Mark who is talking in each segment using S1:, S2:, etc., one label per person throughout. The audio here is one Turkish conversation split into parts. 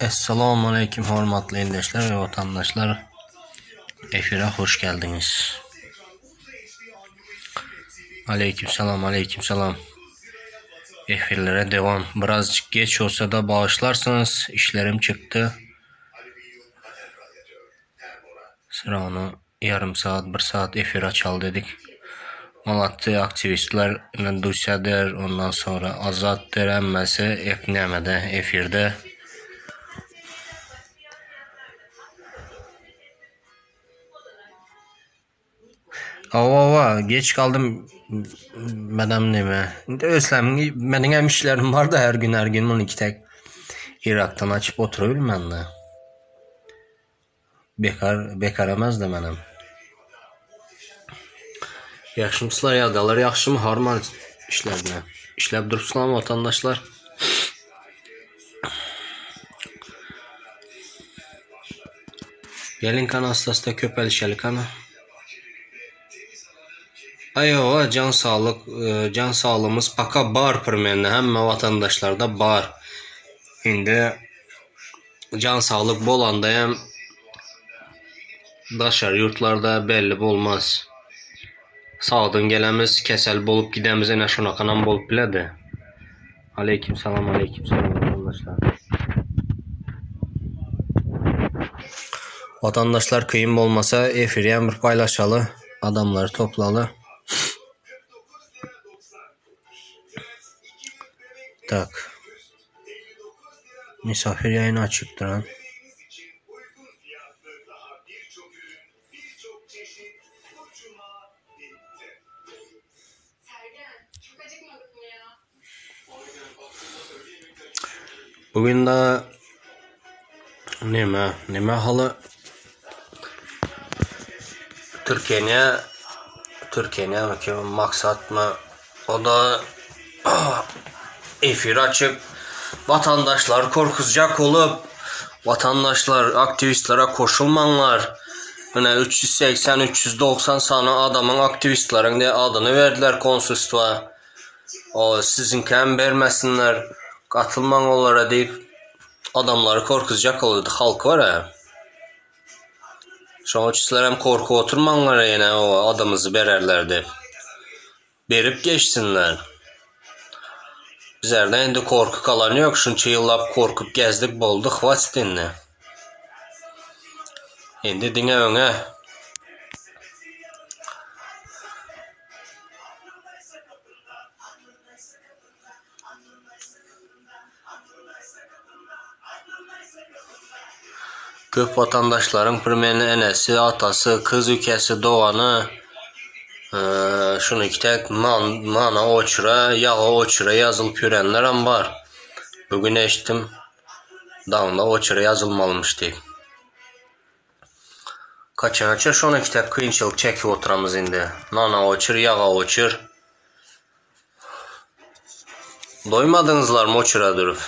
S1: Esselamu Aleyküm hürmetli izleyiciler ve vatandaşlar. Efire hoş geldiniz. Aleyküm selam. Efirlere devam. Birazcık geç olsa da bağışlarsınız. İşlerim çıktı. Sıra onu yarım saat, bir saat efir açal dedik. Malatya aktivistler Duysader, ondan sonra Azat Derenmesi Eknemede efirde. Ava geç kaldım madem neme. Özlem benim işlerim var da her gün bunu iki tek Irak'tan açıp oturuyorum ben de. Bekar emez de benim. Yaxşımısınlar ya dalar yaxşımı harman işlerine. İşlep durupsuzlar vatandaşlar. Gelin kana aslasda köpelişeli kana. Ayo can sağlığımız paka bar pırmenle hem vatandaşlarda bar. Şimdi can sağlık bolandayım. Daşar yurtlarda belli olmaz. Sağdan gelemiz kesel bolup gidemize ne şuna kanan bolup bile de. Aleyküm selam vatandaşlar. Vatandaşlar kıyım olmasa efiryen bir paylaşalı. Adamları toplalı. Tak. Misafir yayını açıktır ha. Bugün de neme halı Türkiye'ye maksat mı? O da efir açıp vatandaşlar korkutacak olup vatandaşlar aktivistlere koşulmanlar. Yine 380-390 sana adamın aktivistlerin de adını verdiler konsolosluğa. O sizinken vermesinler, katılman onlara deyip adamları korkutacak oluyordu. Halk var ya. Şu an hem korku oturmanlara yine o adımızı vererlerdi. Verip geçsinler. Bizlerden indi korku kalanı yok. Şunca yıllap korkup gezdik bolduk vasitini. Şimdi dine öne. Köp vatandaşların primeni enesi, atası, kız ülkesi doğanı şunu iki tek mana oçura, yağı oçura yazılıp yürenler var. Bugün eşittim dağında oçura yazılmalıymış deyip. Kaçınaça şunu iki tek kıyınçılık çekip oturamız indi. Nana oçur, yağı oçur. Doymadınızlar mı oçura durup?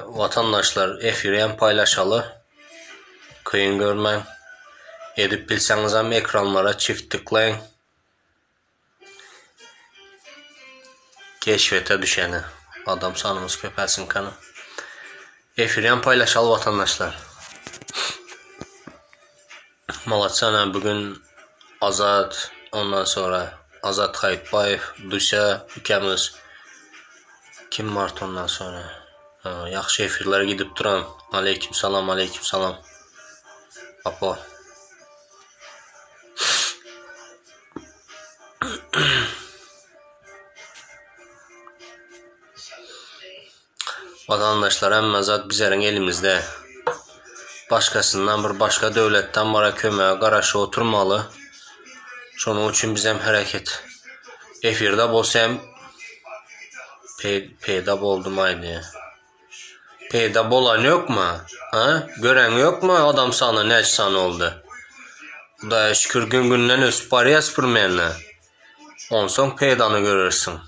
S1: Vatandaşlar efiryen paylaşalı. Kıyın görmeyin. Edip bilseniz hem ekranlara çift tıklayın. Keşfete düşeni. Adam sanımız köpelsin kanı. Efiryen paylaşalı vatandaşlar. Malatsana bugün Azat, ondan sonra Azat Kayıtbayev, Duysa ülkemiz. Kim var ondan sonra? Yaxşı efirlere gidip duran. Aleyküm selam. Papa. Vatandaşlar hem mezat bizlerin elimizde. Başkasından bir başka devletten bara kömeğe qarşı oturmalı. Şunun için bizim hareket. Efirde bolsam peyda boldum aynı. Peyda bolan yok mu? Ha? Gören yok mu adam sana ne sana oldu? Da şükür günden ösüp parayas pırmenle. On son peydanı görürsün.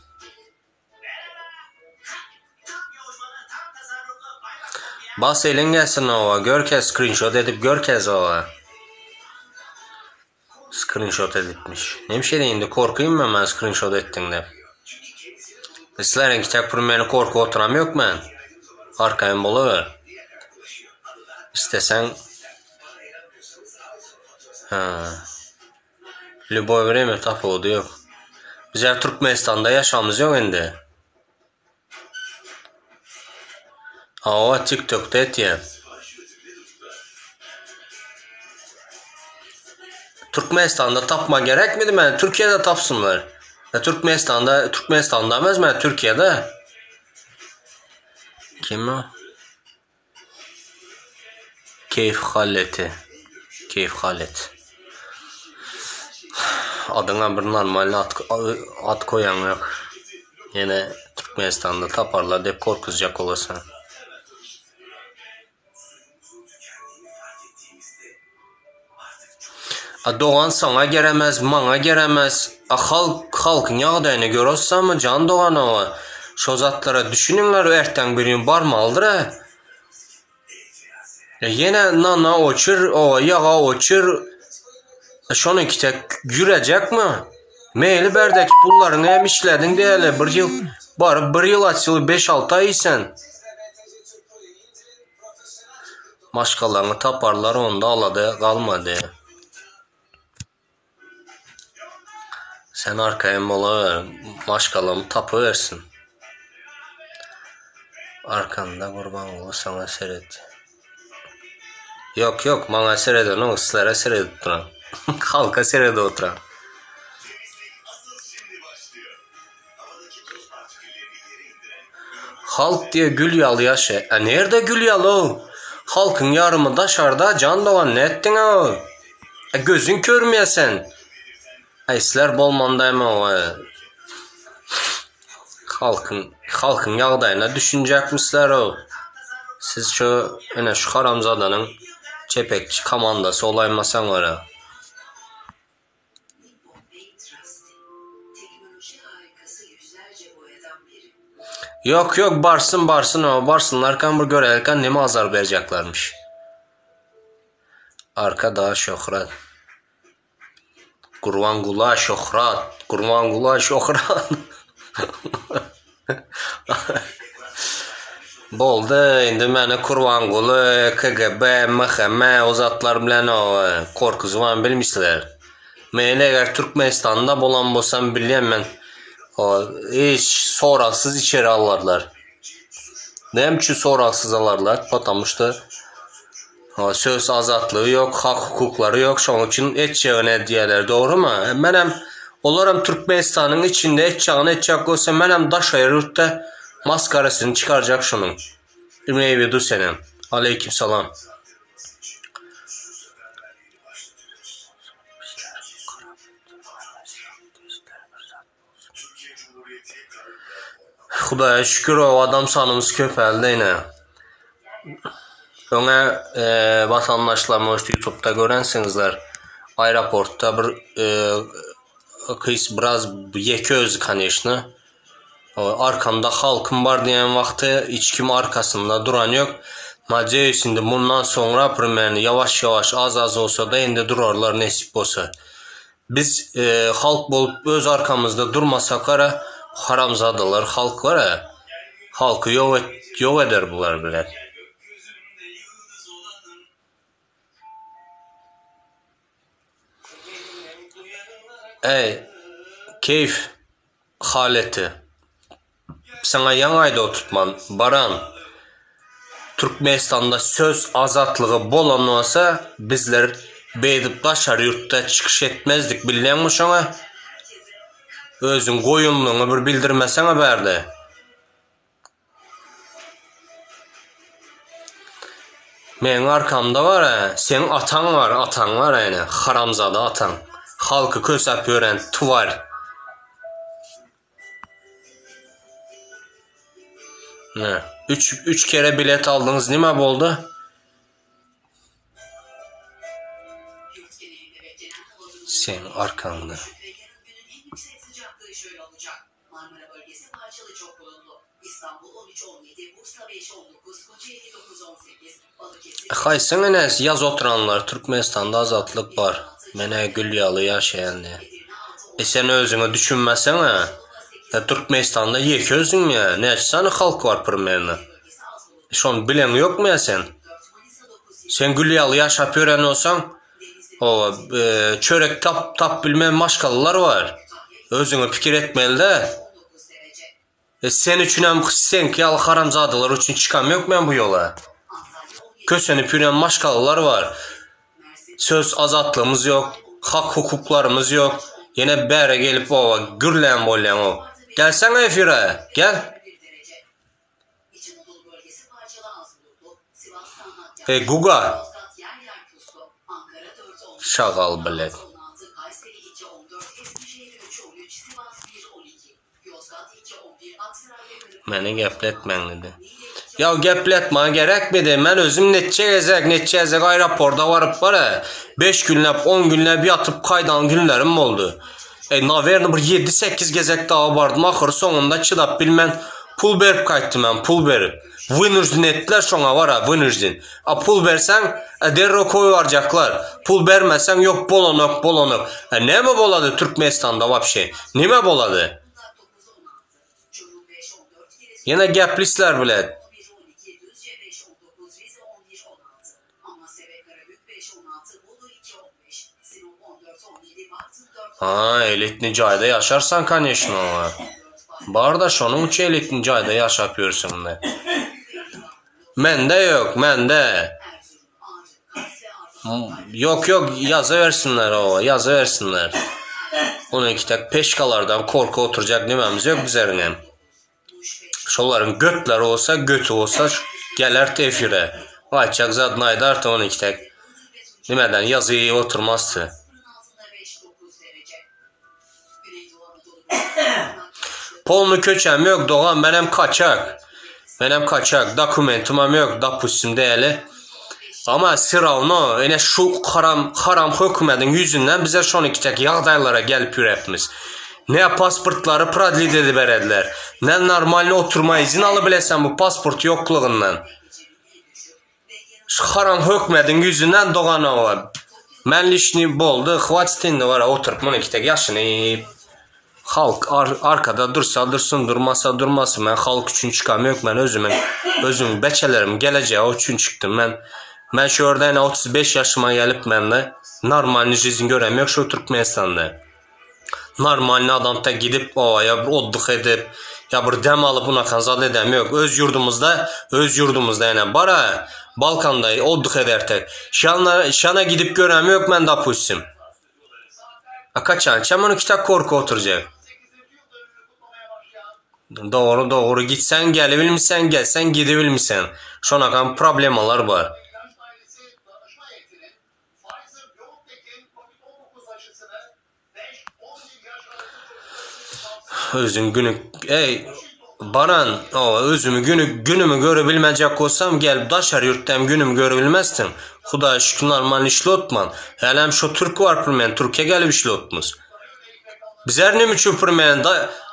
S1: Bas elin gelsin ova. Gör kez screenshot edip gör kez ova. Screenshot editmiş. Neymiş indi korkayım mı ben screenshot ettin de. Sizlerin kitap meni korku oturam yok ben. Arkayım buluver. İstesen Любой время tapıldı yok. Bizler Türkmenistan'da yaşamız yok indi. O TikTok'ta etiyen. Türkmenistan'da tapma gerek miydi ben? Türkiye'de tapsınlar. Türkmenistan'da emez ben Türkiye'de. Kim o? Keyif Haleti. Keyif Halet. Adına bir normal ad koyan yok. Yine Türkmenistan'da taparlar deyip korkuzcak olasın. Doğan sana geremez, mana geremez. Halkın yağdayını görürsen mi can doğan o? Şu zatlara düşününler erten bir gün barmalıdır ha. Yine nana uçur, o yağa uçur. Şunu kitek gürecek mi? Meyli berdek pullarını hem işledin deyeli bir yıl. Bari bir yıl açılı 5-6 ay sen. Maşkalarını taparlar onda aladı kalmadı. Sen arkaya mola maşkalarını tapıversin. Arkanda kurban oğlu sana seyret. Yok bana seyreden o sizlere seyredip duran. Halka seyrede oturan. Halk diye gül yalı yaşı. Nerede gül yalı o? Halkın yarımı daşarda can doğan ne ettin o? Gözün körmeyesen. Sizler bolmandayım o. Halkın yağdayına düşünecek misler o? Siz şu haramzadanın çepekçi komandası olaymasan var ha. Yok barsın o. Barsınlar kan bu görelken neme azar vereceklermiş. Arkada şöhret. Kurvangula şöhret. Boldu indi məni Kurvangulu, KGB, MHM o zatlar bilen o korkuzuvan bilmişler. Meni eğer Türkmenistan'da bolan bolsam bileyim ben. Hiç soraksız içeri alırlar. Neyim ki soraksız alırlar? Patamıştı. Söz azatlığı yok, hak hukukları yok. Şunun için etçeğine diyeler. Doğru mu? Benim olaram Türkmenistan'ın içinde etçek olsa benim daş ayırırda maskarasını çıkaracak şunun. Ümeyvedu senin. Aleyküm salam. Xudaya şükür o adam sanımız köpəldi yine. Ona vatandaşlarımız YouTube'da görensinizler. Aeroportta bir kız biraz yeköz kanışını. Arkamda halkım var diyen vakti hiç kim arkasında duran yok. Madde şimdi bundan sonra primerini yavaş az olsa da indi durarlar nesip olsa. Biz halk bolup öz arkamızda durmasak ara haramzadalar halk var ya. Halkı yok eder bunlar bile. Keyif haleti. Sana yan ayda oturtman, baran. Türkmenistan'da söz azatlığı bolan olsa bizler beydip taşar yurtta çıkış etmezdik biliyor musun ona? Özün koyunluğunu bir bildirmesene berdi. Benim arkamda var ha, senin atan var yani, haramzada atan. Halkı kösep öğren, tuvar. Üç kere bilet aldınız, ne mi oldu? Senin arkanda. Haysın enes yaz oturanlar Türkmenistan'da azatlık var. Mene gül yalı yaşayan diye. Sen özünü düşünmesene. Türkmenistan'da yek özün ya. Neçə tane halk var primерно? Şonu bilen yok mu ya sen? Sen Gülyalı yaşap öğren olsan, o çörek tap bilmeyen maşkalılar var. Özünü fikir etmeli de. Sen üçün hem sen ki haramzadılar üçün çıkam yok mu bu yola? Kösenip yürüyen maşkalılar var. Söz azatlığımız yok. Hak hukuklarımız yok. Yine bere gelip o gürlen bollen o. Gelsene efire. Gel. Guga. Şagal bilet. Məni gəplətmən dedi. Ya gəplətmə gərəkmidi. Mən özüm neçə gəzək aeroporda varıb var. 5 günləb, 10 günləb yatıp qaydan günlərim oldu. Naverni bir 7-8 gəzək daha vardım. Axırı sonunda çılap bilmən pul verib qayıtdım mən, pul verib. Vınızdın etdilər şona var ha, vınızdın. Pul versən, derro koyaracaklar. Pul verməsən, yok bolonok. Ne mi boladı Türkmenistan'da vapşe? Ne mi boladı? Yine gəplislər bilət. Elitli cayda yaşarsan конечно var. Bardaş onun için elitli cayda yaşapıyorsun da. Məndə yok, məndə. Yok yazı versinler o, yazı versinler. Onun iki tek peşkalardan korku oturacak dememiz yok bizlerine. Şoların götləri olsa, götü olsa gələr tefirə. Ayçaq zadını aydardı 12 tək. Demədən yazıya oturmazdı. Polnu köçəm yok doğan, mənim kaçak. Dokumentumam yok, dapussim deyəli. Ama sıravno, yine şu haram hökumətin yüzündən bizə şon 2 tək yağdaylara gəlib yürətmiz. Ne pasportları pradlit edib verədilər. Ne normalini oturma izin alı biləsən bu pasport yokluğundan. Şu haram hökumətin yüzündən doğan o. Mənlişni boldu, xvaçtindi var, oturup bunu 2 tək yaşını. Halk arkada dursa dursun, durmasa durmasın. Mən halk üçün çıxam yok, mən özüm bəkələrim gələcək o üçün çıxdım. Mən şu orada yine 35 yaşıma gelip mənlə normalini жизнь görəm yok şu Türkmenistan'da. Normalni adam da gidip ya bir odduk edip ya bir dem alıp buna kanzal edem yok. Öz yurdumuzda yani bara Balkanda odduk edertek. Şana gidip görem yok mən dapussim. Kaçan çamonu kitap korku oturacak. Doğru gitsen gelebilmişsen gelsen gidebilmişsen. Şona kan problemalar var. Özün Baran, özümü günümü görebilmeyecek olsam gelip daşar yurttam günümü görebilmezdim. Xuda şükür normal işlotman. Hələm şu Türk var pürmen, Türkiye gelip işlotmuz. Bizler ne üçün pürmen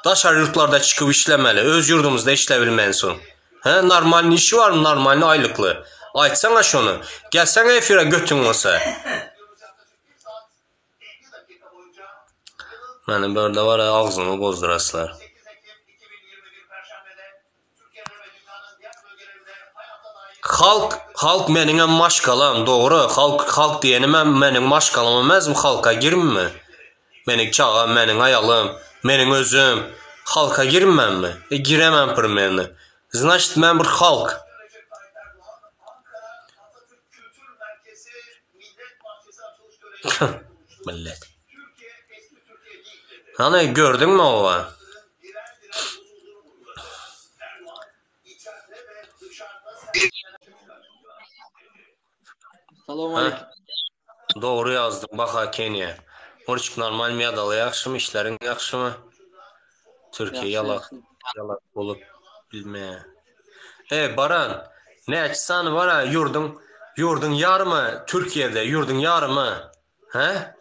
S1: daşar yurtlarda çıkıp işlemeli, öz yurdumuzda işlebilmen son. Normal işi var mı, normal aylıklı? Aytsana şunu, gelsene efire götün olsa. Mənim burada var ağzımı bozdurasılar. Halk mənimə maşkalam, doğru. Halk diyeni mənim maşkalama məzm halka girmə. Mənim çağam, mənim ayalım, mənim özüm halka girməm mi? Girəməm primерно. Значит, mən bir halk. Millet. Hani gördün mü o?
S2: Selamünaleyküm.
S1: Doğru yazdım. Baxa Kenya. Onun için normal miyadalı yaxşı mı? İşlerin yaxşı mı? Türkiye yalak olup bilmeye. Baran, ne açsan var ha yurdun yarımı Türkiye'de yurdun yarımı. He?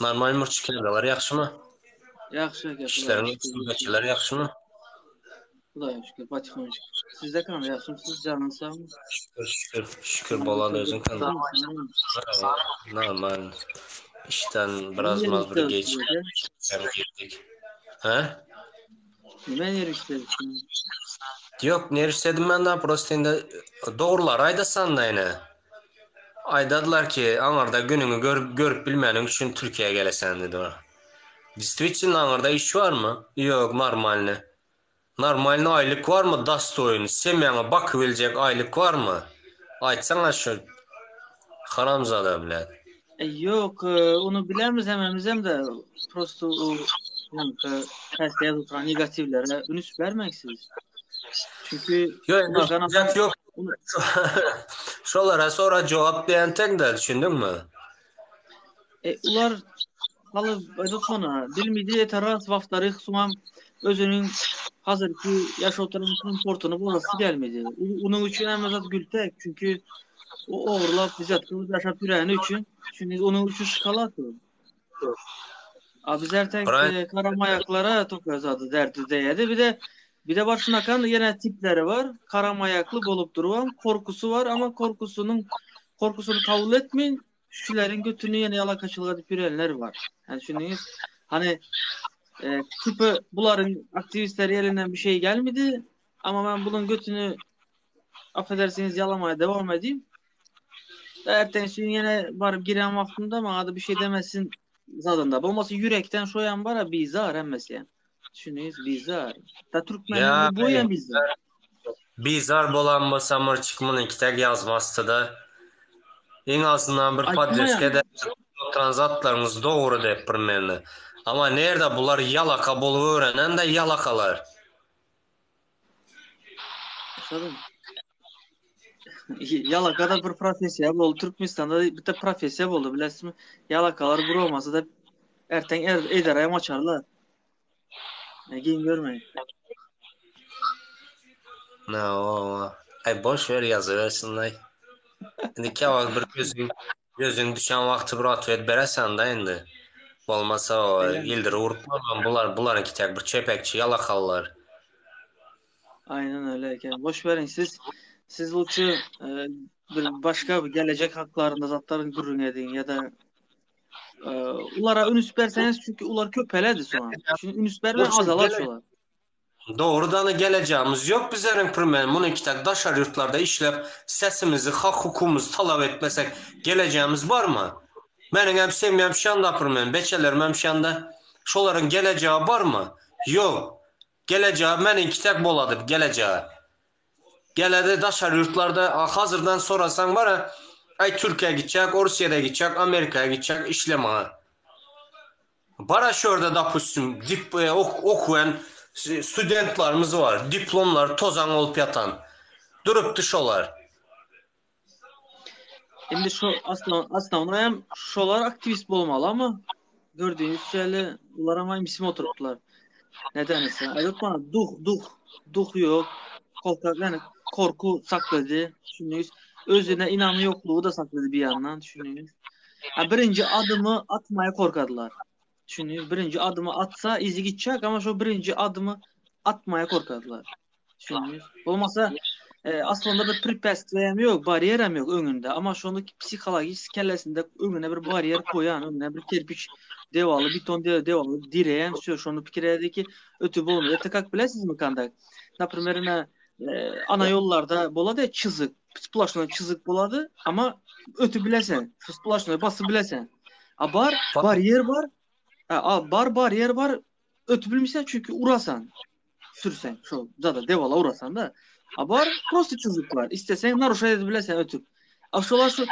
S1: Normal mürçiklerdeler yaxşı mı?
S2: Yaxşı.
S1: İşlerin yaxşı yaxşı mı?
S2: Xudoya şükür, patixon şükür. Sizdə qanı yaxşımsınız, canınız sağ mı?
S1: Şükür baladı özün kanı. Normal. İşten biraz
S2: Niye
S1: mazbur geç
S2: yürüyüşte
S1: girdik. He?
S2: Niye yürüyüşte?
S1: Yok, ne istedim ben de prosto indi doğrular ayda sandayını. Aydadılar ki anarda gününü görüp bilmenin için Türkiye'ye gelesen dedi. Действительно anarda iş var mı? Yok, normalni. Normalni aylık var mı? Dastoyun. Semyana bakıverecek aylık var mı? Aytsana şu haramzada bile.
S2: Yok, onu bilemiz hememizem de prosto o yani testeye tutan negatiflere ünüs vermeksiniz. Çünkü
S1: Yok,
S2: unakan adam
S1: yok.
S2: onu,
S1: Şolara sonra cevap beğen tek de düşündün mü?
S2: ular halı bana bilmediği teras vaftları sumam özünün hazırki yaş oturan importunu burası gelmedi. Onun için en azat gültek çünkü o uğurlap bizzat kılıç yaşap yüreğini için şimdi onun için skala atıyor. Abi bizler tek
S1: Brian,
S2: karamayaklara tokuyoruz adı derdi deyedi. Bir de başına kan yine tipleri var. Karamayaklı bolup duruyor. Korkusu var ama korkusunu kabul etmeyin. Şülerin götünü yine yalakaçılığa dipirenler var. Yani düşündünüz hani tıpı bunların aktivistleri elinden bir şey gelmedi. Ama ben bunun götünü affedersiniz yalamaya devam edeyim. Ertesi gün yine varıp giren vaktinde ama adı bir şey demesin zadında. Olması yürekten şoyan var ya bizar emmesi. Düşünüyoruz bizar. Da Türkmenliğin
S1: ya
S2: bu yan bizar.
S1: bizar bolan bu samır çıkımını kitek yazmazdı da en azından bir
S2: Açmayan.
S1: padreske de transatlarınız doğru deyip birmenli. Ama nerede bunlar yalaka bolu öğrenen de yalakalar.
S2: Anladın? Yalakada bir profesyonel oldu. Türkmenistan'da bir de profesyonel oldu. Bilirsin mi? Yalakalar buru olmasa da erten ederaya maçarlar. Gelin görmeyin.
S1: Ne o. Ay boş ver yazıversin. Şimdi kevak bir gözün düşen vakti bir atvet beresen da indi. Olmasa o
S2: Eyle.
S1: ildir urtmam bunlarınki tek bir çepekçi yalakallar.
S2: Aynen öyle. Boş verin siz uçu bir başka bir gelecek haklarında zatların gurrun edin ya da ulara ünüs verseniz çünkü ular köpeledi sonra. Şimdi ünüs vermeyen
S1: Burçin
S2: azalaçıyorlar.
S1: doğrudan geleceğimiz yok bizlerin primen. Bunu kitak daşar yurtlarda işlep sesimizi, hak hukukumuzu talep etmesek geleceğimiz var mı? Benim hem sevmem şanda primen, beçelerim hem şanda. Şoların geleceği var mı? Yok. Geleceği benim kitak boladı geleceği. Gelede daşar yurtlarda hazırdan sorasan var ya ay Türkiye'ye gidecek, Rusya'ya gidecek, Amerika'ya gidecek işlem ha. Bara şurada da pustum okuyan studentlarımız var. Diplomlar tozan olup yatan. Durup dışolar.
S2: Şimdi şu aslında ona hem şolar aktivist olmalı ama gördüğünüz şeyle ular ama isim oturttular. Neden ise? Evet bana duh yok. Korkak yani korku sakladı. Düşünüyoruz. Özüne inanı yokluğu da sakladı bir yandan düşünüyoruz. Ha, birinci adımı atmaya korkadılar. Düşünüyoruz. Birinci adımı atsa izi gidecek ama şu birinci adımı atmaya korkadılar. Düşünüyoruz. Olmasa aslında bir prepestleyem yok, bariyerem yok önünde. Ama şu andaki psikolojik kellesinde önüne bir bariyer koyan, önüne bir kerpiç devalı, beton devalı direğen söz. Şu anda pikirdeki ötü bulmuyor. Tekak bilesiniz mi kandak? Naprimер, ana yollarda boladı ya çizik. Splaşına çizik boladı ama ötü bilesen. Splaşına bası bilesen. A bariyer var. Bariyer var. Ötü bilmişsen çünkü urasan sürsen şu da devala uğrasan da var prosti çocuk var. İstesen naruşa edebilirsen ötüp. Şolar şu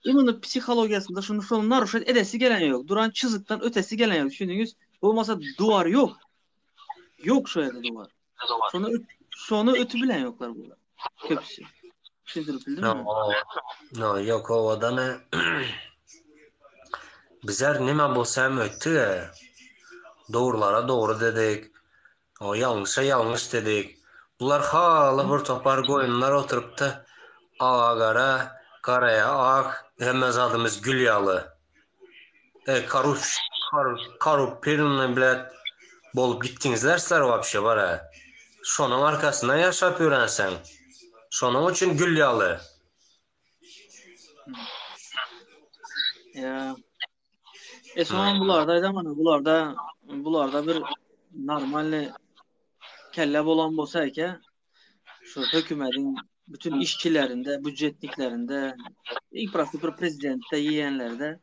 S2: imanın psikolojisinde şunu naruşa edesi gelen yok. Duran çizikten ötesi gelen yok. Düşündünüz. Olmasa duvar yok. Yok şu yerde duvar. Sonra ötü bilen yoklar burada. Hepsi. Sindirip bildin
S1: No,
S2: mi?
S1: no yok o da ne? Bizler nime bolsa hem öttü. Doğrulara doğru dedik. O yanlışa yanlış dedik. Bunlar hala bir topar koyunlar oturup da ağa kara, karaya ak, hemez adımız gül yalı. Karup Pelin'le bile bolup gittiğinizler vapşe var ha. Şonun arkasından yaşap öğrensen. Şonun için gül yalı.
S2: Ya Son bularda da mana bularda bir normal kelle bolan bolsa eke şu hökümetin bütün işçilerinde, bütçetliklerinde, infrastruktur prezidentde, yiyenlerde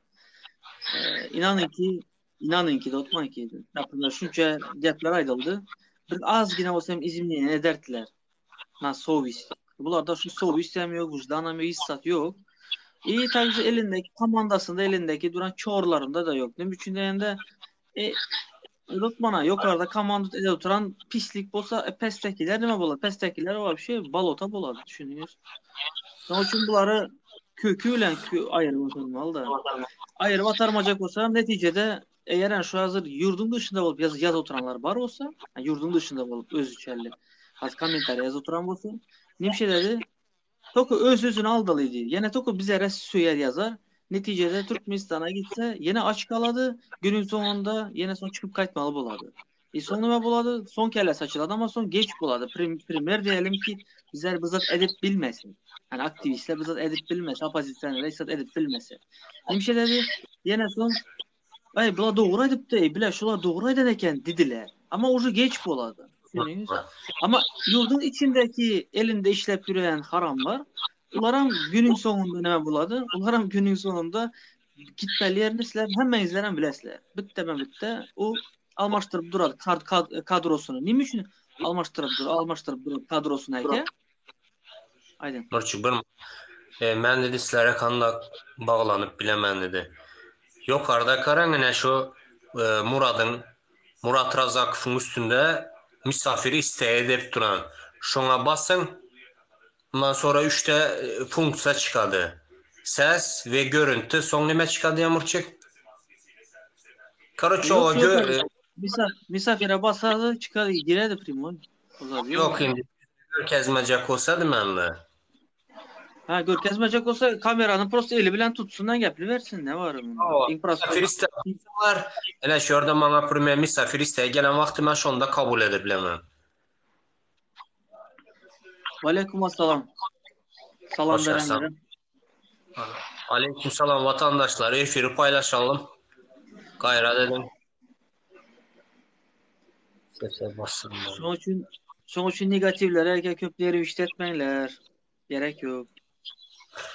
S2: inanın ki dotman ki yapımlar şunca gepler aydıldı. Bir az yine olsa hem izimleyen ederdiler. Na sovis. Bularda şu sovis yok, vicdanam yok, hissat yok. İyi takıcı elindeki komandasında elindeki duran çorlarında da yok. Ne biçim de unutmana yukarıda komandot ede oturan pislik bolsa pestekiler nime bolar? Pestekiler var bir şey balota boladı düşünüyoruz. Onun için bunları köküyle ayırmak olmalı da. Ayırıp atarmayacak olsa neticede eğer yani şu hazır yurdun dışında olup yaz oturanlar var olsa yani yurdun dışında olup öz içerli az komentar yaz oturan olsa ne bir şey dedi Toku öz özünü aldalıydı. Yine Toku bize res söyler yazar. Neticede Türkmenistan'a gitse yine aç kaladı. Günün sonunda yine son çıkıp kaytmalı buladı. Sonuna buladı. Son kelle saçıladı ama son geç buladı. Primer diyelim ki bizler bizzat edip bilmesin. Yani aktivistler bizzat edip bilmesin. Opozisyenler bizzat edip bilmesin. Bir şey dedi. Yine son ay bula doğru edip de bile şula doğru ederken dediler. Ama ucu geç buladı. Düşünüyoruz. Ama yurdun içindeki elinde işlep yürüyen haramlar ularım günün sonunda ne buladı? Ularım günün sonunda gitmeli yerine sizler hemen izlenen bilesizler. Bitti mi bitti. O almaştırıp durar kadrosunu. Nime için almaştırıp durar kadrosunu eke? Aydın.
S1: Mırçı bir mən dedi sizlərə kandak bağlanıb biləmən dedi. Yukarıda karangine şu Murat Razakov'un üstünde misafiri isteği edip duran. Şuna basın. Ondan sonra 3'te funksiya çıkadı. Ses ve görüntü. Son neme çıkadı Yağmurçuk? Karoço
S2: Yok
S1: o
S2: yok. Misafire basardı çıkar girerdi primon.
S1: yok indi. Kezmecek olsaydı mənlə.
S2: Ha görkezmecek olsa kameranın prosto eli bilen tutsundan gepli versin ne var bunda?
S1: Misafir isteği var. Elə şurada bana primer misafir isteği gelen vaxtı mən şonda kabul edib biləməm.
S2: Aleyküm assalam. Salam
S1: Hoş geldin.
S2: verenlere.
S1: Aleyküm selam vatandaşlar. Efiri paylaşalım. Gayret edin. Sese basın.
S2: Son için negatiflere erkek köpleri işletmeyler. Gerek yok.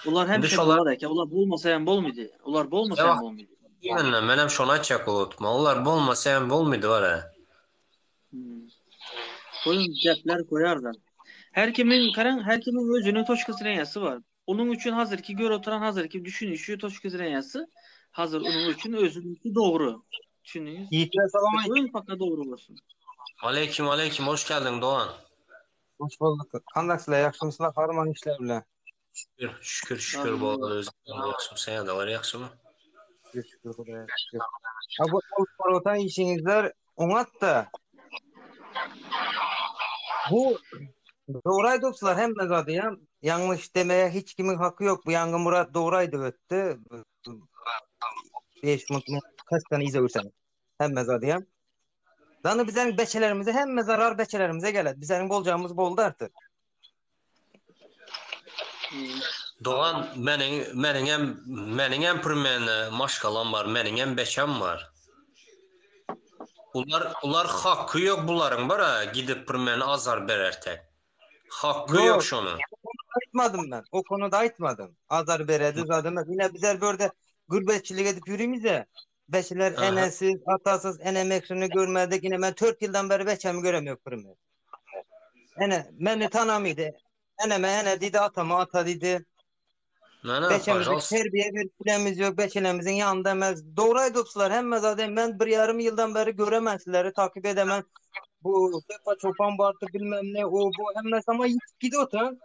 S2: Ular hem şey
S1: Dışarılar.
S2: buladı ki ular bulmasa hem bol muydu? Ular bulmasa hem bol muydu?
S1: Yine benim şuna çek unutma. Onlar bulmasa hem bol muydu var ya.
S2: Koyun cepler koyar da. Her kimin özünün toşkası renyası var. Onun için hazır ki gör oturan hazır ki düşünüşü toşkası renyası hazır onun için özününki doğru. Düşünüyoruz.
S3: Yiğitler selam aleyküm.
S2: Oyun fakat doğru olsun.
S1: Aleyküm aleyküm hoş geldin Doğan.
S3: Hoş bulduk. Kandaksızlar, yaxşı mısınlar? Harman işler bile.
S1: Şükür bu arada özgürlüğü yakışım. Sen de var yakışım mı?
S3: Şükür Kudaya. Şükür. Ha bu otan işinizler onat da bu doğraydopsular hem de zaten ya. Yanlış demeye hiç kimin hakkı yok. Bu yangın Murat doğraydı öttü. 5 mutlu kaç tane ize vursan. Hem zaten ya. Zanı bizim beçelerimize hem zarar beçelerimize gelir. Bizim bolcağımız boldu artık.
S1: Doğan menin hem primen maşkalam var. Menin hem beçem var. Ular hakkı yok bunların bara gidip primeni azar berertek. Hakkı yok şunu.
S3: Aytmadım ben. O konuda aytmadım. Azar beredi zaten. Yine bizler böyle gurbetçilik edip yürüyümüz ya. Beşler enesiz, atasız, enemekrini görmedik. Yine ben 4 yıldan beri beçemi göremiyorum primeri. Beni tanımıydı. Ene dedi atama ata dedi. Beçemizde terbiye bir kulemiz yok. Beçelemizin yanında emez. Doğraydı opsular. Hem zaten ben bir yarım yıldan beri göremezleri takip edemem. Bu defa çopan vardı bilmem ne o bu hem ama gidi oturan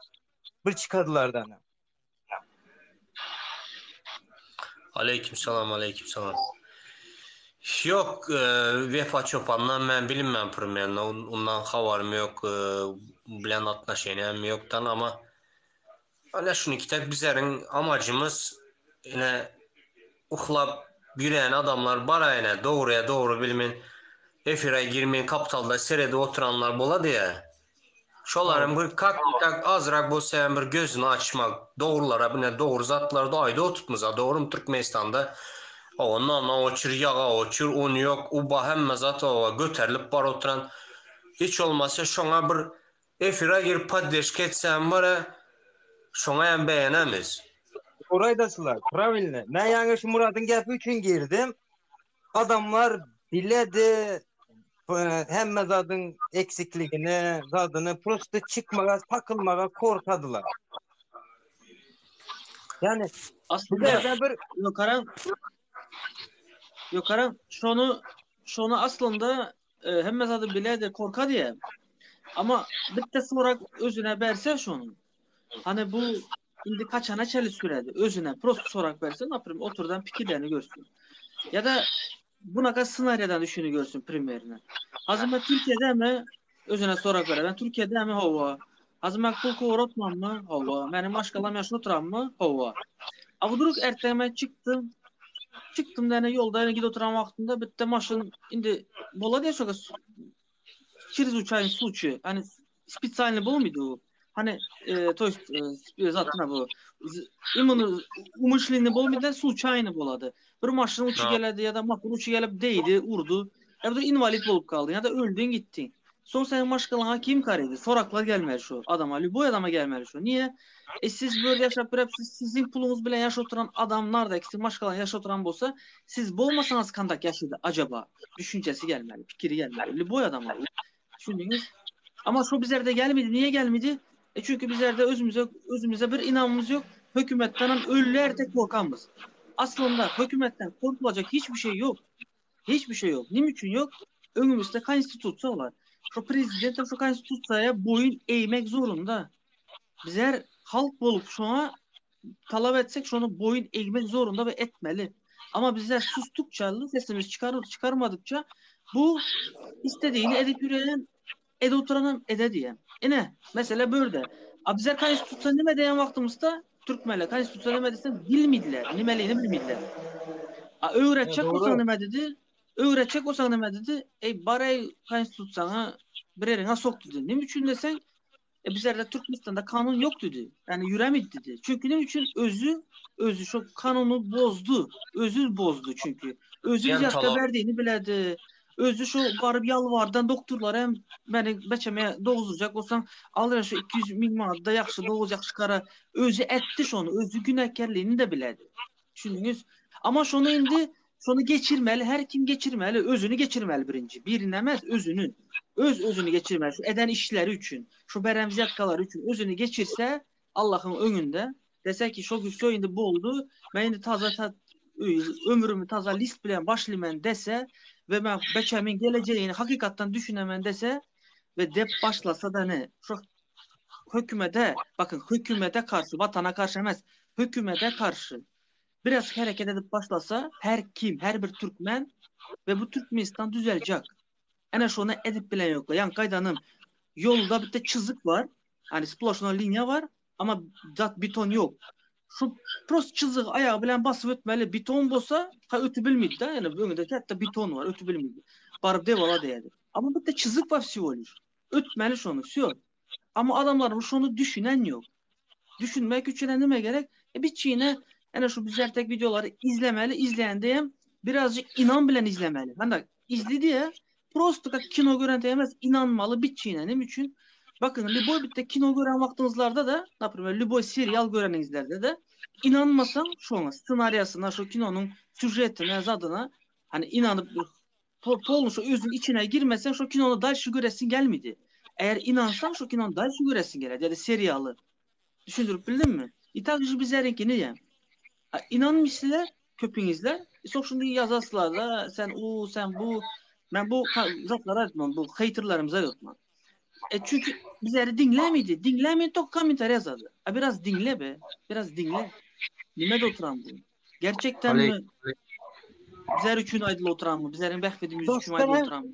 S3: bir çıkardılardan.
S1: Aleyküm selam. Yok vefa çopandan ben bilmem primenle ondan havarım yok bilen atnaşenem yoktan ama hala şunu kitap bizlerin amacımız yine uhlap yürüyen adamlar bara yine doğruya doğru bilmin efire girmeyin kapitalda serede oturanlar bola diye şoların bir kak azrak bu seven bir gözünü açmak doğrulara bine doğru zatlarda ayda oturtmuza doğru mu Türkmenistan'da Ondan oçur, yağa oçur, un yok, uba hemme zat o göterilip bar oturan. Hiç olmazsa şuna bir efira girip paddeşke etsen var, şuna hem beğenemiz.
S3: Oraydasılar. Pravilne. Ben yani şu Murat'ın gepi için girdim. Adamlar diledi hem zadın eksikliğini, zadını prosto çıkmağa, takılmağa korkadılar. Yani bu
S2: Aslında
S3: derden bir
S2: Gökhan Gökhan şonu aslında hem adı bile de korka diye. Ama bitte sonra özüne verse şunu. Hani bu şimdi kaçana çeli süredi. Özüne prosto sorak verse ne yapayım oturdan fikirlerini görsün. Ya da buna kadar senaryodan düşünü görsün primerine. Hazırda Türkiye'de mi özüne sorak verir. Ben Türkiye'de mi hava? Hazırda pulku öğretmem mi? Hava. Benim başkalarım yaşlı oturan mı? Hava. Avuduruk erteme çıktım. Çıktım da yani yolda yani gidip oturan vaktinde bitti maşın indi bola diye çok через uçayın suçu hani специально bu muydu o? Hani to есть zaten bu imını umuşlini bolmadan случайно boladı. Bir maşın uçu
S1: Ha.
S2: geldi ya da makul uçu gelip değdi, vurdu. Ya da invalid bolup kaldın ya da öldün gittin. Son senin başkalığına kim karıydı? Soraklar gelmeli şu adama. Bu adama gelmeli şu. Niye? Siz böyle yaşap bir sizin pulunuz bile yaş oturan adamlar da sizin başkalarına yaş oturan bolsa siz bolmasanız kandak yaşıydı acaba? Düşüncesi gelmeli, fikri gelmeli. Bu adama. Düşündünüz. Ama şu bizlerde gelmedi. Niye gelmedi? Çünkü bizlerde özümüze bir inanmamız yok. Hükümetten ölüler tek korkanımız. Aslında hükümetten korkulacak hiçbir şey yok. Hiçbir şey yok. Niçin yok? Önümüzde konstitüsyon var. Şu prezidentin şu konstitüsyaya boyun eğmek zorunda. Bizler halk olup şuna talep etsek şunu boyun eğmek zorunda ve etmeli. Ama bizler sustukça, sesimizi çıkarmadıkça bu istediğini edip yürüyen ede oturanım ede diyen. Ne? Mesela böyle. Bizler konstitüsyon nime diyen vaktimizde Türkmenler konstitüsyon nime desen bilmediler. Nimeliğini bilmediler. Öğretecek olsan
S3: doğru.
S2: nime dedi. Öğretecek olsan nime dedi. Bari konstitüsyona birerine sok dedi. Ne için desen bizlerde Türkmenistan'da kanun yok dedi. Yani yüremedi dedi. Çünkü ne için özü şu kanunu bozdu. Özü bozdu çünkü. Özü
S1: Gen
S2: yaşta
S1: talab.
S2: verdiğini biledi. Özü şu garip yalvardan doktorlara hem beni beçemeye doğuzuracak olsan alır şu 200 min manat da yaxşı doğuz yaxşı kara. Özü etti şunu. Özü günahkarlığını da biledi. Düşündünüz. Ama şunu indi şunu geçirmeli. Her kim geçirmeli. Özünü geçirmeli birinci. Birinemez özünü. Özünü geçirmeli. Şu eden işleri için. Şu beremziyatkalar için özünü geçirse Allah'ın önünde dese ki şu güçlü indi bu oldu. Ben indi ömrümü taza list bilen başlayayım dese ve ben beçemin geleceğini hakikaten düşünemen dese ve dep başlasa da ne? Şu hükümete bakın hükümete karşı vatana karşı demez. Hükümete karşı biraz hareket edip başlasa her kim, her bir Türkmen ve bu Türkmenistan düzelecek. Ene şunu edip bilen yok. Yani kaydanım yolda bir de çizik var. Hani sploşno linya var ama zat beton yok. Şu prost çizik ayağı bilen basıp ötmeli. Beton bolsa ötü bilmeydi de. Yani önünde hatta beton var ötü bilmeydi. Barıp devala değdi. Ama bir de çizik var всего ötmeli şunu. Все. Ama adamların şunu düşünen yok. Düşünmek için neme gerek? Bir çiğne yani şu bizler tek videoları izlemeli. İzleyen diyeyim birazcık inan bilen izlemeli. Hani izledi ya prosto kino gören diyemez inanmalı bir çiğnenim için. Bakın Liboy bitti kino gören vaktimizlerde de ne yapayım Liboy serial gören izlerde de inanmasam şu an senaryosuna şu kinonun süjetine zadına hani inanıp polun şu özün içine girmesen şu kinonu da şu göresin gelmedi. Eğer inansan şu kinonu da şu göresin gelir. Yani serialı. Düşündürüp bildin mi? İtakçı bizlerinki ne ya? İnanmışlar köpünüzler. Sok şimdi yazasılar da sen o sen bu ben bu zatlara etmem bu haterlarımıza yokmam. Çünkü bizleri dinlemedi. Dinlemeyin tok komentar yazardı. Biraz dinle be. Biraz dinle. Nime de oturan bu? Gerçekten
S1: Ali
S2: mi? Bizler üçün aydıl oturan mı? Bizlerin behvedimiz üçün aydıl
S3: Dostlarım
S2: oturan mı?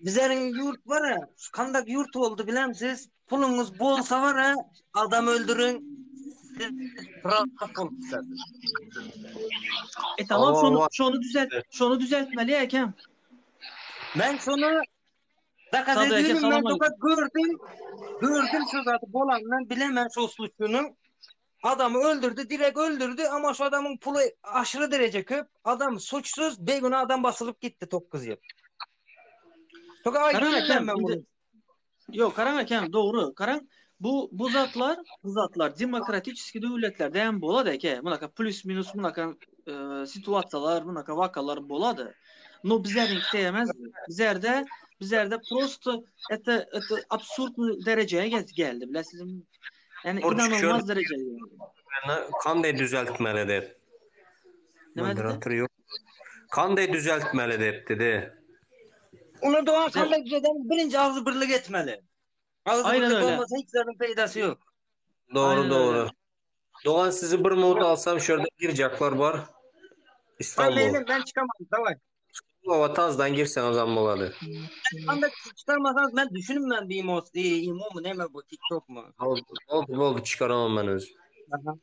S3: bizlerin yurt var ya kandak yurt oldu bilemsiz. Pulunuz bolsa var ya adam öldürün. Siz rahat ol.
S2: Tamam
S1: Allah var.
S2: şunu düzeltmeli Ekem.
S3: Ben şunu dakika
S2: Sado Eke
S3: ediyorum ben
S2: salam aleyküm.
S3: tokat gördüm. Gördüm şu zatı bolandan bilemem şu suçunu. Adamı öldürdü, direkt öldürdü ama şu adamın pulu aşırı derece köp. Adam suçsuz, beyguna adam basılıp gitti tok kızıyor. Çok aydın
S2: Karan
S3: eken ben
S2: bir de
S3: bunu.
S2: yok Karan hakem doğru. Karan bu zatlar demokratik devletler hem boladı ki bunaka plus minus bunaka situatsiyalar bunaka vakalar boladı. No bizlerinkide yemez. Bizlerde prosto ete absürt bir dereceye geldi. Bilesiniz. Yani
S1: Orçuyor
S2: inanılmaz dereceye geldi.
S1: kanday düzeltmelidir.
S2: Ne dedi?
S1: Moderatör yok. Kanday düzeltmelidir dedi.
S3: Onu Doğan
S2: Bize,
S3: Kanbek düzeden birinci ağzı birlik etmeli. Ağzı
S2: aynen
S3: birlik
S2: öyle.
S3: olmasa hiç zararın faydası yok.
S1: Doğru
S2: Aynen öyle.
S1: doğru. Doğan sizi bir mod alsam şurada girecekler var.
S3: Ben
S1: İstanbul.
S3: neyim ben çıkamadım. Davay.
S1: Hava tazdan girsen o zaman buladı.
S3: Kanbek çıkarmasanız ben düşünün ben bir imo mu ne mi bu TikTok mu?
S1: Oldu çıkaramam ben özüm.
S3: Aha.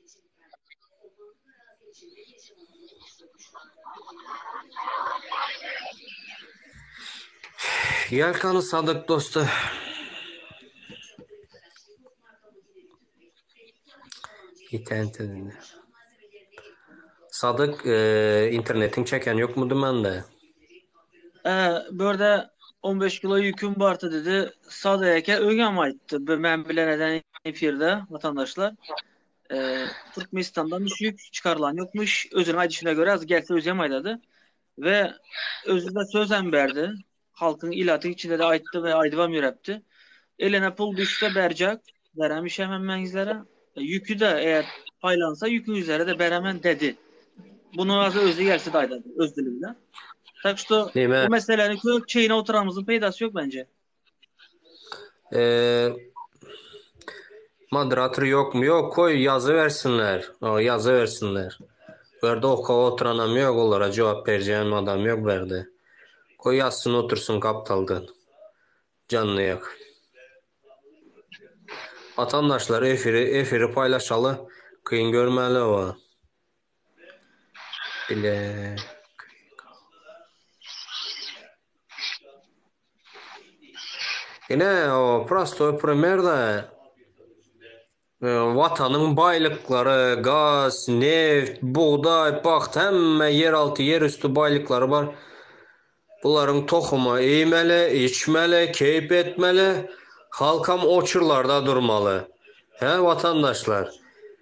S1: Yelkanı Sadık dostu. İnternet elinde. Sadık internetin çeken yok mu dümende?
S2: Böyle 15 kilo yüküm vardı dedi. Sadece ögem ayttı. Ben bile neden efirde vatandaşlar. Türkmenistan'dan bir yük çıkarılan yokmuş. Özünün aydışına göre az gelse özem aydadı. Ve özü de sözen verdi. Halkın ilatı içinde de ayttı ve aydıvam yürepti. Eline pul düşse bercak. Veremiş hemen menzilere. Yükü de eğer paylansa yükün üzere de beremen dedi. Bunu az özü gelse de aydadı. Öz dilimle. Tak что
S1: Değil mi?
S2: bu meselenin kök şeyine oturamızın peydası yok bence.
S1: E, Moderatör yok mu? Yok koy yazı versinler. O, yazı versinler. Verdi okula oturan adam yok. Onlara cevap vereceğim adam yok verdi. Koy yazsın otursun kaptaldan. Canlı yak. Vatandaşlar efiri paylaşalı. Kıyın görmeli o. Bile. Yine o prosto primerde vatanın baylıkları, gaz, neft, buğday, baxt, həmmə yeraltı, yerüstü baylıkları var. Bunların toxumu eğməli, içməli, keyif etməli, halkam oçurlarda durmalı. Hə, vatandaşlar?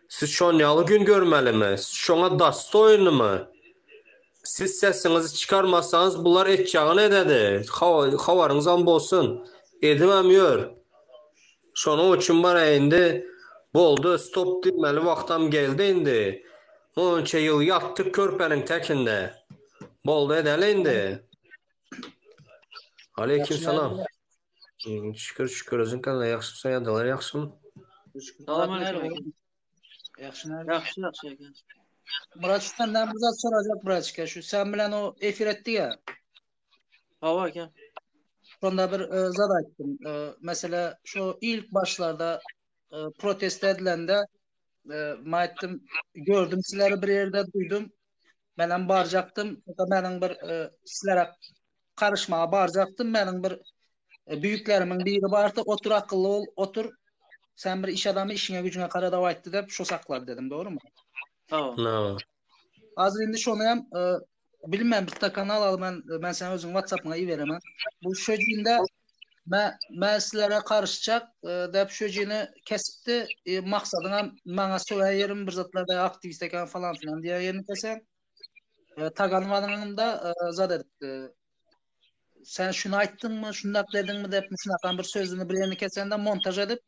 S1: Siz şonyalı gün görməli mi? Siz şona dastı oyunu mu? Siz sesinizi çıkarmazsanız bunlar edeceğini ededir. Havarınız an olsun. Edememiyor. Şonu üçün var indi. Boldu, stop deməli vaxtam geldi indi. 12 yıl yattık körpənin təkində. Boldu edəli indi. Aleyküm salam. Şükür özün kanına yaxşımsan yadalar yaxşımı?
S2: Salam aleyküm.
S4: Yaxşı.
S2: Yaxşı yaxşı ekan.
S4: Murat senden bir zat soracak Muratçıka. Şu sen bilen o efir etti ya.
S2: Hava ekan.
S4: Sonunda bir zat açtım. Mesela şu ilk başlarda protesto edilende maittim gördüm sizleri bir yerde duydum. Ben bağıracaktım. Benim bir sizlere karışmaya bağıracaktım. Benim bir büyüklerimin biri vardı. Otur akıllı ol, otur. Sen bir iş adamı işine gücüne karada vayttı deyip şu saklar dedim. Doğru mu?
S2: Tamam.
S1: No.
S4: Az indi şunu hem bilmem bir ta kanal al ben sana özün WhatsApp'ına iyi veremem. Bu şöcüğünde ben sizlere karışacak deyip şöcüğünü kesipti maksadına bana söyle yerim bir zatlarda aktivist eken falan filan diye yerini kesen taganmadığında zat edip sen şunu ayttın mı şunu dedin mi deyip şunakan bir sözünü bir yerini kesen de montaj edip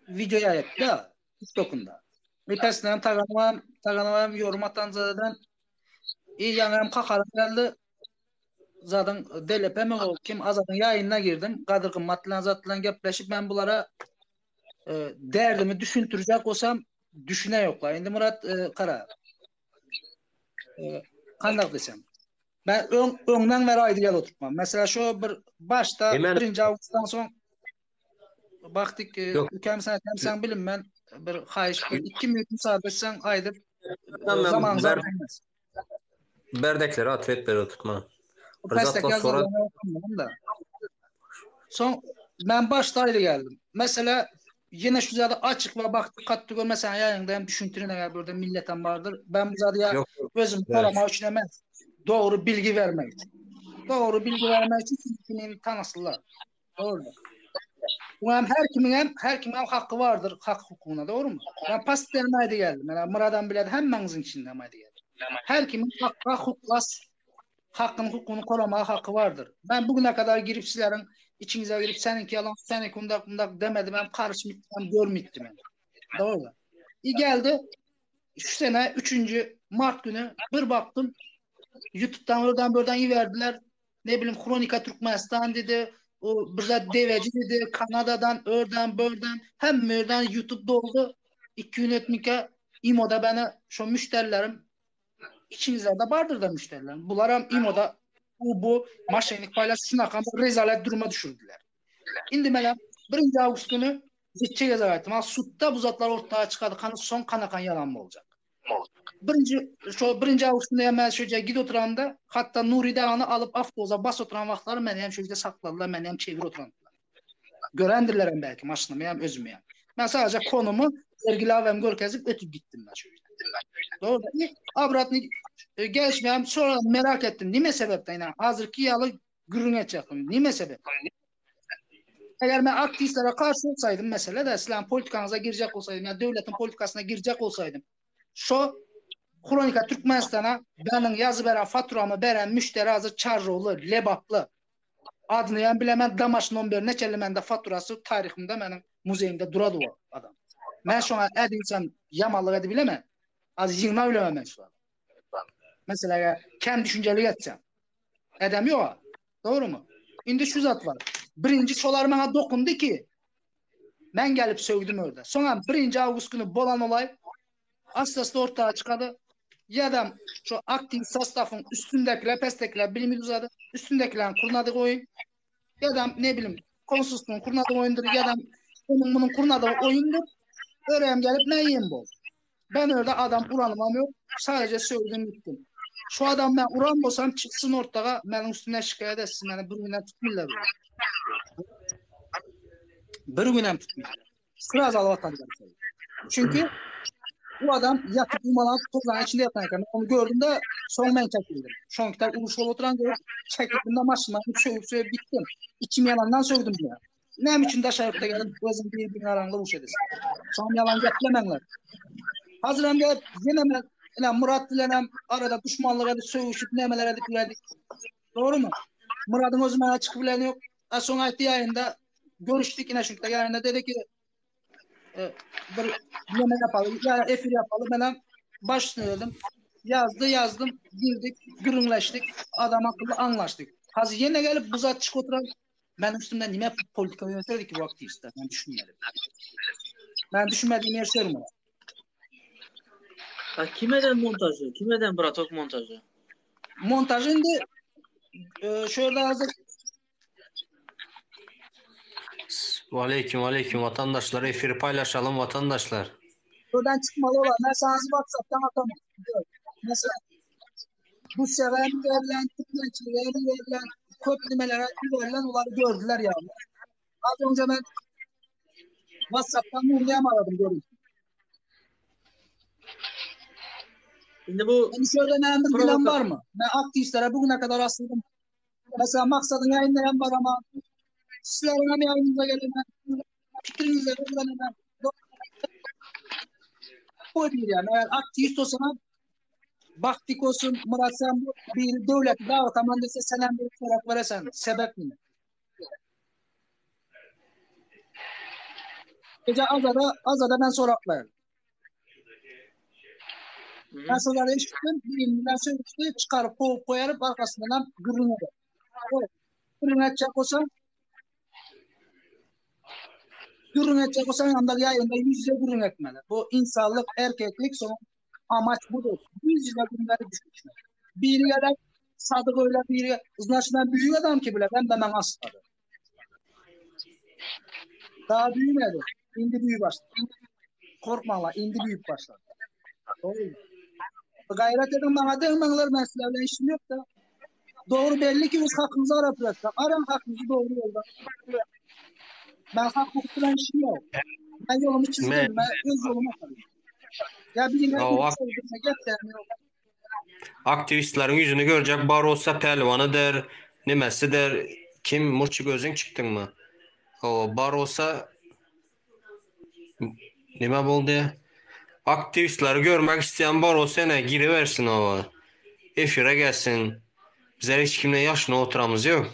S4: videoya etti da TikTok'unda. Ripesinden taganıvam yorum atan zaten iyi yanım kakarım geldi. Zaten delepeme o kim azadın yayınına girdim. Kadir kımmatla zatla gepleşip ben bunlara derdimi düşüntürecek olsam düşüne yoklar. Şimdi Murat Kara kandak desem. Ben önden ver aydı gel oturtmam. Mesela şu bir başta
S1: Hemen
S4: 1. Ağustos'tan son baktık
S1: yok.
S4: ülkem sen bilin ben bir hayiş 2 minut müsaade etsen aydır
S1: Ben
S4: zaman vermez.
S1: berdekleri atvet beri tutma.
S4: Pestek
S1: Rızatla sonra
S4: yazılarını okumuyorum da. Son ben başta ayrı geldim. Mesela yine şu zaten açık ve baktık kattı görmesen yayında hem düşüntürün eğer burada milletten vardır. Ben bu zaten ya
S3: Yok.
S4: özüm
S1: Evet.
S4: korama için emez. Doğru bilgi vermek için. Doğru bilgi vermek için kimliğini tanısınlar. Doğru. Bu her kimin hem hakkı vardır hak hukukuna doğru mu? Ben pastelmaydı geldim. Yani Muradan bile hemmenizin içinde maydı geldim. Her kimin hakkı hukuklas hakkını hukukunu korumaya hakkı vardır. Ben bugüne kadar girip sizlerin içinize girip seninki yalan seninki kundak demedim. Ben karışmıştım, görmüştüm. Doğru. İyi geldi. Şu sene 3. Mart günü bir baktım YouTube'dan oradan buradan iyi verdiler. Ne bileyim Kronika Türkmenistan dedi. O burada deveci dedi. Kanada'dan oradan buradan hem oradan YouTube doldu. 2 yönetmike İmo'da bana şu müşterilerim içinizde de vardır da müşterilerim. Bunlar hem İmo'da bu maşinlik paylaşısına kan rezalet duruma düşürdüler. Şimdi ben 1. Ağustos günü Zitçe gezerettim. Ha sutta bu zatlar ortaya çıkardı. Kanı son kanakan yalan mı olacak? Birinci Ağustos'da hemen şöyle gid oturanda hatta Nuri Dağı'nı alıp avtobusa bas oturan vaxtları məni hem şöyle sakladılar, məni hem çevir oturandılar. Görendirler hem belki maşınımı hem özümü hem. Ben sadece konumu vergilavem görkezip ötüp gittim ben şöyle. Doğru. Abratını geçmeyeyim sonra merak ettim. Nime sebepten yani hazırki yalı gürün edecektim. Nime sebep? Eğer ben aktivistlere karşı olsaydım mesela da İslam politikanıza girecek olsaydım yani devletin politikasına girecek olsaydım şu Kronika Türkmenistan'a benim yazı veren faturamı veren müşteri hazır Çarroğlu, Lebaplı adını yani bilemem Damaş'ın 11 neçelimende faturası tarihimde benim muzeyimde duradı o adam. Ben şu an edinsem yamallık edebilemem. Az yığına bilemem ben şu an. Mesela ya, kendi düşünceli etsem. Edemiyor. Doğru mu? Şimdi şu zat var. Birinci şolar bana dokundu ki ben gelip sövdüm orada. Sonra 1. Ağustos günü bolan olay asla ortaya çıkardı. Ya da şu aktif sastafın üstündekiler, pestekiler bilimi uzadı. Üstündekilerin kurnadığı oyun. Ya da ne bileyim konsolosluğun kurnadığı oyundur. Ya da bunun kurnadığı oyundur. Öğrenim gelip ne yiyeyim bu? Ben orada adam uranmam yok. Sadece söyledim gittim. Şu adam ben uranmasam çıksın ortaya. Benim üstüne şikayet etsin. Beni bir günden tutmuyorlar. Bir günden tutmuyorlar. Sıra zalı çünkü bu adam yatıp umalanıp tozağın içinde yatarken onu gördüğümde son ben çekildim. Son kitap Uluşol oturan görüp çekildiğimde maçından söyleyip gittim. İçim yalandan söyledim ya. Nem için de aşağıda gelip gözüm bir aranında uç edesin. Son yalan yaplemenler. Hazırım gelip yine ben Murat dilenem arada düşmanlığa da söğüşüp nemelere de gülerdik. Doğru mu? Murat'ın özüme çıkıp bilen yok. Son ayette yayında görüştük yine çünkü yayında dedi ki bir yeme yapalım, ya efir yapalım. Ben başladım. Yazdım, girdik, gürünleştik. Adam akıllı anlaştık. Hazır yine gelip bu zat çık oturan ben üstümden niye politika yönetirdi ki bu aktivistler? Ben düşünmedim. Ben düşünmediğimi yaşıyorum ona.
S2: Kimeden montajı? Kimeden Bratok montajı?
S4: Montajında şöyle hazır
S1: Aleyküm vatandaşlar. Efiri paylaşalım vatandaşlar.
S4: buradan çıkmalı olan. Ben sana WhatsApp'tan atamam. Mesela bu sefer verilen, tıklançlığı verilen, köprümelere verilen olayı gördüler yani. Az önce ben WhatsApp'tan Nuriye'm aradım görüntü.
S2: Şimdi bu
S4: Yani söyleneyen bir plan var mı? Ben aktivistlere bugüne kadar asıldım. Mesela maksadın yayınlayan var ama sizlerin hem yayınınıza gelen fikrinize verilen o değil yani. Eğer aktivist olsan baktik olsun Murat sen bir devlet davet aman dese sen hem bir taraf veresen. Sebep mi? Gece azada ben soraklayayım. Ben sonra eşittim. Birinden söylemişti. Çıkarıp koyarıp arkasından gırın eder. Gırın edecek olsam yanında yayında yüz yüze gırın etmeli. Bu insanlık, erkeklik son amaç budur. Yüz yüze gırınları düşmüşler. Biri kadar sadık öyle biri ızlaşından büyük adam ki bile ben hemen asmadım. Daha büyümedi. İndi büyük başladı. Korkma indi büyük başladı. Doğru mu? Gayret edin bana demeler meseleyle işim yok da. Doğru belli ki biz hakkımızı arayacaklar. Aran hakkımızı doğru yolda. Ben hak hukukla işim yok. Ben yolumu çizdim.
S1: Me
S4: Ben öz yoluma kaldım. Ya birine
S1: o
S4: göstermiyor.
S1: aktivistlerin yüzünü görecek Baros'a pelvanıdır, nemesidir. Kim Murçi gözün çıktın mı? O Baros'a nime oldu ya? Aktivistleri görmek isteyen Baros'a ne giriversin o. Efire gelsin. Bizler hiç kimle yaşına oturamız yok.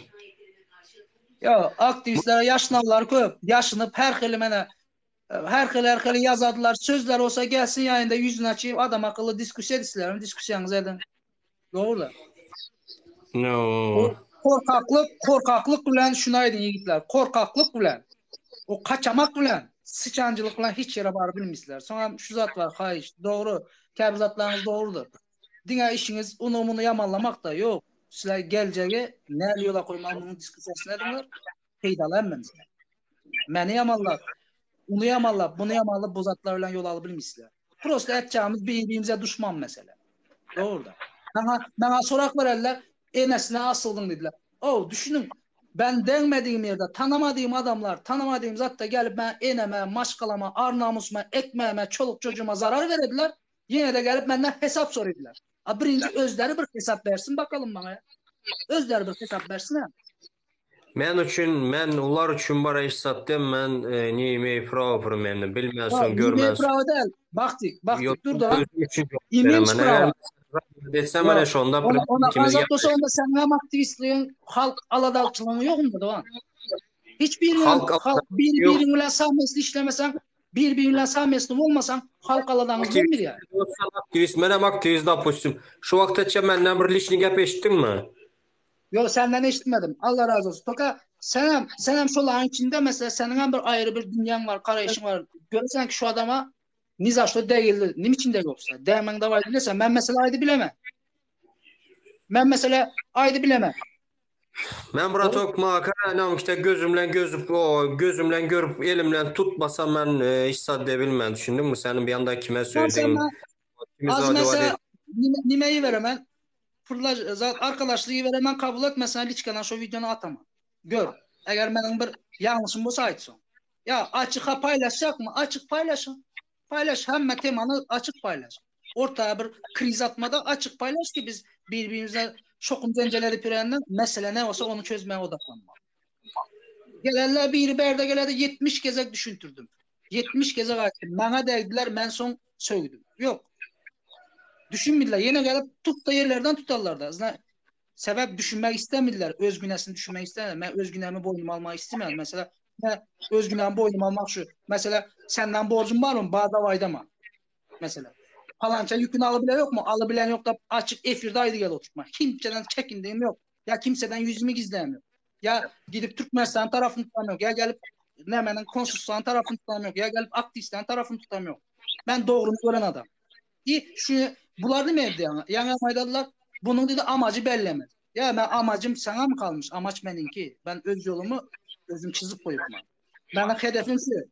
S4: Ya aktivistlere yaşlananlar köp. Yaşınıp her xil yazadılar. Sözler olsa gelsin yayında yüzünü açayım adam akıllı diskusiya etsinler. Diskusiyanızı edin. Doğru.
S1: No.
S4: Korkaklık bilen şuna edin yigitler. Korkaklık bilen, o kaçamak bilen, sıçancılık bilen hiç yere barı bilmişler. Sonra şu zat var, hayır, doğru. Kəbi zatlarınız doğrudur. Dine işiniz unumunu yamanlamak da yok. Sizler geleceğe ne yola koymalı bunun diskusiyasını edinler. Peydalı emmemizler. Məni yamanlar, onu yamanlar, bunu yamanlar, bu zatlar bilen yol alıp bilmişler. Prosta edeceğimiz birbirimize düşman mesele. Doğru da. Bana sorak vererler, enesine asıldın dediler. O düşünün, ben denmediğim yerde tanımadığım adamlar, tanımadığım zat da gelip ben eneme, maşkalama, arnamusuma, ekmeğime, çoluk çocuğuma zarar verediler. Yine de gelip benden hesap soruyorlar. Birinci özleri bir hesap versin bakalım bana ya. Özleri bir hesap versin ha.
S1: Men ular üçün bara iş satdım. Men neyimi prava meni bilmezsin,
S4: Yemeğe
S1: görmezsin.
S4: prava değil. Baktık, dur da.
S1: Özüm üçün yok.
S4: İmmiş
S1: Eğer
S4: prava.
S1: desem öyle şu anda
S4: Ona
S1: ikimiz
S4: azat olsa onda senin hem aktivistliğin, halk aladalçılığın yok mu da?
S1: Halk
S4: Birbiriyle samimiyetli işlemesen, birbiriyle samimiyetli olmasan halk aladağınız olmuyor yani.
S1: aktivist, menem aktivist допустим. Şu vakitçe menden bir lişni gap eşittin mi?
S4: Yok senden eşitmedim. Allah razı olsun. Fakat senem şoların içinde mesela senin hem bir ayrı bir dünyan var, karayışın var. Görürsen ki şu adama nizaşlı değildi. Nim içinde yoksa. Değmen de vardı desen. Ben mesela aydı bilemem.
S1: Ben bura tokma karanam işte gözümle görüp elimle tutmasam ben hiç sadde bilmem. Düşündün mü senin bir anda kime söylediğin?
S4: Az mesela nimeyi veremem. Arkadaşlığı veremem kabul etmesen liçkadan şu videonu atama. Gör. Eğer benim bir yanlışım olsa aitsin. Ya açığa paylaşacak mı? Açık paylaşın. Paylaş. Hem temanı açık paylaş. Ortaya bir kriz atmada açık paylaş ki biz birbirimize şokun zenceleri pirenden mesele ne olsa onu çözmeye odaklanmalı. Gelenler biri berde geledi 70 gezek düşüntürdüm. 70 gezek açtım. Bana derdiler ben son söydüm. Yok. Düşünmediler. Yine gelip tut da yerlerden tutarlar da. Sebep düşünmek istemediler. Özgünesini düşünmek istemediler. Ben özgünemi boynuma almak istemiyorum. Mesela özgünemi boynuma almak şu. Mesela senden borcun var mı? Bağda vaydama. Mesela. Falanca yükünü alabilen yok mu? Alabilen yok da açık efirde aydı gel oturtma. Kimseden çekindiğim yok. Ya kimseden yüzümü gizleyem yok. Ya gidip Türkmenistan tarafını tutam yok. Ya gelip Nemen'in konsolosluğun tarafını tutam yok. Ya gelip aktivistlerin tarafını tutam yok. Ben doğrunu gören adam. Bunlar değil mi evde yani? Yani faydalılar. Bunun dedi amacı bellemez. Ya ben amacım sana mı kalmış? Amaç benimki. Ben öz yolumu özüm çizip koyuyorum. Benim hedefim şu.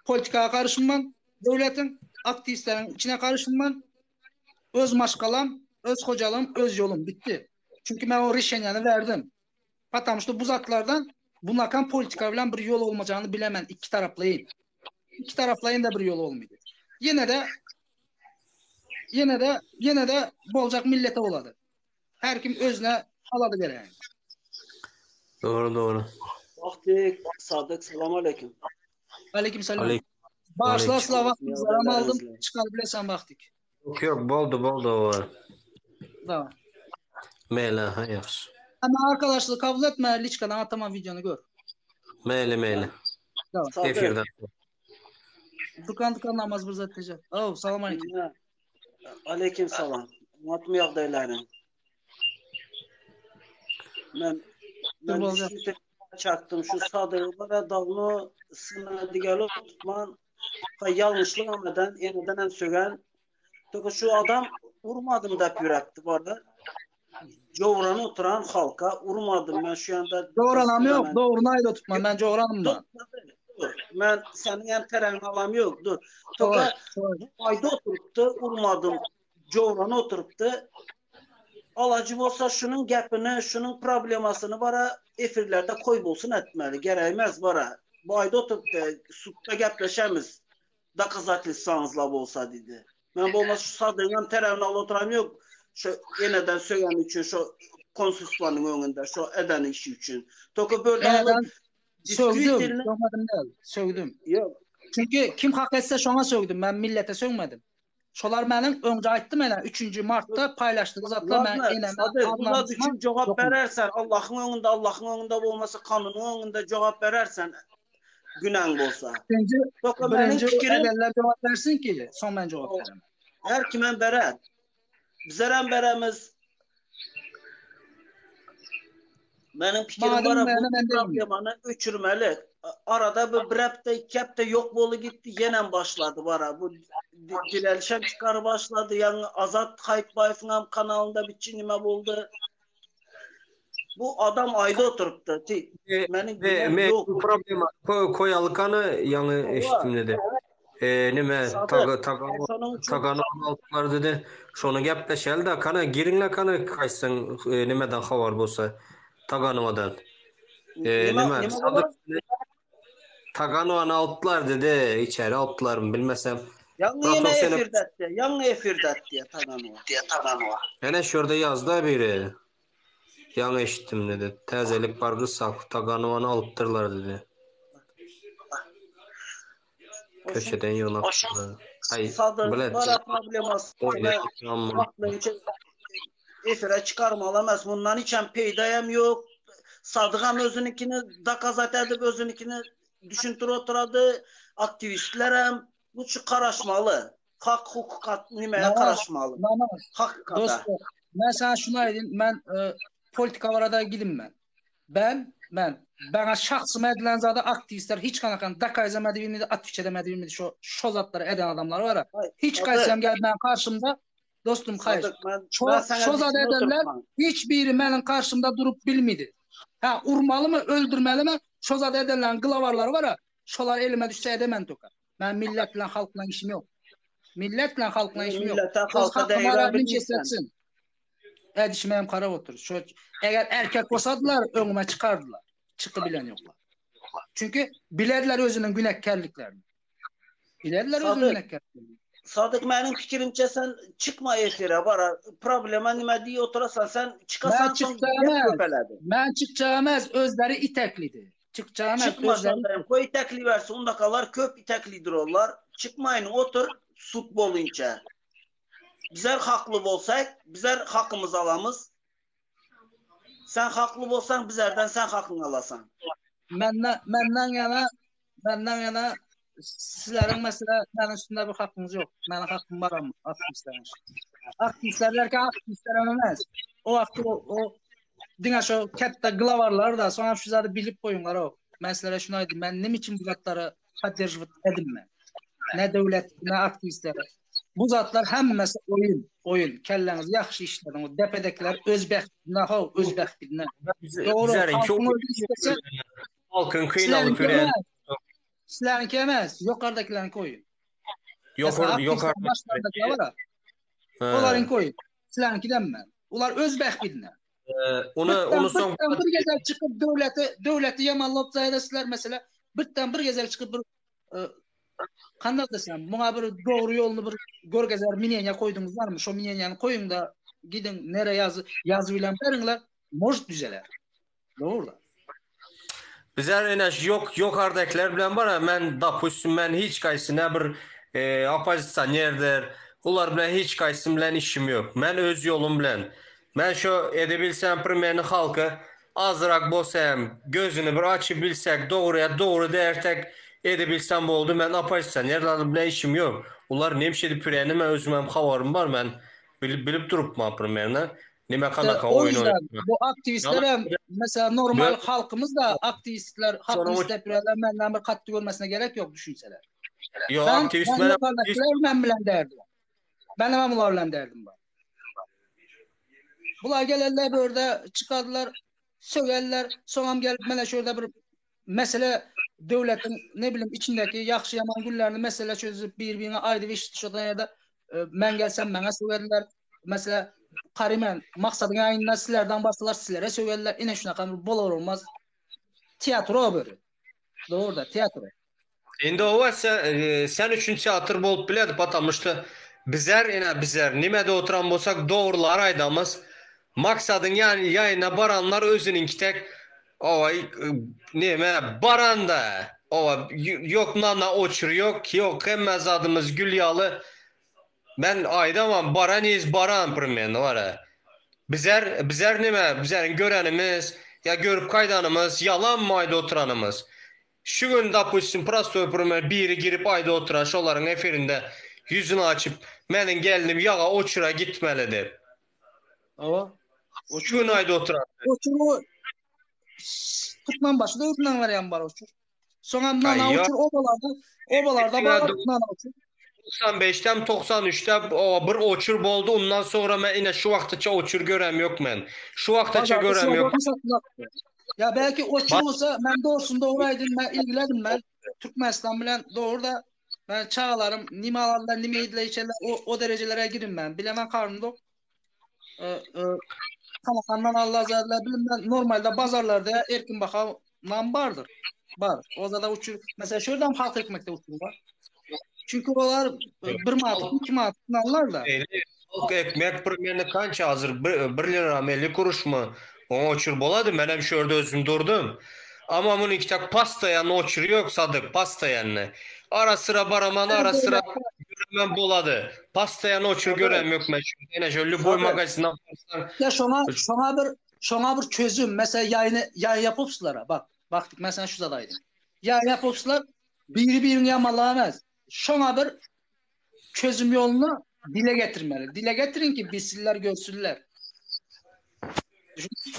S4: Politikaya karışmam. Devletin aktivistlerin içine karışmam. Öz maşkalam, öz hocalığım, öz yolum. Bitti. Çünkü ben o rişenyanı verdim. Patamıştı bu zatlardan bunlardan politika bilen bir yol olmayacağını bilemem. İki taraflayın. İki taraflayın da bir yol olmayacak. Yine de bolcak millete oladı. Her kim özüne aladı gelen.
S1: Doğru.
S5: Vakti Sadık, selam aleyküm.
S4: Aleykümselam.
S1: Aleyküm.
S4: Bağışla
S1: Aleyküm.
S4: asla vakti zaram aldım. Çıkar bilesen vaktik.
S1: Yok boldu.
S4: Da.
S1: Meyle hayır.
S4: Ama arkadaşlığı kabul etme. Liçkadan atama videonu gör.
S1: Meyle.
S4: Da.
S5: Sadık.
S1: Efirden.
S4: Dukan namaz bir zat tecek. Salam aleyküm.
S5: Aleyküm selam. Matmayak deylerim. Ben düşünce çaktım şu Sadık'lara davını sınırlı geliyor tutman yanlışlık ameden yeniden sögen. Çünkü şu adam vurmadım da yürekti bu arada. Covran'a oturan halka vurmadım ben şu anda.
S4: Doğranam yok. Doğrunu ayda tutma. Ben covranım da.
S5: Ben senin yan teren alam yok. Dur. Toka ayda oturuptu. Vurmadım. Covran'a oturuptu. Alacım olsa şunun gapini, şunun problemasını bara efirlerde koy bulsun etmeli. Gereğmez bara. Bu ayda oturup da sutta gapleşemiz. doказательствоңызla olsa dedi. Ben bu olmaz şu Sadığın tərəfini al oturam yok. Şu yeniden söyleyen için şu konsulsmanın önünde şu eden işi için. Toku böyle
S4: Yeniden
S5: alıp
S4: sövdüm.
S5: Twitter'ine
S4: Sövmedim değil. Sövdüm.
S5: yok.
S4: Çünkü kim hak etse şona sövdüm. Ben millete sövmedim. Şolar benim önce aytdım elə 3. martda paylaşdığım zatlar mən
S5: Ladna,
S4: enəmə
S5: Sadır, buna
S4: adlanmışam.
S5: düşün cevap
S4: Yoxum.
S5: verersen Allah'ın önünde olması kanunun önünde cevap verersen günahın olsa. Toku benim
S4: Birinci
S5: fikrim
S4: ədəllər cavab versin ki, son mən cavab verəm.
S5: her kimen beret. Bizeren beremiz. Benim fikrim
S4: Madem
S5: var
S4: beğene,
S5: bu
S4: ben de
S5: problemanı üçürmeli. Arada bir brepte kepte yok bolu gitti yenen başladı var bu Dilerşen çıkarı başladı yani Azat Kayıtbayev'in kanalında bir çinime buldu. Bu adam ayda oturuptu. Benim günem yok.
S1: Bu problema koyalıkanı yanı eşittim dedi. Nime tagano altılar dedi. Şonu gepleşel de kana girinle kana kaysın nimeden havar bolsa taganodan. Nime Tagano'nu altılar dedi. İçeri altılar mı bilmesem.
S5: Yanlı yine efirdetti. Yanlı efirdetti Tagano.
S1: Hele şurada yazdı biri. Yan eşittim dedi. Tezelik bargı saf. Tagano'nu alttırlar dedi. Köşeden yonaktılar.
S5: Sadır bana probleması. Efire çıkarma alamaz. Bundan içen peydayam yok. Sadık'am özünükini dakazat edip özünükini düşüntür oturadı. Aktivistlerem bu şu karışmalı. Hak hukukat nimeye karışmalı. Hakikate.
S4: Dostum, ben sana şunu aydım. Ben politika varada gidim ben. Bana şahsıma edilen zaten aktivistler hiç kanakan daka izlemediği miydi, atüç edemediği miydi şu zatları eden adamlar var ya. Hiç kaysam geldi ben karşımda. Dostum hayır. Şu zat edenler hiçbiri benim karşımda durup bilmedi. Ha urmalı mı, öldürmeli mi? Şu zat edenlerin glavarları var ya. Şolar elime düşse edemem toka. Ben milletle halkla işim yok. Milletle halkla işim yok. Öz hakkıma Rabbim kesetsin. Edişmeyem kara otur. Eğer erkek olsadılar önüme çıkardılar. Çıktı bilen yoklar. Çünkü bilirler özünün günahkarlıklarını. Bilirler özünün günahkarlıklarını.
S5: Sadık benim fikrimce sen çıkma efire var. Problema nime diye oturasan sen çıkasan
S4: ben çıkacağımaz özleri iteklidir.
S5: Çıkmasan koy itekli versin onda kalar köp iteklidir onlar. Çıkmayın otur sut bolunca. Bizler haklı olsak bizler hakkımızı alamız. Sen haklı olsan bizlerden sen hakkını alasan.
S4: Benden yana sizlerin mesela benim üstünde bir hakkınız yok. Benim hakkım var ama aktivistlerin. Aktivistler derken aktivistler önemez. O hakkı o dünya şu katta glavarlar da sonra şu zaten bilip koyunlar o. Ben sizlere şunu aydım. Ben ne için bu zatları поддерживать edinme. Ne devlet ne aktivistler. Bu zatlar hemmesi oyun. Kelleniz yaxşı işlerin. O depedekiler özbek. Naho özbek bilmem. Doğru.
S1: Halkın kıyınalı küren.
S4: Sizlerinki emez. Yukarıdakilerin koyun.
S1: Yukarıdakiler
S4: var. Onların koyun. Sizlerinki denme. Onlar özbek bilmem.
S1: Onu son
S4: bir gezel çıkıp devleti yamanlayıp zayedesiler mesela. Bir gezel çıkıp bir kandak desem, buna bir doğru yolunu bir görgezer minyanya koydunuz var mı? Şu minyanyanı koyun da gidin nereye yazı bilen verinler, moş düzeler. Doğru da.
S1: Bizler enaş yukarıdakiler bilen var ya, ben dapusum, ben hiç kaysına bir opozisyonerdir. Ular bilen hiç kaysım bilen işim yok. Ben öz yolum bilen. Ben şu edebilsem primerini halkı azırak bosayım, gözünü bir açıp bilsek, doğru dersek edebilsem bu oldu. Ben opozisyonerler bilen işim yok. Ular nemşedi püreni, ben özümem havarım var, ben bilip durup ma primerini. Nime kanaka oyun oynuyor.
S4: Bu aktivistler mesela normal halkımız da aktivistler hakkımız depreler benden bir katlı görmesine gerek yok düşünseler.
S1: Yok aktivistler
S4: ben bilen derdim. Ben hemen bunlar bilen derdim ben. Bunlar gelirler böyle çıkardılar, söylerler, sonra gelip bana şöyle bir mesele devletin ne bileyim içindeki yaxşı yaman günlerini mesele çözüp birbirine ayrı bir iş şuradan ya da ben gelsem bana söylerler. Mesela Karimen maksadın yayınına sizlerden bastılar, sizlere söylerler. Yine şuna kadar bol olmaz. Tiyatro böyle. Doğru da tiyatro.
S1: Endi ova sen üçün teatr bolup biledi patamıştı. Bizler nimede oturan bolsak doğrular aydamız. Maksadın yani yayına baranlar özünün kitek ova nime baranda. Ova yok nana oçur yok hemmez adımız Gülyalı. Ben aydamam baran primen var ha. Bizler nime bizlerin görenimiz ya görüp kaydanımız yalan mı ayda oturanımız. Şu gün допустим prosto primer biri girip ayda oturan şoların eferinde yüzünü açıp menin gelinim yağa oçura gitmelidir.
S4: O
S1: Şu gün ayda oturan.
S4: o Türkmen başında öpülen var yan var uçur. Sonra nana
S1: Ay ya.
S4: uçur obalarda var nana uçur.
S1: 95'ten 93'te o bir oçur boldu. Ondan sonra ben yine şu vaktiçe oçur görem yok men. Şu vaktiçe görem yok.
S4: Ya belki uçur olsa ben doğrusunda oraydım ben ilgilendim ben. Türkmenistan bilen doğru da ben çağlarım nime alanlar nime ediler içerler o derecelere girin ben. Bilemem karnımda. Kanakandan Allah zararlar bilmem ben normalde pazarlarda erkin bakan vardır. Var. O da uçur. Mesela şuradan halk ekmekte uçur var. Çünkü onlar 1 manat, 2 manat alırlar da.
S1: Halk ekmek primeni kança hazır? 1 lira 50 kuruş mu? O oçur boladı. Ben hem şurada özüm durdum. Ama bunun kitak pasta yanı oçur yok Sadık. Pasta yanı. Ara sıra baraman ara sıra göremem boladı. Pasta yanı oçur görem yok. Yine şöyle boy magazinden
S4: Ya şona bir çözüm. Mesela yayın yapıpsılara bak. Baktık mesela şu zadaydı. Yayın yapıpsılar birini yamalamaz. Şona bir çözüm yolunu dile getirmeli. Dile getirin ki bilsinler, görsünler.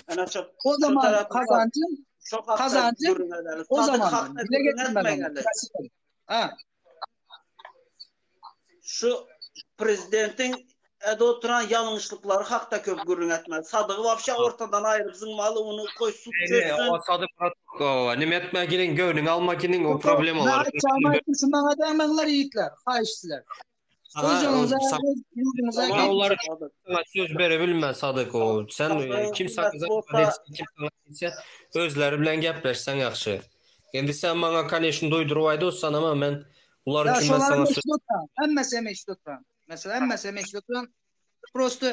S5: Yani çok,
S4: O zaman kazancın o zaman dile getirmeli. Ha.
S5: Şu prezidentin evde oturan yanlışlıkları hakta köp gürün etmez. Sadığı vapşa ortadan ayırıp zınmalı onu koysun çözsün.
S1: O Sadık nimet ginin gönlün alma ginin o problem olur.
S4: Bana da hemenler yiğitler, haişçiler. Özünüze
S1: Onlara söz verebilmez Sadık o. Sen kim sana özleri bilen gepleşsen yaxşı. Endi sen bana kanişini doydurup ayda olsan ama ben ular
S4: ya
S1: için ben sana söz...
S4: Emmese meşrutan. Mesela emmese meşrutan. Prosto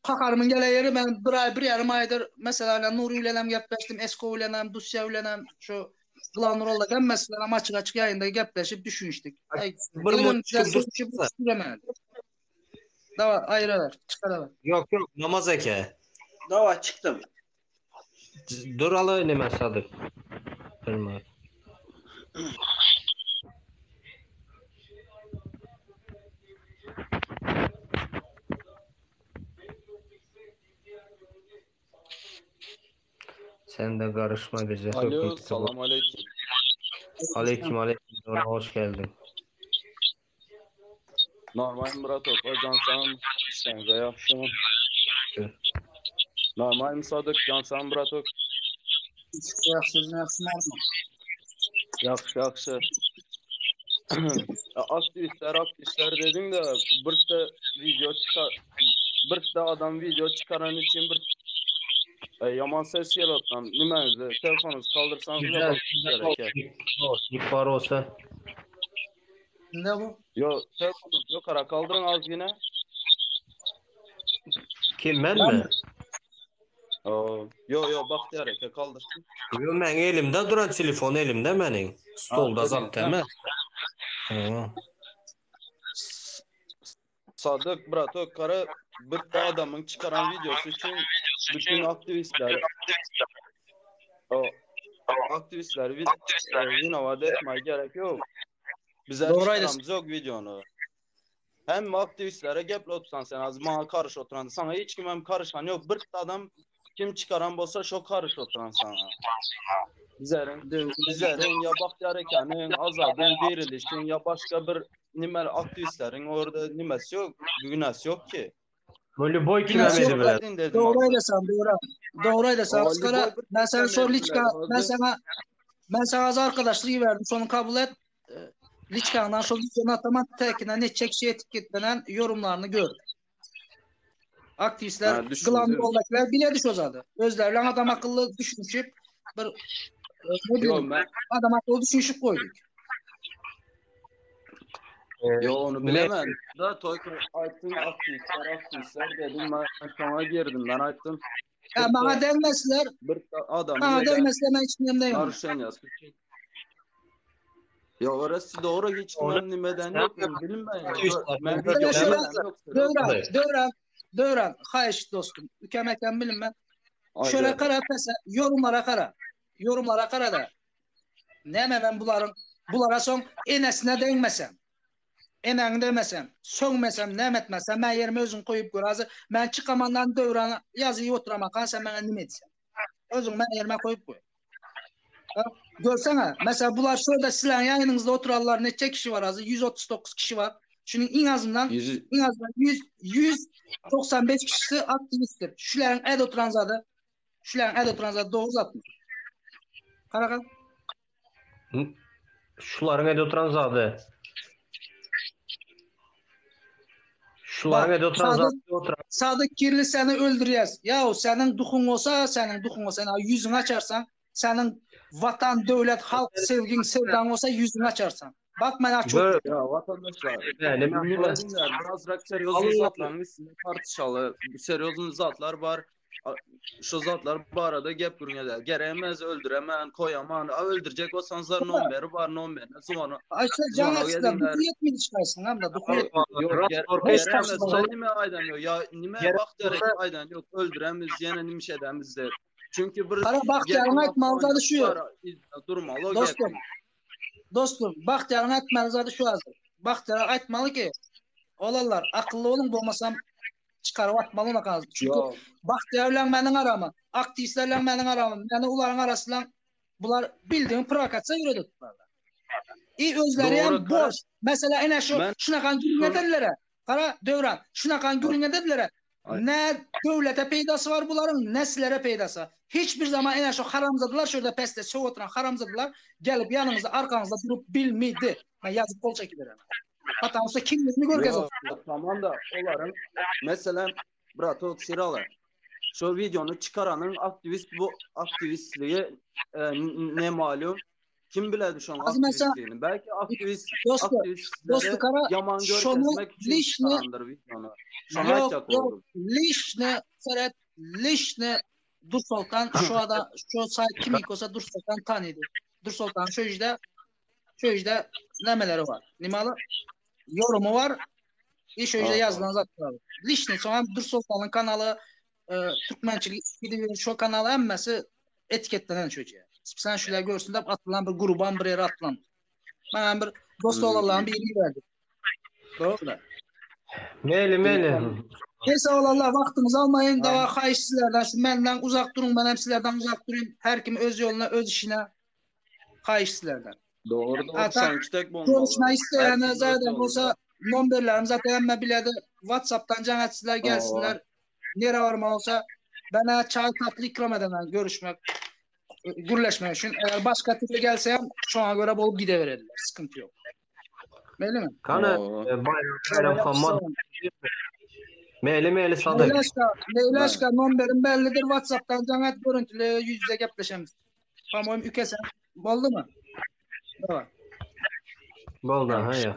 S4: kakarımın gele yeri ben bir yarım aydır mesela Nuri ilenem gepleştim, Esko ilenem, Dusya ilenem, şu Glanrolla mesela açık yayında gepleşip düşünüştük. Dava ayrılar, çıkarlar.
S1: Yok namaz eke.
S5: Dava çıktım.
S1: Dur ala ne Sadık. Durma. Sen de karışma bize.
S6: Alo, selam aleyküm.
S1: Aleyküm. Hoş geldin.
S6: Normal Murat Cansam işlerinize yaxşımı? Normal Sadık Cansam Murat Yaxşı. Aktivistler dedin de bir de adam video çıkaran için yaman ses yaratan nimenizi telefonunuzu kaldırsanız da
S1: Var olsa.
S4: Ne bu?
S6: Yo telefonunuz yok ara kaldırın az yine.
S1: Kim ben mi?
S6: Yo Bahtiyar kaldırsın.
S1: Yo ben elimde duran telefon elimde benim. Stolda zapt emez.
S6: Sadık Brato karı bir de adamın çıkaran videosu için bütün aktivistler vinovat etmeye gerek yok. Bize çıkaramız yok videonu. Hem aktivistlere gepli otursan sen az bana karış oturan sana hiç kimem karışan yok. Bir de adam kim çıkaran bolsa şok karış oturan sana. Bizlerin ya Bahtiyar Eken'in azadın verilişin ya başka bir nimel aktivistlerin orada nimesi yok, günahsı yok ki.
S1: Böyle boy kilemedi bile.
S4: Doğruyla Skara ben sana sor Liçka ben sana az arkadaşlığı verdim sonra kabul et. Liçka'dan sonra Jonathan tekine ne çekşi etiketlenen yorumlarını gördüm. Aktivistler Glanroll'dakiler biledi sözadı. Özlerle adam akıllı düşünüşüp bir adam akıllı düşünüşüp koyduk.
S6: Yo onu bilemem. Da toy aytın aktivistler dedim ben sana girdim. Ben aytdım.
S4: Ya bana denmesler,
S6: Bir adam
S4: bana
S6: neden
S4: denmesler ben hiç memnunum.
S6: narusheniyas. Ya orası doğru hiç ben nimeden yok bilmem. Ben video
S4: Şöyle
S6: yok.
S4: Dövran, hayır dostum. Ülkemekten bilin ben. Şöyle kara mesela yorumlara kara da. Ne ben bulara son enesine değmesem. Enen demesem, sönmesem, ne etmesem, ben yerime özün koyup görazı, ben çıkamandan Dövran'a yazıyı oturamakan sen bana ne etsem. Özün ben yerime koyup koy. Görsene, mesela bunlar şurada sizlerin yayınınızda oturarlar neçe kişi var azı? 139 kişi var. Şunun en azından 195 kişisi aktivisttir. Şuların ed oturan zadı 960. Karakan.
S1: Şuların ed oturan zadı. Şuların ed oturan zadı oturan.
S4: Sadık Kirli seni öldürüyez. Yahu senin duhun olsa, yüzünü açarsan, senin vatan, devlet, halk sevgin, sevdan olsa yüzünü açarsan. Bak ben çok.
S6: Ya vatandaşlar, dinlediler. Biraz seriozun zatların üstünde tartışalı. Seriozun zatlar var. Şu zatlar bu arada gep gürüngeler. Geremez, öldüremen, koyaman. Öldürecek olsan zar nomberi var, nomberi. Sonra
S4: Ayşe Canets'de bu yetmedi çıkarsın hem de.
S6: Yok, geremez. Sen nime aydan yok. Ya nime bak derek aydan yok. Öldüremiz, yine nimiş edemiz de. Çünkü bir
S4: Bahtiyar'ın etmeli zadı şu.
S6: Durmalı
S4: Dostum, Bahtiyar'ın etmeli zadı şu hazır. Bahtiyar'a etmeli ki olarlar akıllı olun bulmasam çıkarıp atmalı ona kaldı. Çünkü Bahtiyar'la benim aramı, aktivistlerle benim aramı, yani onların arasıyla bunlar bildiğin provokasyon yürüdü tutarlar. Özleri hem boş. Mesela ene şunakan gürün ederlere. Kara Dövran, şunakan gürün ederlere. Ne devlete peydası var bunların, ne sizlere peydası. Hiçbir zaman ene şu haramzadılar, şurada peste soğuturan haramzadılar gelip yanımızda arkamızda durup bilmedi. Ben yazıp kol çekilir. Hatta olsa kimliğini görkez olsun.
S6: Tamam da onların mesela Brato Siralar şu videonu çıkaranın aktivistliği ne malum? Kim bilir şu an aktivistliğini? Belki aktivistlere yaman görkezmek için çıkarandır videonu.
S4: Yok. Lişne Dur Sultan şu sayt kimik olsa Dur Sultan tanıydı. Dur Sultan şu yüzde nemeleri var. Nimalı yorumu var. İş öyle yazılan zaten var. Lişne sonra Dur Sultan'ın kanalı Türkmençilik şu kanalı emmesi etiketlenen çocuğa. Sen şöyle görsün de atılan bir gruban bir yere atılan. Ben bir dost olalım bir yeri verdim. Doğru da.
S1: Meyli.
S4: Neyse olalım vaktimizi almayın. Daha hayır sizlerden. Benden uzak durun. Ben hem sizlerden uzak durayım. Her kim öz yoluna, öz işine. Hayır sizlerden.
S6: Doğru. Sanki tek bomba.
S4: Görüşme isteyenler zaten olsa numberlerim zaten hemen biledi. WhatsApp'tan canatsizler gelsinler. Nere varma olsa bana çay tatlı ikram edenen görüşmek. Gürleşmek için. Eğer başka türlü gelsem şu ana göre bolup gideverirler. Sıkıntı yok. Belli mi?
S1: Kanı bayram hamad. Meyli sadık.
S4: Leylaşka numberim bellidir. WhatsApp'tan canat görüntülü yüz yüze gepleşemiz. Tamam ükesen. Oldu mu? Evet.
S1: Boldu ha yaxşı.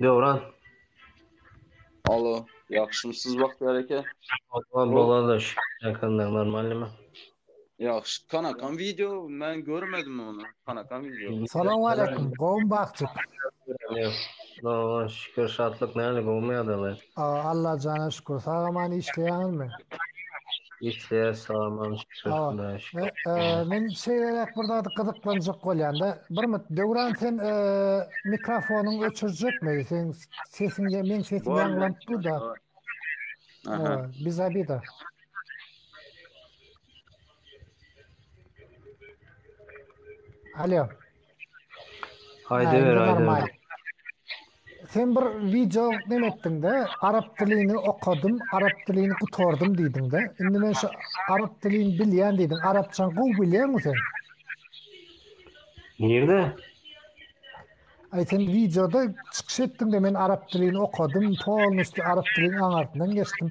S1: Dövran.
S6: Alo. Yaxşımsız vaxt hərəkət.
S1: Boladır. Yakında normalde mi?
S6: Yaxşı. Kanakan video mən görmedim onu. Kanakan video.
S7: Selamun aleyküm. Qovun baxçıq.
S1: Allah'a şükür şartlık neyle olmayadılar.
S7: Allah canına şükür. Sağamanı işleyen mi?
S1: İşte sağlam şükür.
S7: Men şeylerek burada gıdıklanacak qolyanda. Bir mut Dövran sen mikrofonun öçürecek mi? Sen sesini men sesini yanılanıp bu da. Bize bir de. Alo.
S1: Haydi ver.
S7: Sen bir video demettin de Arap dilini okudum, Arap dilini kutordum dedin de. Şimdi ben şu Arap dilini bilyen dedin. Arapçan kul biliyor musun sen?
S1: Nerede?
S7: Sen videoda çıkış ettin de ben Arap dilini okudum. Polnüstü Arap dilini anartından geçtim.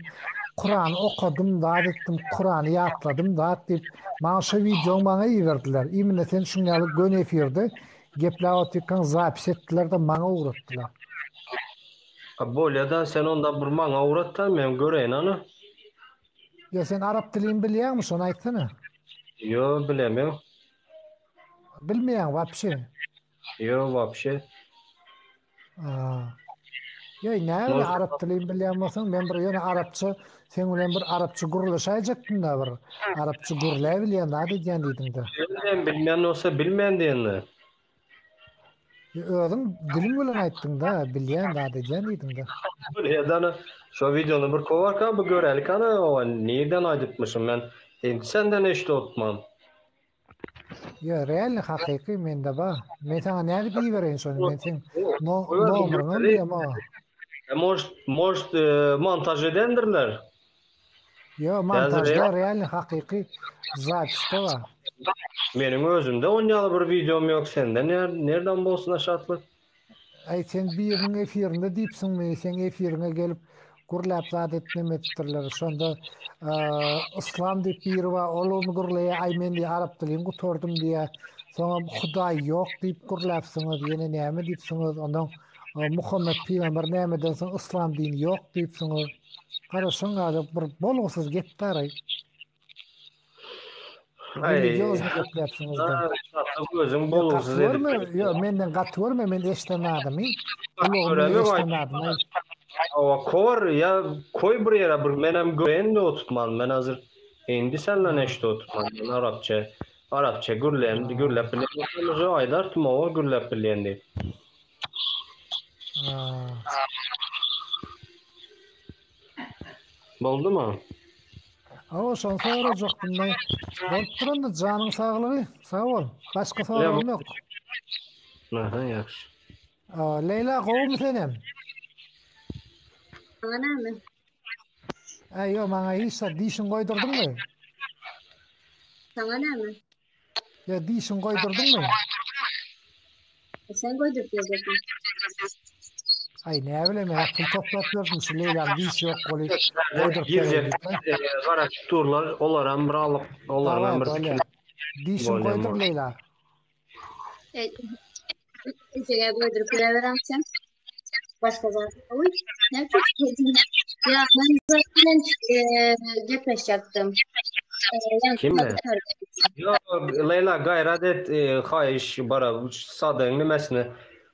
S7: Kur'an okudum da ettim, Kur'an'ı yatladım da deyip bana şu videonu bana iyi verdiler. İmine sen şunyalı gön efirde gepler otikan zapis ettiler de bana uğrattılar.
S1: Böyle da sen ondan bir bana uğrattan ben göreyim onu.
S7: Ya sen Arap dilini biliyor musun? Onu aytsana.
S1: Yo bilemiyorum.
S7: Bilmeyen vapşi.
S1: Yo вообще.
S7: Aa. Ya ne öyle
S1: Может,
S7: Arap dilini bileyemezsen ben bir yani Arapça sen ulan bir Arapça gurlaşacaktın da bir Arapça gurlayabiliyen daha diyeceksin deydin de.
S1: bilmeyen olsa bilmeyen diyenler.
S7: Özün dilim bilen ayttın da bileyen daha diyeceksin deydin de.
S1: Ya da şu videonu bir kovarka bu görelik ana o nereden aydıtmışım ben. Senden işte otmam.
S7: Ya real hakiki mende ba. Men sana ne diye vereyim sonra men sen numarını bileyim ha.
S1: Может montaj edendirler.
S7: Ya montajda real hakiki zapiste var.
S1: Benim özümde onyalı bir videom yok sende. Nereden bolsun aşatlık?
S7: Ay sen birinin efirinde deyipsin mi? Sen efirine gelip gurlap zat etmemettirler. Şonda İslam deyip biri var. Onu gurlaya ay men diye Arap dilini gutordum diye. Sonra Huday yok deyip gurlapsınız. Yine neyme deyipsiniz. Ondan Muhammed Peygamber neymeden sonra İslam dini yok deyipsiniz. Karışın galiba bir bolğusuz gepti aray. Religiozny geplepsiniz da.
S1: Özüm
S7: Ya
S1: bolumsuz
S7: katılır
S1: edip.
S7: mı? Ya menden katılır mı? Men eştenadım. Ulug'um
S1: Göremiyorum,
S7: eştenadım.
S1: Ava kor ya koy bir yere bir menem gören de oturtman. Ben hazır endi senle işte oturtman. Ben Arapça gürlep bilen. Aylar tuma gürlep bilen deyip. Boldu mu?
S7: O son soracaktım ben. Bolup duran canın sağlığı. Sağ ol. Başka sorum yok.
S1: Aha yaxşı.
S7: Leyla kovum senem.
S8: Sana näme?
S7: Yo bana hiç dişin koydurdun mu?
S8: Sana näme?
S7: Ya dişin koydurdun mu?
S8: Sen koydurup yazacaksın.
S7: Ay ne bileyim ya pul toplatıyordum şu Leyla'nın diş yok koydurup
S1: Girecek kara turlar olaram bir alıp olaram bir
S7: dişin koydur Leyla.
S8: Ecege koydurup verem sen. Başka zaten. Oy. Ne çok ya ben zaten gepleşecektim.
S1: Kimle? Yo Leyla gayret et hayiş bara sadığın nimesini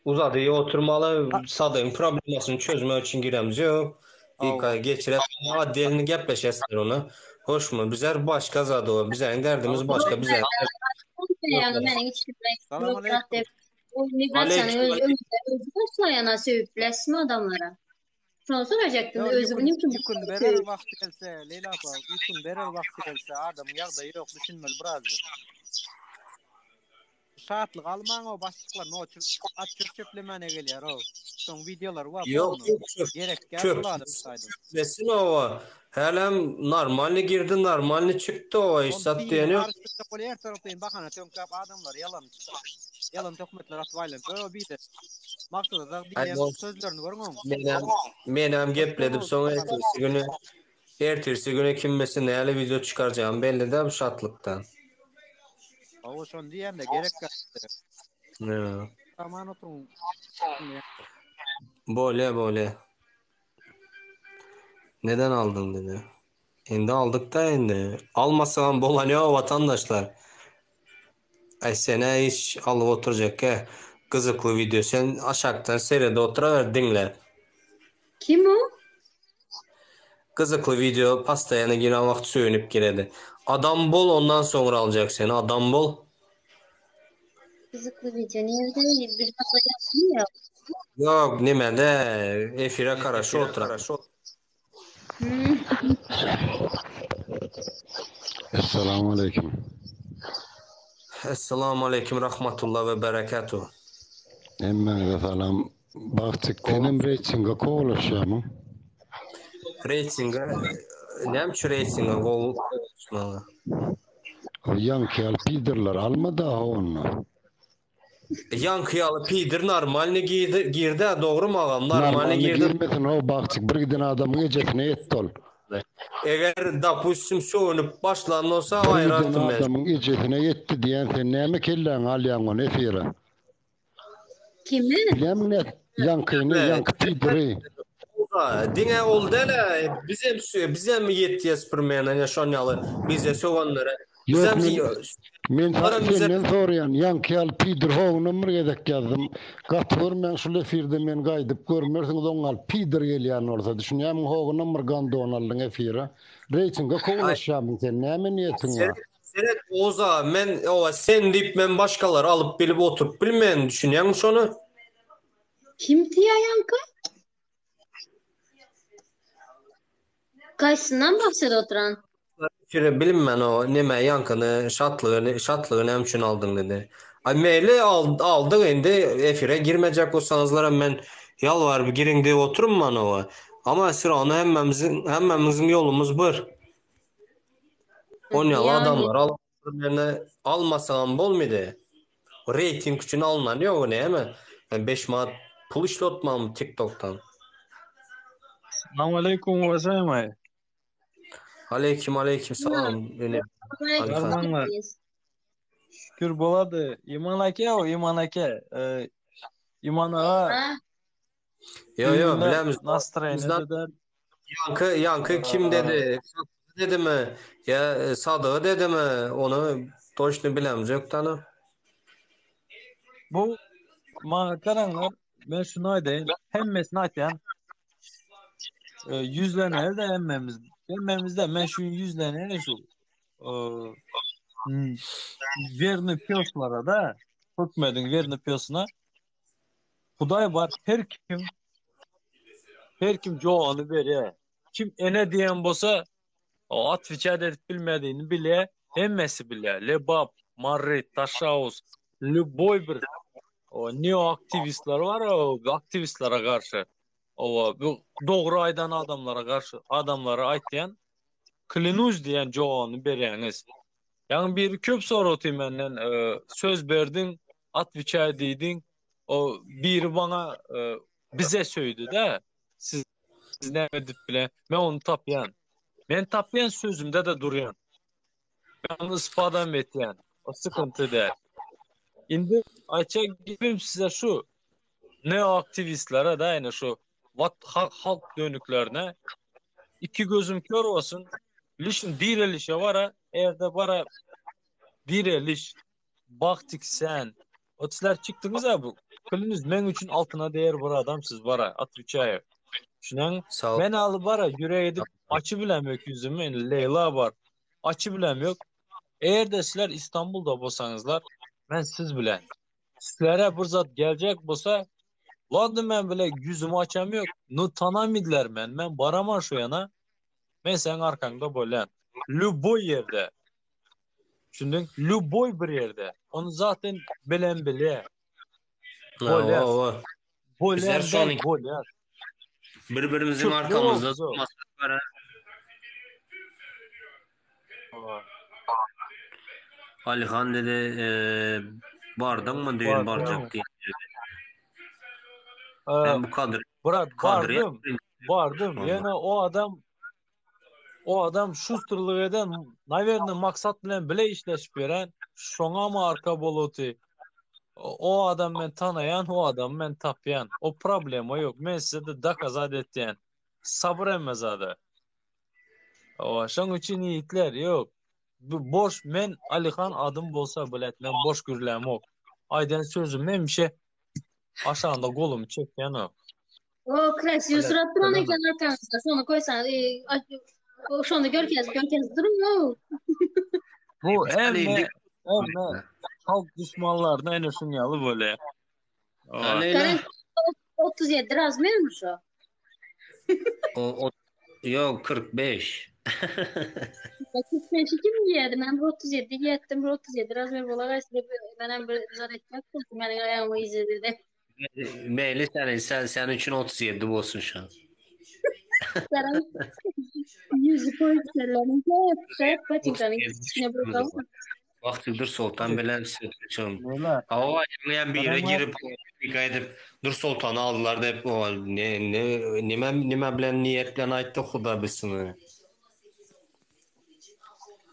S1: uzadıya oturmalı sadığın problemasını çözmek için giremiz yok. Geçirep adilini gepleşesler onu. Hoş mu? Bizler başka zadı o. Bizlerin derdimiz başka. Bizler.
S8: Yani ben hiç gitmek. O migrasyonu özgür söylesme adamlara. Sonra soracaktım özgürlüğüm kim?
S9: Yükün berer vakti gelse Leyla abla, yükün berer vakti gelse adam yağda yok düşünmeli birazcık. Saatlik alman o başlıklar no açık çöplemene geliyor o. Son videolar var.
S1: Yok
S9: gerek
S1: çöp. Desin o. Helem normalni girdi normalni çıktı o işsat diyeni.
S9: Her taraftayım bakana tönkap adamlar yalan tökmetler atvaylan. O bir de maksadı da diyen sözlerini görün mü?
S1: Menem gepledim sonra ertesi günü kimmesin neyle video çıkaracağım belli de bu şatlıktan.
S9: O son diyen de gerek
S1: kaldı.
S9: Aman oturun.
S1: Böyle. Neden aldın dedi. Şimdi aldık da şimdi. Almasan bolanıyor vatandaşlar. Ay sene hiç alıp oturacak ki. Kızıklı video. Sen aşağıdan seyrede oturuver dinle.
S8: Kim o?
S1: Kızıklı video pastaya giren vakit söyünüp giredi. Adam bol ondan sonra alacak seni. Adam bol.
S8: Kızıklı video. Niye değil? Bir hafta yapsın ya.
S1: Yok nime de efire karşı oturan.
S10: Esselamu aleyküm.
S1: Esselamu aleyküm rahmetullah ve berekatuhu.
S10: Emme de salam. Baktık benim reytinga kovuluşamı.
S1: Reytinga nemçü reytinga kovuluşmalı.
S10: O yankı alpidirler alma daha onu.
S1: Yankı alıp pidir normalini girdi doğru mu ağam? Normalini girdi.
S10: Girmedin o baktık bir giden adamın ecetine etti ol.
S1: Eğer допустим soğunup başlanan olsa
S10: Bir
S1: ayrıntı
S10: milyon
S1: mecbur.
S10: adamın ecesine yetti diyen sen neymi kellen alyan onu efire?
S8: Kimi?
S10: Bilem ne? Yankıyını, yankı pidiri.
S1: Dine oldu hele bizem yettiyes pırmeyana yaşanyalı bize soğanlara.
S10: Yok
S1: Bizem
S10: men
S1: Para bize-
S10: senden soruyan yankı al pidir hoğuna mı gedek yazdım. Katır men şu efirde men gaydıp görmersin donal pidir geliyan orta düşünüyorum hoğuna mı gandon aldın efire. Reytinge kovlaşamın sen neymi niyetin var?
S1: Seret Oza men o sen deyip men başkalar alıp bilip oturup bilmeyen düşünüyorum şunu.
S8: Kim diye yankı? Kaysından bahsediyor oturan.
S1: Şöyle bilinmen o neme yankını şatlığını hem için aldın dedi. Ay meyli aldık indi efire girmeyecek olsanızlara men yalvar bir girin diye oturun mu o. Ama sıranı hemmemizin yolumuz bir. Onyalı
S8: Yani.
S1: adamlar almasan bol muydu? Rating için alınan yok ne mi? Yani 5 manat pul işletmem TikTok'tan.
S11: Selamun aleyküm ve selamay.
S1: Aleyküm selam.
S11: Yarmanlar. Şükür boladı. İman ake o iman ake. İman ağa.
S1: Yo bilemiz.
S11: Настроение dediler.
S1: Yankı kim dedi? Dedi mi? Ya Sadık dedi mi? Onu точно bilemiz yok tanı.
S11: Bu makaranlar ben şunu aytayım. Hemmesini aytayan yüzleneli de emmemizde ben şu yüzleneli şu verni piyoslara da tutmadın verni piyosuna Huday var her kim cevabını veriyor. Kim ene diyen bolsa o at viçad edip bilmediğini bile emmesi bile lebap marri taşaus любой bir o neo aktivistler var o aktivistlere karşı o bu doğru aydan adamlara karşı adamlara aytayan klinuz diyen cevabını bereniz. Yani bir köp sorotayım benden söz verdin at viçad edin o bir bana bize söyledi de siz ne edip bile ben onu tapyan. Ben tapyan sözümde de duruyan. Ben ispadan etyen. O sıkıntı değil. Şimdi açık gibim size şu ne aktivistlere de aynı şu halk dönüklerine iki gözüm kör olsun. Lişin direlişe vara eğer de bara direliş baktık sen o sizler çıktınız ya bu kılınız men için altına değer var adam siz vara at uçaya. Şunan ben alıp bara yüreğe edip açı bilem yok yüzümün Leyla var. Açı bilem yok. Eğer de sizler İstanbul'da bolsanızlar ben siz bilen. Sizlere bir zat gelecek bolsa lan ben bile yüzümü açam yok. Nu tanamidler ben baramam şu yana. Ben sen arkanda bolan. Luboy yerde. Düşündün? Luboy bir yerde. Onu zaten bilen bile. Bolan. Bolan.
S1: Birbirimizin arkamızda durmasak var. Alihan dedi bardın mı değil barcak diye. Ben bu kadar.
S11: Bardım. Yani o adam şustrılık eden naverni maksat bilen bile işleşip veren şoňa mı arka boluty. O adam men tanayan, o adam men tapyan. O problema yok. Men size de dakazat etyen. Sabır emmezade. O şoň üçin iyitler yok. Bu boş men Alihan adım bolsa bilet men boş gürlem yok. Aydan sözüm men bir şey aşağında golumu çekyen o.
S8: O krasiyo surat duran eken arkanızda. Sonra koysan şonu görkez durun o.
S11: Bu emme halk düşmanlarına en şunyalı böyle.
S8: Karen 37 razmıyormuş o.
S1: Yok 45.
S8: 45 kim yedi? Ben 37 yettim. 37 razmıyor bola ben bir zar etmek ben ayağımı izledi.
S1: Meyli sen için 37 olsun şu an.
S8: Yüzü koyuyorlar. Hep patinkanın içine bırakalım.
S1: Vaktidir Sultan bilen söylüyorum. Hava yani bir yere girip edip Dur Sultan'ı aldılar da hep o nime bilen niyetle aytdı Huda bilsin.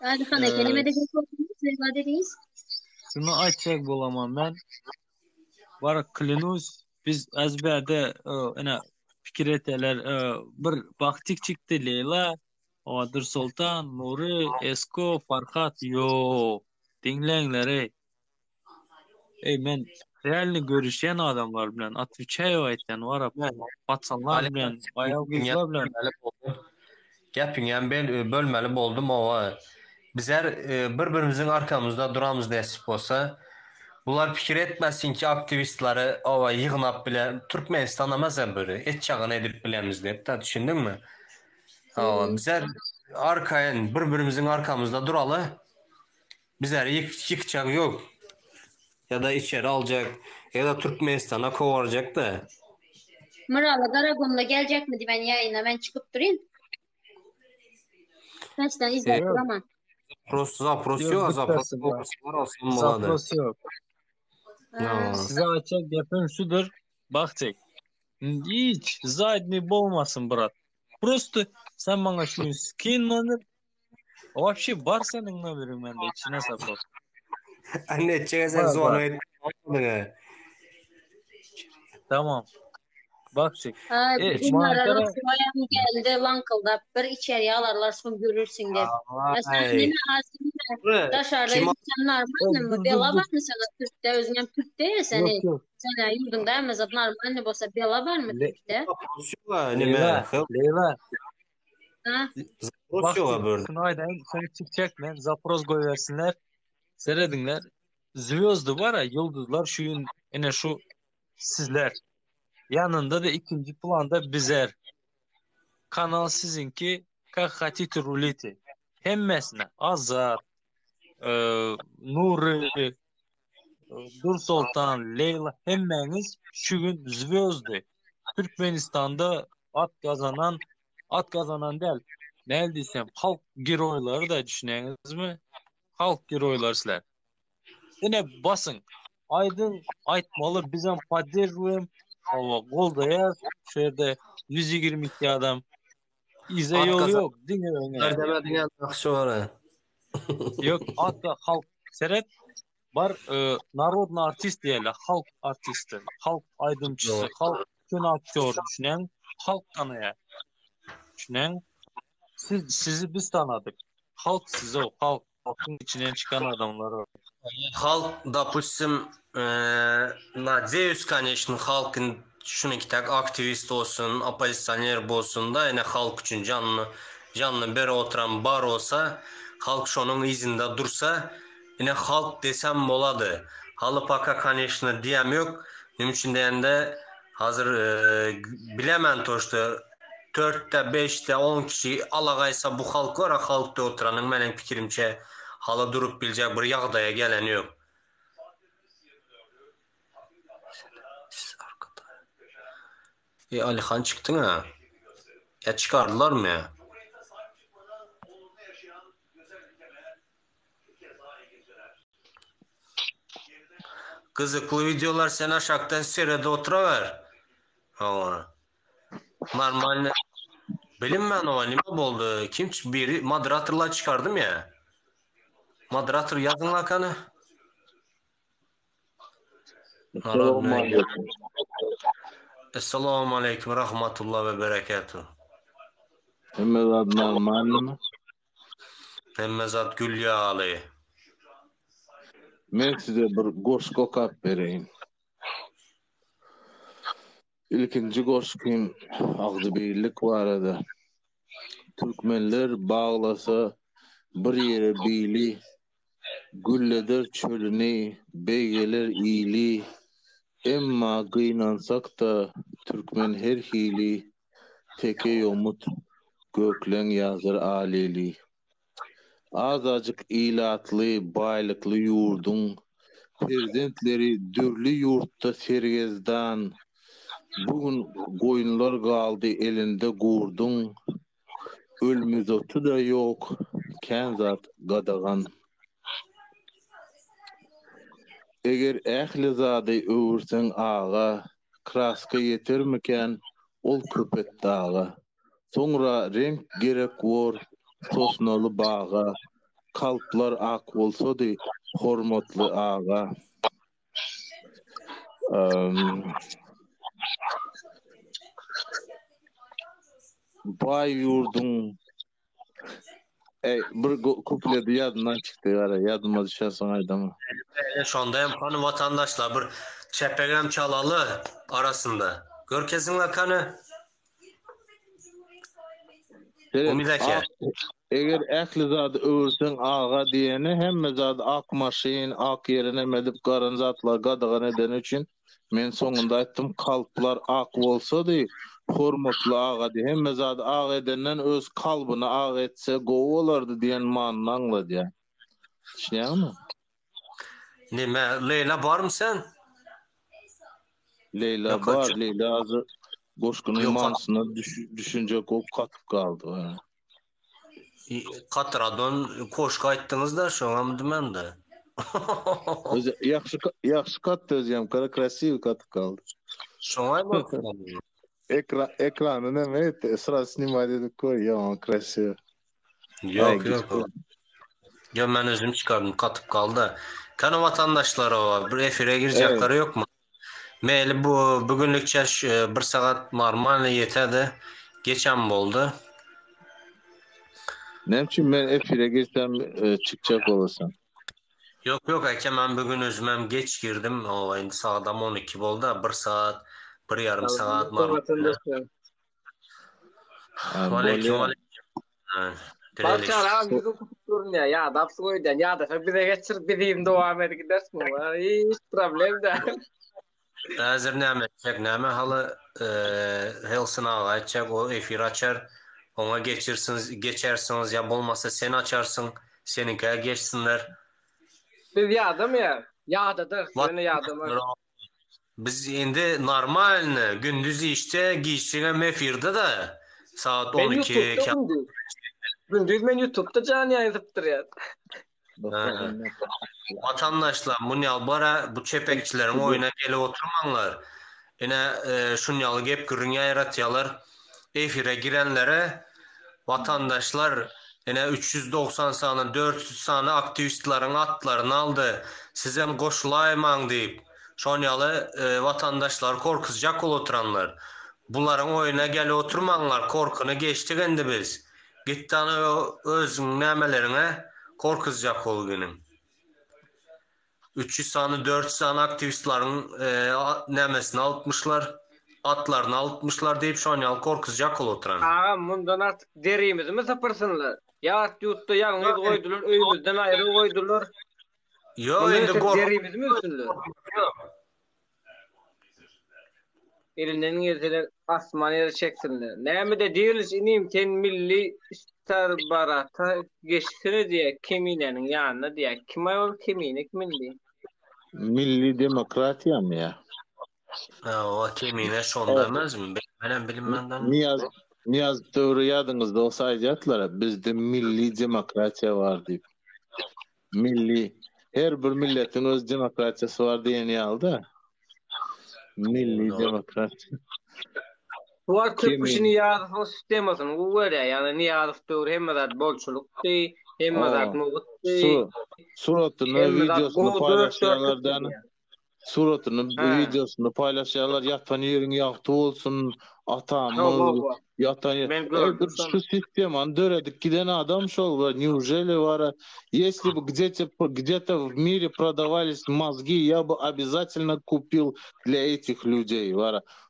S8: Alihan ekene medeni korkunuz ne dediniz?
S11: Şunu aytacak bolamam ben. Var klinus biz ezberde ene fikir eteler bir baktik çıktı Leyla, Adır Sultan, Nuri, Esko, Farhat yo. Dinleyenler ey. Ey men realni görüşen adamlar bilen Atviçayo ayten var patsanlar bilen ayağı kızlar bilen
S1: Gapingem bölmeli boldum ama bizler birbirimizin arkamızda duramız nasip olsa bunlar fikir etmesin ki aktivistleri ava yığınap bile Türkmenistan'a mesela böyle et çağını edip bilemiz deyip de düşündün mü? Ama bizler arkayın birbirimizin arkamızda duralı bizler yıkacak yok ya da içeri alacak ya da Türkmenistan'a kovaracak da.
S8: Mırala Karagon'da gelecek mi ben yayına ben çıkıp durayım. Kaçtan izleyip duramam.
S1: Zapros yok.
S11: Zapros yok. Size açacak yapım şudur. Bakacak. Hiç zaydni bolmasın brat. Просто sen bana şunu skin manır. Вообще var senin haberin bende içine sapos.
S1: Anne çekersen zor et.
S11: Tamam. Bakacak.
S8: Bunlara ayağım geldi lankılda bir içeriye alarlar son görürsün de. Sen dışarıda insanlar var mı? Bela var mı sana Türk'te? Özgün Türk'te ya seni. Sen yurdunda ama zaten normal ne bolsa bela var mı Türk'te?
S11: Leyla.
S1: Zapros yok böyle.
S11: Sınaydan seni çıkacak men. Zapros koy versinler. Seyredinler. Звезды var ya yıldızlar şu yine şu sizler. Yanında da ikinci planda bizler. Kanal sizinki как хотите рулите. Hemmesine Azar, Nuri, Dur Sultan, Leyla hemmeniz şu gün звезды. Türkmenistan'da at kazanan değil. Ne desem halk giroyları da düşünüyorsunuz mu? Halk giroyları sizler. Yine basın. Aydın aytmalı bizden поддерживаем. Allah golda yaz. Şöyle 122 adam. İze yol yok.
S1: Derdemediğin akşı var.
S11: Yok hatta halk seret var narodный artist diyeler. Halk artisti. Halk aydınçısı. Halk bütün aktör düşünen. Halk tanıya. Düşünen. Sizi biz tanıdık. Halk size o. Halkın içinden çıkan adamlar.
S1: Halk, допустим, надеюсь, конечно, halkın şunu так aktivist olsun, opozisyoner olsun da yine halk için canlı bir oturan bar olsa, halk şunun izinde dursa, yine halk desem oladı. Halı paka конечно diyem yok. Mümkün de hazır bilemen toştu. 4'te 5'te 10 kişi alagaysa bu halk var, halkta oturanın benim fikrimce halı durup bilecek bir yağdaya gelen yok. Alihan çıktın ha. Ya çıkardılar mı ya? Kızıklı videolar sen aşağıdan seride oturuver. Normal bilinmeyen o anime oldu. Kim biri moderatörla çıkardım ya. Moderatör yazın lakanı. Esselamu aleyküm rahmetullah ve berekatuhu.
S12: Hemmezat normal mi?
S1: Hemmezat Gülyali.
S12: Ben size bir goşko kap vereyim. İlkinci goşkin Ağdabeylik var adı. Türkmenler bağlasa bir yere beyli, gülleder çölüni, beygeler iyili, emma kıynansak da Türkmen her hili, teke yomut göklen yazır aleli. Azacık ilatlı, baylıklı yurdun, prezentleri dürlü yurtta sergezdan, bugün koyunlar kaldı elinde gurdun, ölmüz otu da yok, kenzat gadagan. Eger ähli zady öwürsen ağa, kraska yetermiken ol köpet dağa. Sonra renk gerek wor, sosnalı bağa, kalplar ak bolsa da hormatly ağa. Bay yurdun bir kuplet yadından çıktı yadıma düşersin aydama.
S1: Şondayım kanı vatandaşlar bir çepegem çalalı arasında. Görkesinler kanı. Umideke.
S12: Eger ähli zady öwürsen ağa diýeni hemme zady ak maşyn, ak yerine medip garan zatlar gadagan eden üçin men soňunda aýtdym kalplar ak bolsa-da hormatly ağa diýen hemme zady ak edenden öz kalbyny ak etse gowy bolardy diýen manyny aňlady ýa. Şeňmi?
S1: Nime Leyla barmy sen?
S12: Leyla bar, Leyla azy goşgunyň manysyna düşünje gop katyp galdy.
S1: Katradon koşku aýtdyňyz da şoňa dimen de.
S12: Yaxşı katdy özüm, kara krasiw katyp galdy.
S1: Şoňa mı?
S12: Ekranı näme? Sıra snimat edip koy, ya krasiw.
S1: Yok. Ya men özüm çıkardım katyp galdy. Kana vatandaşlara bir efire girecekleri yok mu? Meyli bu bugünlükçe 1 saat normal yetedi. Geçen boldu.
S12: Nemçin men efire girsem çıkacak olasam.
S1: Yok eke ben bugün özümem geç girdim. O indi saat 12 boldu. 1 saat 1,5 saat normal. Aleyküm.
S13: Barçalar abi bizi tuturun ya da soydan ya da bize geçir bizim devam edip gidersin. Hiç problem değil.
S1: Hazır näme halı Helsin ağa açacak o efir açar. Ona geçersiniz ya bolmasa sen açarsın. Seninkiye geçsinler.
S13: Biz yadım ya. Yağdadır. Seni yadım.
S1: Biz indi normal gündüz işte giyişine mefirde de saat 12.
S13: Gündüz ben YouTube'da canlı yayın yaptır ya.
S1: Vatandaşlar munyal bara bu çepekçilerin oyuna gelip oturmanlar. Yine şunyalı gep gürünye yaratyalar. Efire girenlere vatandaşlar yine 390 sanı 400 sanı aktivistlerin atlarını aldı. Sizem koşulayman deyip şunyalı vatandaşlar korkuzcak ol oturanlar. Bunların oyuna gelip oturmanlar korkunu geçtik endi biz. Gitti özün nemelerine korkuzcak ol günüm. 300 sanı 400 sanı aktivistlerin nemesini alıpmışlar. Atlarını alıpmışlar deyip şu an yal korkuzcak ol oturan.
S13: Ağam bundan artık derimizi mi sapırsınlar? Ya yurtta yalnız koydular, öyümüzden ayrı koydular.
S1: Yo indi
S13: derimizi mi üstünler? Elinden gelseler asman yere çeksinler. Neymi de değiliz ineyim ten milli istihbarata geçsene diye keminenin yanına diye. Kim ayol kemine milli?
S12: Milli demokratiya mı ya?
S1: O kemine şonda emez mi? Benim bilinmenden.
S12: Niyaz doğru yadınızda olsaydı yatlara bizde milli demokratiya var deyip. Milli. Her bir milletin öz demokratiyası var diyeni aldı. Milli demokratiya.
S13: Bu var köpüşünü yağdıfın sistemasını. Bu var ya yani niyazıf doğru hem de bolçuluk değil. Hem de muğut değil.
S12: Suratını videosunu paylaşıyorlardan. Suratını videosunu paylaşıyorlar. Yatan yerin yaktı olsun. Atamız. Yatan yerin. Şu sisteman döredik giden adam şol var. Неужели var? Если бы где-то в мире продавались мозги, я бы обязательно купил для этих людей.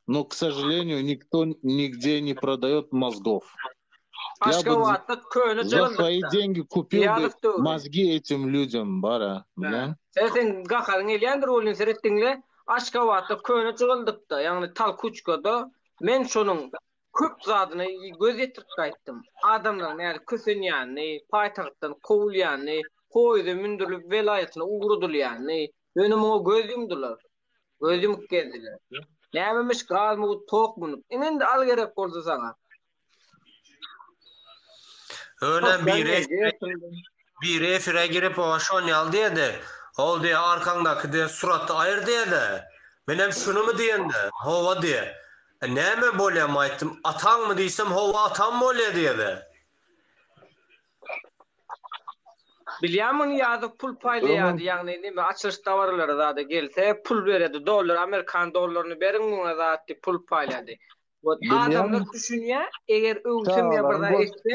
S12: Но, к сожалению, никто нигде не продает мозгов. Я бы за свои деньги купил бы мозги этим людям.
S13: Sen gakarın elyandır olun serettinle Aşkavat'ta köyüne çıkıldık da yani tal kuçkada men şonun köp zadını göz yetirip kayttım. Adamlar yani küsün yani paytahttan kovul yani koydu mündürlük velayetine uğrudul yani önüm o gözümdüler. Gözüm geldiler. Neymemiş gazmı tok bunu. İnin de al gerek oldu sana.
S1: Öyle bir efire girip o şon yal diye de ol diye arkandaki diye suratı ayır diye de benim şunu mu diyen de hova diye ne mi böyle mi aytım atan mı diysem hova atan mı öyle diye de
S13: Bilýärmiň ýazy pul paýlaýardy, ýagny näme açylyş dawarlary da gelse pul beredi, dollar, Amerikan dollaryny beriň muňa zatdy pul paýlady. Bu adamlar düşünýär, eger öwsem ýa birde etse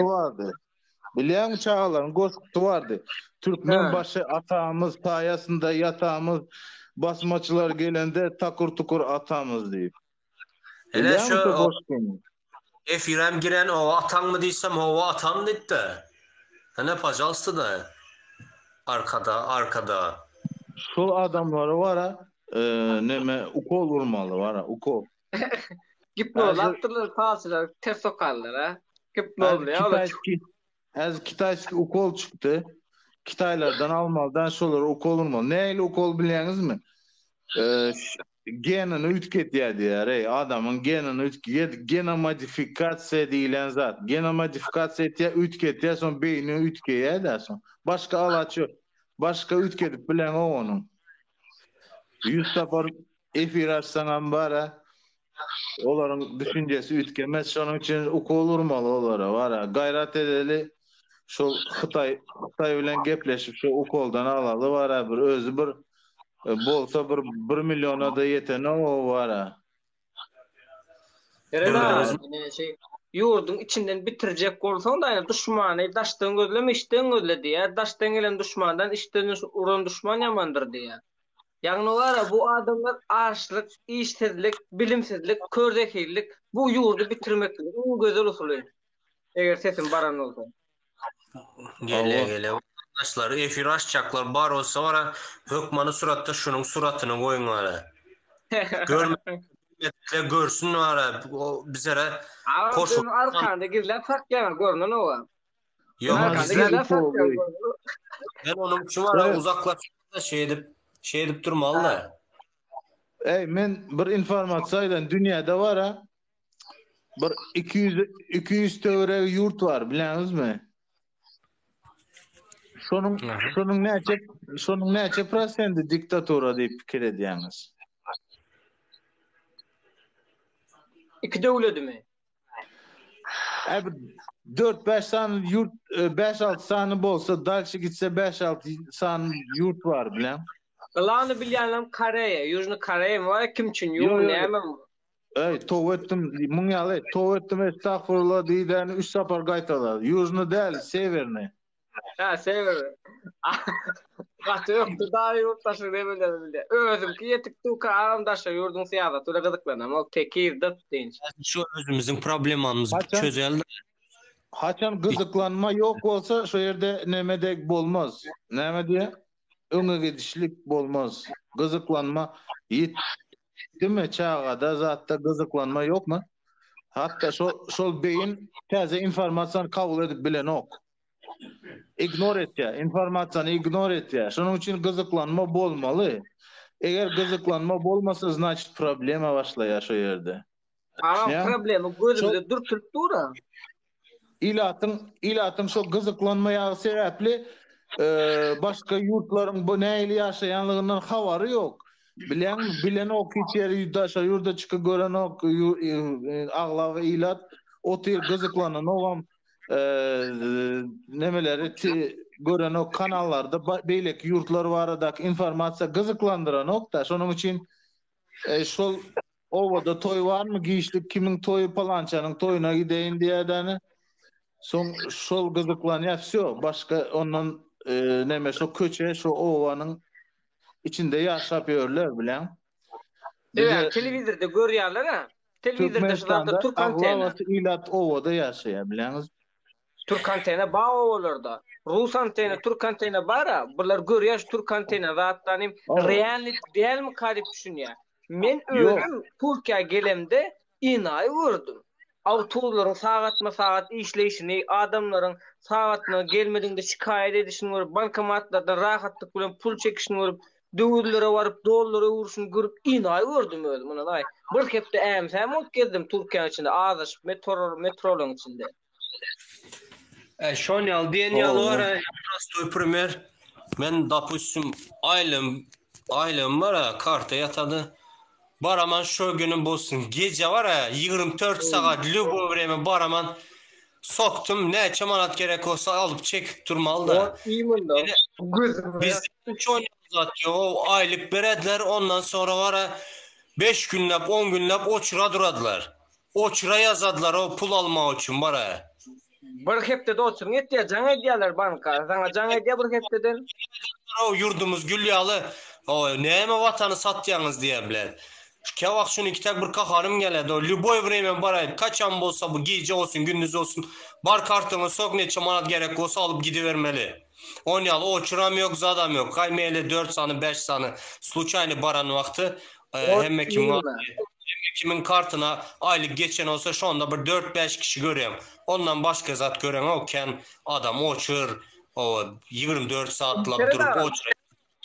S12: Bilýän çağalaryň goşguty bardy. Türkmen başı atamız paýasynda ýatamız, basmaçylar gelende takur tukur atamız diýip.
S1: Hele şu efirem giren o atan mı diysem o atan dedi. Ne pajalsı da arkada.
S12: Şu adamları var ha, neme ukol vurmalı var ha, ukol.
S13: Gipnol attılar, pasılar, ters sokarlar ha. Gipnol ya.
S12: Kitayski ukol çıktı. Kitaylardan almalıdan şolar ukol vurmalı. Neyle ukol biliyorsunuz mu? Genini ütketýär diýär, adamın genini ütketýär, genomodifikasiýa diýilen zat. Genomodifikasiýa etýär, ütketýär, son beýni ütkeýär da son. Başga alaçy, başga ütketip bilen onuň. 100 tapar efir açsaňam bara, olaryň düşünjesi ütkemez, şonuň üçin ukol urmaly olara, bara gaýrat edeli, şol Hytaý bilen gepleşip şu ukoldan alaly bara bir özü bir bolsa 1 milyona da yeten o var.
S13: Yurdun içinden bitirecek bolsaň da düşmany daşdan gözleme işden gözledi ya. Daşdan gelen düşmandan işden uran düşman yamandır diýär. Ýagny wara bu adamlar açlyk, işsizlik, bilimsizlik, kördeklik bu yurdu bitirmekdir. Bu gözel usuly. Eger sesin baran bolsa.
S1: Gele. Arkadaşlar efir açacaklar bar olsa var hökmanı suratda şunun suratını koyun var. Görmekle görsün var o bizlere
S13: koşun arkanda girler saklayan görünen o var.
S1: Yok ben onun için var uzaklaşıp şey edip durmalı da.
S12: Men bir informasiýadan dünýäde var ha bir 200 töre yurt var bileňizmi? Şonun näçe prosenti diktatura diýip pikir edýäňiz?
S13: 2 döwletimi?
S12: 4-5 san yurt, 5-6 sany bolsa, dalşy gitse 5-6 san yurt var bilen.
S13: Galany bilýänlem Koreýa, Ýužny Koreýa var kim üçin ýok näme?
S12: Towetdim, muň ýaly, towetdim estağfurullah diýden 3 sapar gaýtalar. Ýužny däl, severni.
S13: Ha, sever. Gaty yoktu da yurttaşy demeli. Özümki ýetip tuka aramdaşa ýurdun syýada tula gyzyklanam. O tekir dat diýin.
S1: Şu özümüziň problemamyzy çözeldi.
S12: Haçan gyzyklanma ýok bolsa şu ýerde nemedek bolmaz. Näme diýe? Öňe gidişlik bolmaz. Gyzyklanma ýetdimi çağada zatda gyzyklanma ýokmu? Hatta şol beýin täze informasiýany kabul edip bilen ok. Ignore etýär, informasiýany ignore etýär. Şonuň üçin gyzyklanma bolmaly. Eger gyzyklanma bolmasa, значит problema başlaýar şo ýerde.
S13: Problema gözümde durtup dura.
S12: İlatın şo gyzyklanmaýa sebäpli başga ýurtlaryň bu näili ýaşaýanlygynyň habary ýok. Bilen ok içeri daşa ýurda çykyp gören ok aglawy ilat otyr gyzyklanan ogam nemeleri gören o kanallarda beýlek ýurtlar baradak informasiýa gyzyklandyran okda şonuň üçin şol owada toy barmy giýişlik kimiň toyu palançanyň toyuna gideýin diýädäni şol gyzyklanýar всё başga ondan neme şo köçe şo owanyň içinde ýaşap ýörler bilen.
S13: Telewizorda görýärler ha. Telewizorda şolanda Türk antena.
S12: İlat owada ýaşaýar bileňiz.
S13: Türk antena bağ olarda. Rus antena, Türk antena bara. Bular görýär Türk antena zatlanym reallik diýelmi kadyp düşünýär. Men özüm Türkiýe gelemde inaý gördüm. Awtobusların sagatma-sagat işleyişini, adamların sagatna gelmediğinde şikayet edişini görüp, bankomatlarda rahatlyk bilen pul çekişini görüp, döwürlere barıp, dollara uruşunu görüp inaý gördüm özüm. Munaday. Bir kepde hem ot gezdim Türkiýe içinde, azaşyp metrolaryň içinde.
S1: Şonyal diýen ýaly bar, prostoy primer. Men допустим aýlym bar, karta ýatady. Baraman şo günüm bolsun. Gece var ya 24 saat lübo vreme baraman Soktum, neçe manat gerek olsa alıp çekip durmalı da. Biz çok uzatıyor, aylık berediler, ondan sonra var 5 günlep, 10 günlep oçura duradılar. Oçura yazadılar o pul alma için var.
S13: Bir hepte de oturun etdiýär, edýärler banka. Sana jaň edýär bir hepteden.
S1: O yurdumuz Gülyalı, o neyme vatanı satýaňyz diýemler. Kevak şunu kitak bir kaharım geledi. O Lüboy vremen barayıp kaçan bolsa bu gece olsun gündüz olsun. Bar kartını sok neçe manat gerek olsa alıp gidivermeli. Onyalı o çuram yok zadam yok. Kaymeyeli 4 sanı 5 sanı. Sluçayını baran vakti. Kimin kartına aylık geçen olsa şu anda bir 4-5 kişi görüyorum. Ondan başka zat gören oken adam oçur. O 24 saatlik durup oçur.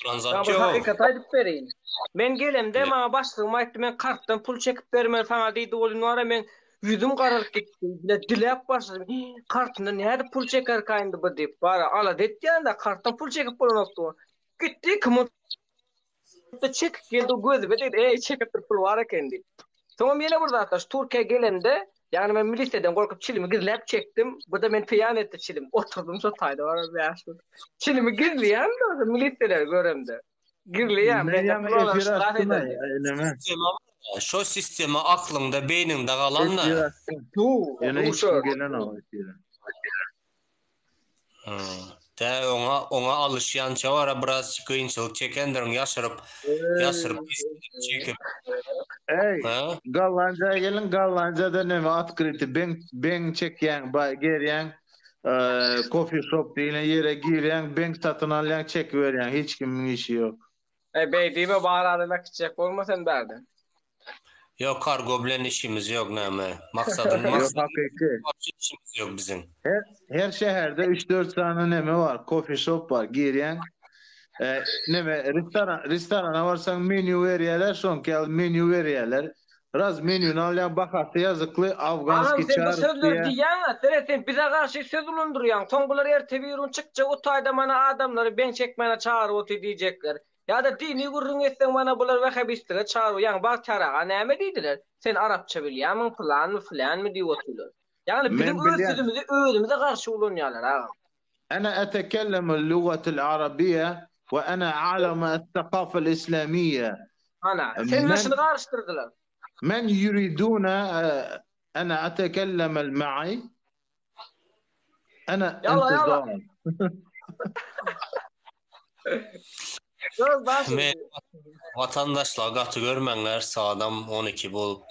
S13: Transaksiyon. Hakikat aydıp vereyim. Men gelemde ma başlığıma aytdı men karttan pul çekip bermeli falan deydi olun var men yüzüm qararıp gitti. Dilep başladım. Kartında nerede pul çeker kayındı bu deyip bara ala detti anda karttan pul çekip bolmakdy. Gitti kim çek geldi gözü dedi çekip pul var eken deyip. Sonra mene burada ataş Türkiye gelemde yani ben miliseden korkup çilimi gizlep çektim. Bu da men piyan etti çilim. Oturdum so tayda var bir yaşlı. Çilimi gizleyen de miliseler göremde. Girleyen
S1: şu sistemi aklında beyninde kalan da ona alışyança var biraz kıyınçılık çekenlerin yaşarıp çekip
S12: Gallanca'ya gelin Gallanca'da ne var atkriti ben çekyen geriyen coffee shop diye yere giren bank satın alayan çek veren hiç kimin işi yok.
S13: Beydiğime bağlanarak çek olmasın derdi.
S1: Yok kargo bilen işimiz yok neme. Maksadın işimiz yok bizim.
S12: Her şehirde 3-4 tane neme var. Coffee shop var. Giren neme restorana varsan menü veriyorlar. Son gel menü veriyorlar. Raz menüne alayan bakarsa yazıklı Afganski çağrı.
S13: Bu sözler diyen sen bize karşı söz bulunduruyan. Tongular ertevirun çıkça o tayda bana adamları ben çekmene çağırı otu diyecekler. Ya da dini gurrun etsen bana bular vehhabistire çağırı. Yani bak çarağa neyme deydiler. Sen Arapça biliyorsun falan mı diye oturuyor. Yani bizim özümüze karşı olunuyorlar.
S12: أنا أتكلم اللغة العربية وأنا أعلم الثقافة الإسلامية.
S13: Sen nasıl karıştırdılar?
S12: من يريدون أنا أتكلم معي أنا انتظار.
S1: Vatandaşlar katı görmenler sağdan 12 bulup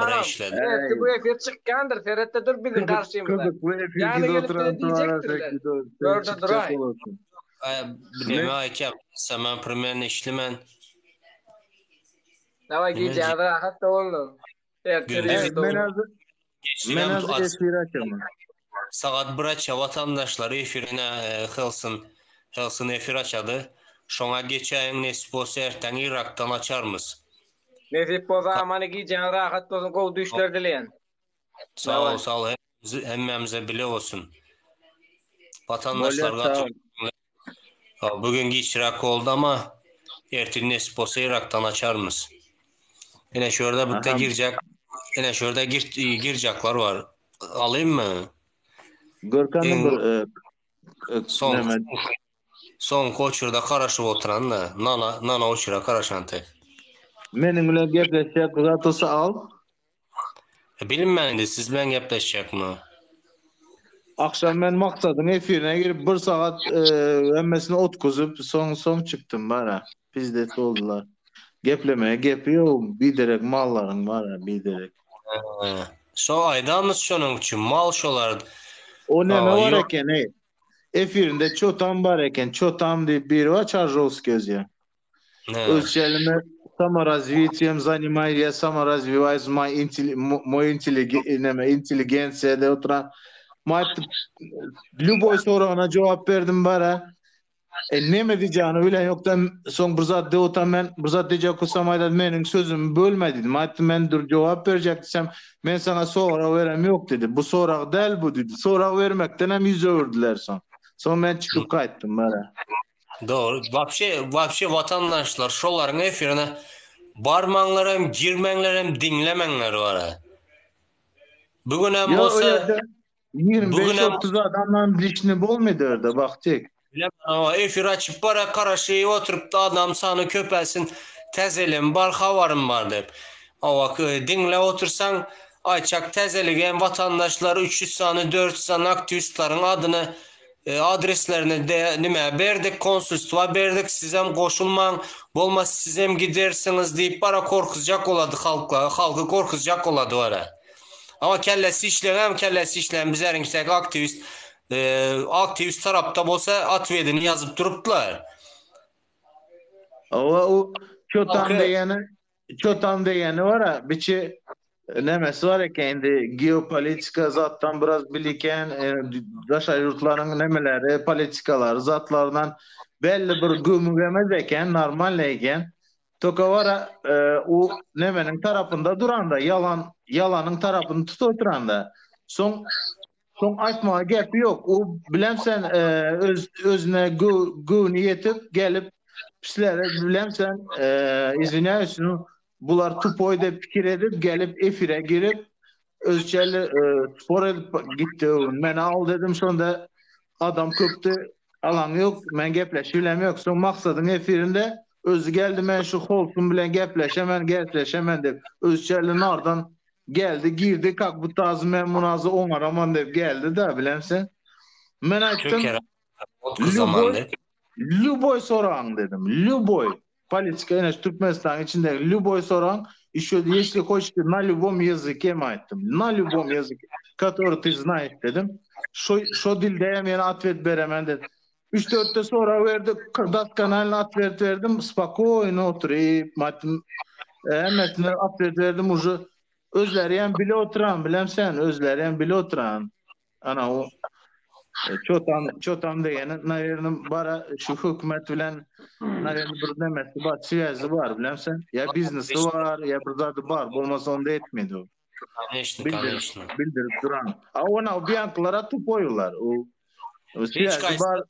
S1: bire işledi.
S13: Evet bu efir çıkkandır. Ferette dur bizim karşımıza. Yani gelip de diyecektirler. Gördü duray.
S1: Bileme aykem. Semen primerini işlemen.
S13: Dava giyeceğim rahat da oldu.
S1: Saat bıraça vatandaşları efirine Helsin efir açadı. Şona geçen nesip olsa erten Irak'tan açarmız.
S13: Nesip o zamanı giyeceğin rahat olsun kol düşler dileyen.
S1: Sağ ol. Hemmemize bile olsun. Vatandaşlar bugün geç Irak oldu ama erten nesip olsa Irak'tan açarmız. Yine şurada bitte girecek. Yine şurada girecekler var. Alayım mı?
S12: Görkan'ın
S1: son koçurda karaşıp oturan da nana oçura karaşan tek.
S12: Benimle gepleşecek zatı al.
S1: Bilinmeydi siz ben gepleşecek mi?
S12: Akşam ben maksadın efirine girip bir saat emmesine ot kuzup son çıktım bana. Pizdet oldular. Geplemeye gepiyor biderek malların var ya biderek.
S1: So aydamız şunun için mal şolar.
S12: O ne var eken efirinde çotam var eken çotam diye bir var Çarjovski ya. Özçelime саморазвитием занимаюсь, я саморазвиваюсь, мой интеллигенция oturan. Любой soruna cevap verdim bana. Ne diyeceğini bilen yoktan son bir zat deotan ben bir zat diyecek olsam ayda benim sözümü bölmedin. Ben dur cevap verecektim. Ben sana sonra verem yok dedi. Bu sorak değil bu dedi. Sorak vermekten hem yüze ördüler son. Son ben çıkıp kayıttım bana.
S1: Doğru. Vapşe vatandaşlar şoların efirine barmanlar hem girmenler hem dinlemenler var. Bugün hem olsa
S12: 25-30 adamdan bilişini bol muydu orada baktık.
S1: Efir açıp bara karaşıyı oturup da adam sana köpelsin tezelim var havarım var deyip. Dinle otursan açak tezeligen vatandaşlar 300 tane 400 tane aktivistlerin adını adreslerini de nime verdik konsulstuğa verdik sizem koşulman olmaz sizem gidersiniz deyip bara korkutacak oladı halkı korkutacak oladı öyle. Ama kellesi işleyen bizlerinkideki aktivist tarafta bolsa atvedini yazıp durupdular.
S12: O çotan degeni var ha biçi nemesi var ya kendi geopolitika zattan biraz biliken daş yurtların nemeleri politikalar zatlardan belli bir gömügemez eken normal eken toka var o nemenin tarafında duran da yalanın tarafını tut oturan da son açma gap yok o bilemsen özüne niyetip gelip pisler bilemsen iziniyorsun bular tupoy da fikir edip gelip efire girip özçeli spor edip gitti. Ben al dedim sonra adam köptü alan yok. Ben gepleşilem yok. Son maksadın efirinde özü geldi ben şu holsun bilen gepleşemen deyip özçeli nardan geldi girdi kalk bu tazı memunazı onaraman deyip geldi de bilemsen. Ben açtım Luboy soran dedim. Luboy. Politika enes Türkmenistan içinde Luboy soran еще если хочете на любом языке aytdım. На любом языке, который ты знаешь dedim. Şu dildeyim yani atvet beremem dedim. 3-4'te sonra verdi. Kırdat kanalına atvet verdim. Spokojno oturup matım hemesine atvet verdim. Ucu özleriyen bile oturan bilemsen özleriyen bile oturan. Ana o çotam degeni naverinin bara şu hükümet bilen naverinin bir demesi var, siyasi var bilemsen. Ya biznesi var, ya burada da var. Olmasa onda etmedi o. Bildirip duran. Ona biyanklara tupoyular. O siyasi var.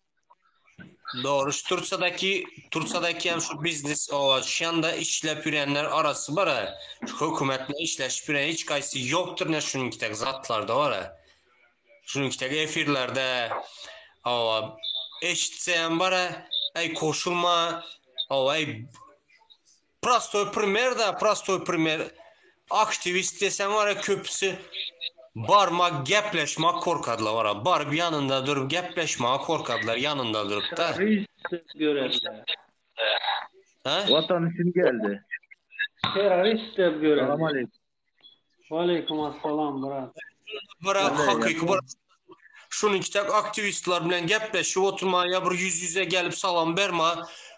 S1: Doğru. Tursadaki hem şu biznes şu anda işlep yürüyenler arası var ha. Şu hükümetle işleşip yürüyen hiç kayısı yoktur ne şununkitek zatlarda var ha. Şununkitek efirlerde eşitseyen var ha. Koşulma prostoy primer aktivist desen var ha köpüsü barmak, gepleşmek korkadılar var ha. Bar bir yanında durup gepleşmek korkadılar yanında durup da.
S5: Görevler.
S12: Vatan için geldi.
S5: Terörist de görevler.
S12: Selam aleyküm.
S5: Aleyküm assalam bırak.
S1: Bırak hakiki bırak. Şununkitek aktivistler bilen gepleşip oturmaya bir yüz yüze gelip salam verme.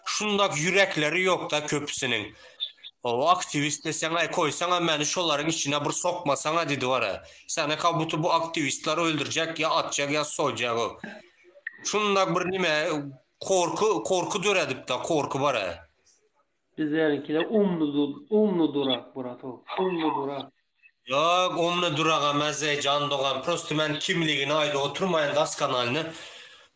S1: Şundak yürekleri yok da köpüsünün. O aktivist desene koysana beni şoların içine bir sokmasana dedi var ha. Sana kabutu bu aktivistler öldürecek ya atacak ya soyacak o. Şundak bir nime korku döredip de korku var ha.
S5: Bizlerinki de umlu durak Murat o. Umlu durak.
S1: Yok umlu durak amazze can doğan. Prosto ben kimliğine ayda oturmayan gaz kanalını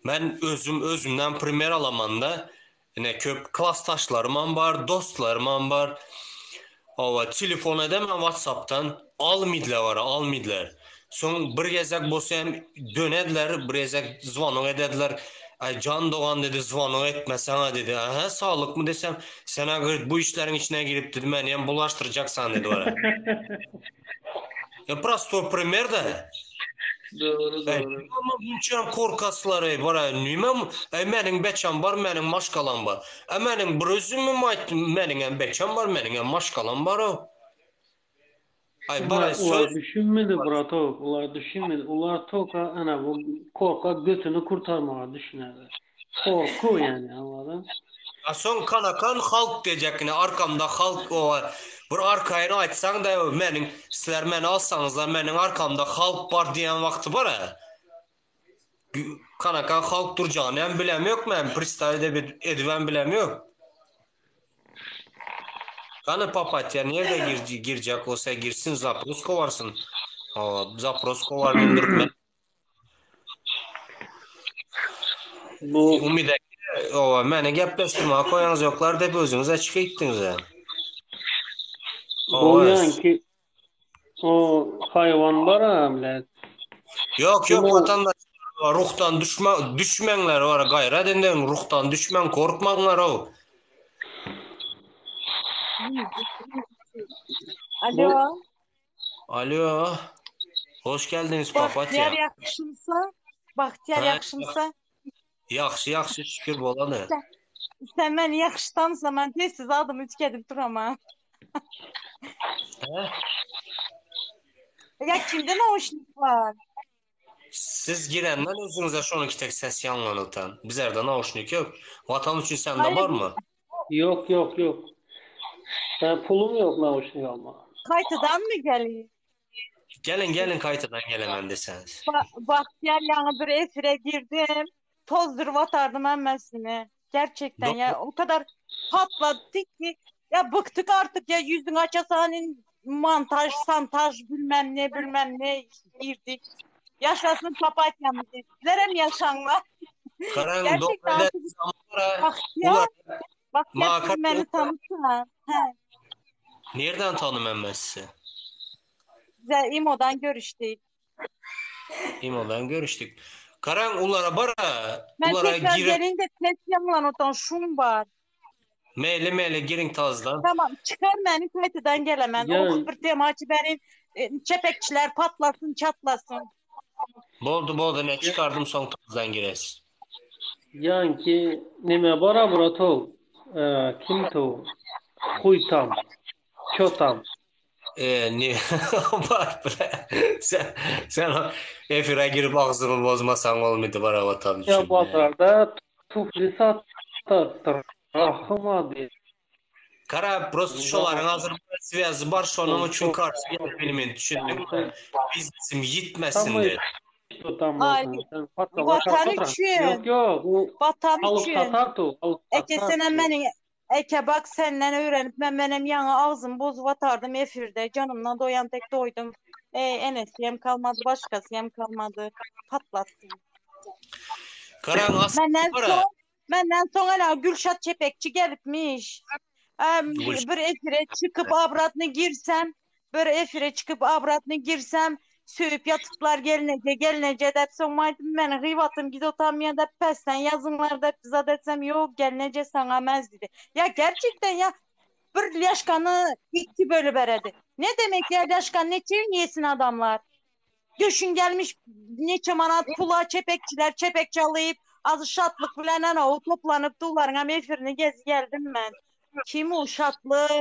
S1: ben özümden primer alamanda yine köp klastaşlarım var, dostlarım var. Telefon edemem WhatsApp'tan almidler. Son bir gezek bosem dönediler, bir gezek zvanok edediler. Ay can doğan dedi zvanok etmesene dedi. Aha sağlık mı desem sana bu işlerin içine girip dedim ben yani bulaştıracaksan dedi var. Ya prosto primer de.
S5: Doğru.
S1: Ama bunçam korkaslar var. Nüme mening beçam var, mening maşkalam var. Mening bir özüm mening beçam var, mening maşkalam var o.
S5: Ular düşünmedi Murat o. Ular düşünmedi. Ular toka ana bu korka götünü kurtarmaya düşünürler. Korku yani anladın?
S1: Son kanakan halk diyecekine arkamda halk o bir arkayını açsan da mening sizler meni alsanızlar mening arkamda halk var diyen vakti var ha. Kanakan halk duracağını hem bilem yok ben pristal ediven bilem yok. Kanı papatya nerede girecek olsa girsin Zaprosko varsın. Zaprosko var bindirip bu umide meni gepleştirmeye koyanız yoklar dep özünüz açık ettiniz yani.
S5: Bu yani ki o hayvan var ha millet.
S1: Yok vatandaş ruhtan düşmenler var gayret edin ruhtan düşmen korkmanglar o.
S14: Alo.
S1: Alo. Hoş geldiniz papatya.
S14: Bahtiyar yakışımsa? Bahtiyar yakışımsa?
S1: Yaxşı şükür boladı.
S14: Sen beni yakıştansan ben tezsiz adımı üç duramam. Ya kimde nauşnik var?
S1: Siz girenden özünüze şunu tek ses yanlanıtan. Bizlerde nauşnik yok. Vatan için sende var mı?
S15: Yok. Pulum yok nauşnik alma.
S14: Kaytıdan mı geliyor?
S1: Gelin kayıtadan gelemem deseniz.
S14: Bahtiyar yanı bir efire girdim. Tozdur vatardım emmesini. Gerçekten ya o kadar patladık ki ya bıktık artık ya yüzün açasanin montaj, santaj bilmem ne girdik. Yaşasın papatyamız. Sizlere mi yaşanlar? Gerçekten artık Bahtiyar beni tanıtsan.
S1: Nereden tanımam ben sizi?
S14: Güzel İmo'dan görüştük.
S1: İmo'dan görüştük. Karan ulara bara.
S14: Ben
S1: ulara
S14: tekrar gelin de test yanılan otan şun var.
S1: Meyle girin tazdan.
S14: Tamam çıkar beni kayıtıdan gelemem. O bir temaçı benim çepekçiler patlasın çatlasın.
S1: Boldu ne çıkardım son tazdan gires.
S15: Yanki nime bara bura to. Kim to? Huytam. Çotam.
S1: Ne var bre. Sen efire girip ağzını bozmasan olmadı bara vatan için.
S15: Ya pazarda tufli sattır. Rahmadı.
S1: Kara prosto şoların hazır svязь var şonun için karşı gelip düşündüm. Biznesim yitmesin de.
S14: Vatan için.
S15: Yok.
S14: Vatan için. Ekesenen benim Eke bak senden öğrenip ben benim yana ağzım bozup atardım efirde. Canımla doyan tek doydum. Enes yem kalmadı, başkası yem kalmadı. Patlattım. Benden sonra hala Gülşat Çepekçi gelipmiş. Bir efire çıkıp abratını girsem söğüp yatıklar gelinece dep sonmaydım ben gıyvatım gidotamya dep pesten yazınlar dep bize desem yok gelinece sana mez dedi. Ya gerçekten ya bir yaşkanı iki bölü beredi. Ne demek ya yaşkan ne yesin adamlar? Düşün gelmiş neçe manat pula çepekçi alayıp azı şatlık filan o toplanıp doların hem efirini gez geldim ben. Kim o şatlık?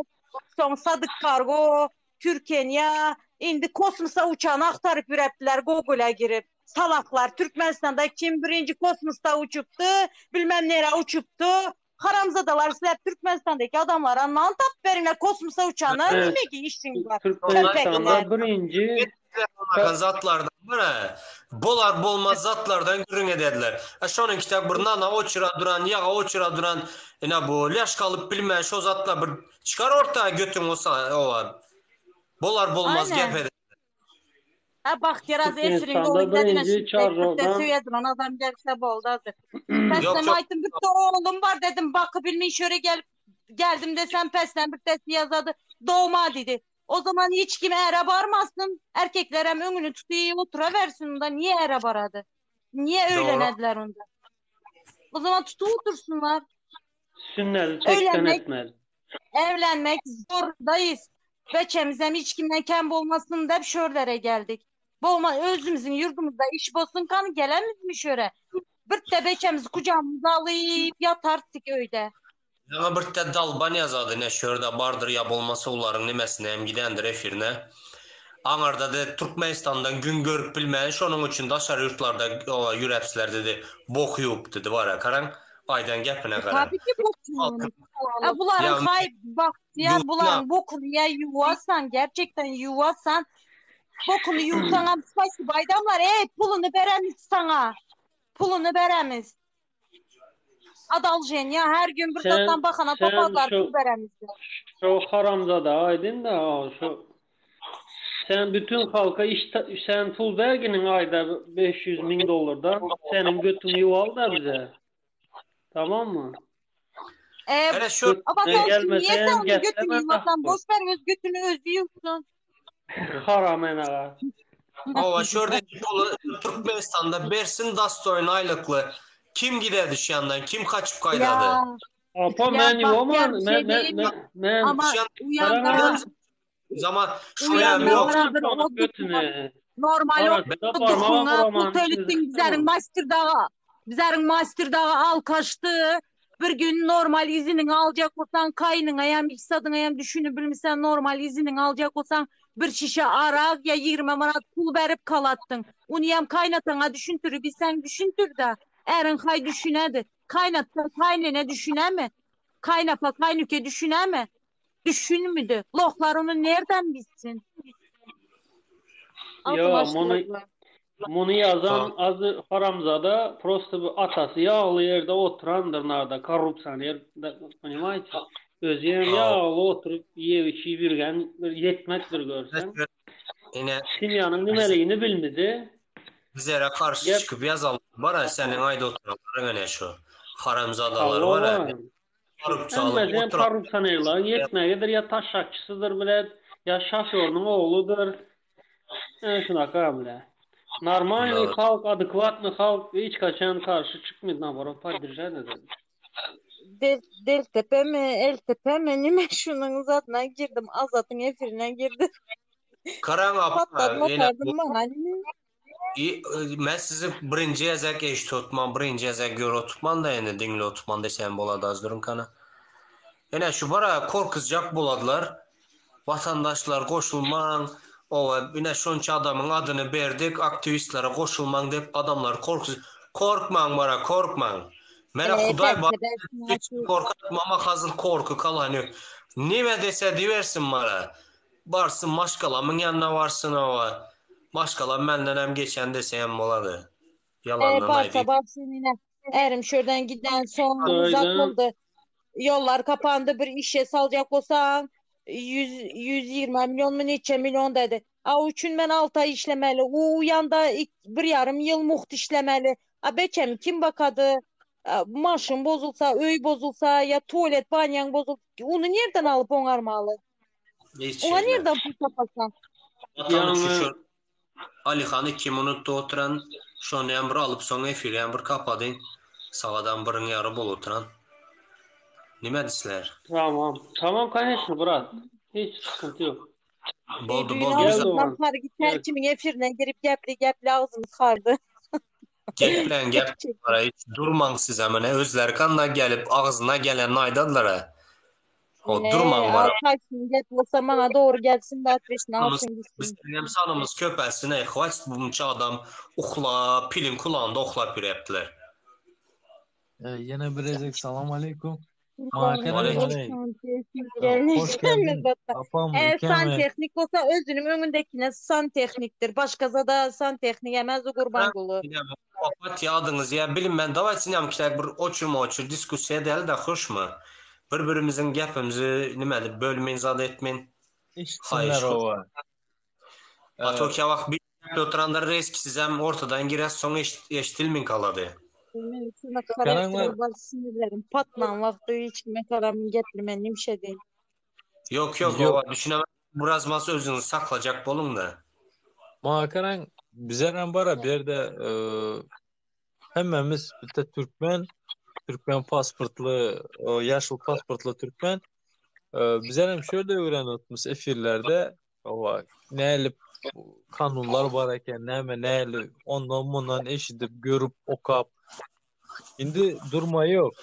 S14: Son Sadık Kargo, Türkenya, indi kosmosa uçağını aktarıp yüreptiler Google'a girip. Salaklar Türkmenistan'da kim birinci kosmosta uçuptu, bilmem nereye uçuptu. Haramzadalar sizler Türkmenistan'daki adamlar anlan tap verimle kosmosa uçağına ne mi ki işin var?
S15: Türkmenistan'da birinci
S1: zatlardan bana bolar bolmaz zatlardan görün ediler. Şonun kitap bir nana oçura duran yağa oçura duran bu leş kalıp bilmeyen şu zatlar bir çıkar ortaya götün olsa o var. Bolar bolmaz gep
S14: bak biraz efirin o dediğine söyledim adam gelse boldu hazır. Pesten aytım bir de oğlum var dedim bakı bilmeyin şöyle geldim desem pesten bir testi yazadı doğma dedi. O zaman hiç kime ere barmasın. Erkekler hem önünü tutuyor otura versin onda. Niye ere baradı? Niye öğlenediler onda? O zaman tutu otursunlar.
S15: Sünnet tekten etmez.
S14: Evlenmek zordayız. Beçemizem hiç kimden kem olmasın da hep şörlere geldik. Bolma özümüzün yurdumuzda iş bolsun kanı gelemiz mi şöyle? Bir de beçemizi kucağımıza alıp yatardık öyle.
S1: Ama bir de dalban yazadı ne şörde bardır ya bolmasa uların nimesine hem gidendir efirine. Anarda da Türkmenistan'dan gün görüp bilmeyen şonun için daşar yurtlarda yürepsiler dedi. Bok yok dedi var ya karan. Aydan gepine karan.
S14: Tabii ki bok yok. Buların bak ya buların bokunu ya yuvasan gerçekten yuvasan bokunu yuvasan spicy baydamlar pulunu beremiz sana. Pulunu beremiz. Adaljen ya her gün bir tattan bakana papazlar pul beremizde.
S15: Şu haramzada aydın da sen bütün halka sen pul verginin ayda $500,000 senin götün yuval da bize. Tamam mı?
S14: Ama sen niye sen onu götünü yuvasan? Boş ver götünü özlüyorsun.
S15: Haram enağa.
S1: Ama şuradaki pulu Türkmenistan'da Bersin Dastoy'un aylıklı kim giderdi şu yandan? Kim kaçıp kaydadı?
S14: Ya,
S15: Apa
S14: ya
S15: men
S14: bak
S15: yoman
S14: gerçeği
S15: men
S14: ama
S1: Şu
S14: uyanda
S1: zaman şu an
S14: uyanda
S1: yok.
S14: bana bir odukun normal
S15: Arasında parmağa
S14: odukuna
S15: vuraman
S14: kuteliktin bizlerin master dağı al kaçtı. Bir gün normal izinin alacak olsan kaynına hem iksadına hem düşünüp bilmişsen normal izinin alacak olsan bir şişe arak ya 20 manat pul verip kalattın. Onu hem kaynatana düşüntürü bilsen düşüntür de erin kay düşünedi. Kaynatta kaynene düşüneme. Kaynapa kaynüke düşüneme. Düşünmüdü. Lohlar onu nereden bilsin?
S15: Ya bunu yazan azı haramzada prosto bir atası yağlı yerde oturandır narda korrupsiyoner понимаете? Özü hem yağlı oturup yiye içi birgen yetmektir görsen.
S1: Yine
S15: Simyanın nimeligini bilmedi.
S1: bizlere karşı
S15: Gep
S1: çıkıp yazalım. Var ya senin ayda oturanların ne şu? Haramzadalar
S15: Allah
S1: var ya.
S15: var.
S1: Korupçu
S15: Hem
S1: alıp
S15: mesela
S1: oturan.
S15: korrupsiyonerler yetmegidir ya taşakçısıdır bile ya şoförünün oğludur. Şunaka bile. Normal
S1: Doğru.
S15: halk, adekvatlı halk hiç kaçan karşı çıkmıyor. Navarro paylaşan dedi.
S14: Deltepe mi, Eltepe mi? Nime şunun zatına girdim. Azat'ın efirine girdim.
S1: Karan
S14: Patladım
S1: apma yine
S14: otardım bana.
S1: ben sizi birinci yazak eş tutmam, birinci yazak göre tutman da yine dinle tutman desem boladı az durun kana. Yine şu bara korkuzcak buladılar. Vatandaşlar koşulman, o yine şunca adamın adını verdik, aktivistlere koşulman deyip adamlar korkman bara korkman. Mene Huday var, hiç korkatma ama hazır korku kalanı. Nime dese diversin bana. Varsın başkalamın yanına varsın o. Başkalam benden hem geçen desem boladı. Yalandan
S14: Barsa baksın yine. Erim şuradan giden son uzatıldı. Yollar kapandı. Bir işe salacak olsan 120 milyon mu neçe milyon dedi. Üçün ben 6 ay işlemeli. O yanda bir yarım yıl muht işlemeli. Beçem kim bakadı? Maşın bozulsa, öy bozulsa ya tuvalet banyan bozulsa onu nereden alıp onarmalı? Ona nereden pul tapasan?
S1: Yani Alihan'ı kim unuttu oturan şonu hem bir alıp sonra efiri hem bir kapadın. Sağdan birin yarı bol oturan. Nime disler?
S15: Tamam kardeşim Murat. Hiç sıkıntı yok.
S1: Boldu.
S14: Geldi oğlan. Kimin efirine girip gepli ağzını kardı.
S1: Geplen hiç durman siz hemen özler kanla gelip ağzına gelen aydadılar. O durman var.
S14: Kaçsın gep olsa bana doğru gelsin de atresini alsın gitsin.
S1: Bizim sanımız köpelsine hvaç bunca adam uxla pilin kulağında uxla pireptiler.
S16: Yine birazcık selam aleyküm.
S14: Hoş geldin. Santexnik olsa özünün önündekine santexniktir. Başkası da santexnik yemez o kurban kulu.
S1: Papatya adınız ya bilin ben davet sinema kiler bir oçur diskusiya edelim de hoş mu? Birbirimizin gapimizi nimedir bölmeyin zade etmeyin.
S16: İşçiler o.
S1: Atokya vakt bir oturanlar reski sizem ortadan girer sonra eşitilmin kaladı.
S14: Şuna karakter var sinirlerim. Patlan vakti hiç mekaramın getirmenim şey değil.
S1: Yok. O düşünemem. Biraz masa özünü saklayacak bolun da.
S16: Makaran bizden bara bir yerde hemmemiz bir Türkmen pasportlu, yaşlı pasportlu Türkmen. Bizden şöyle öğreniyordunuz efirlerde ne kanunlar var iken ne ondan bundan eşitip görüp okap. Şimdi durma yok.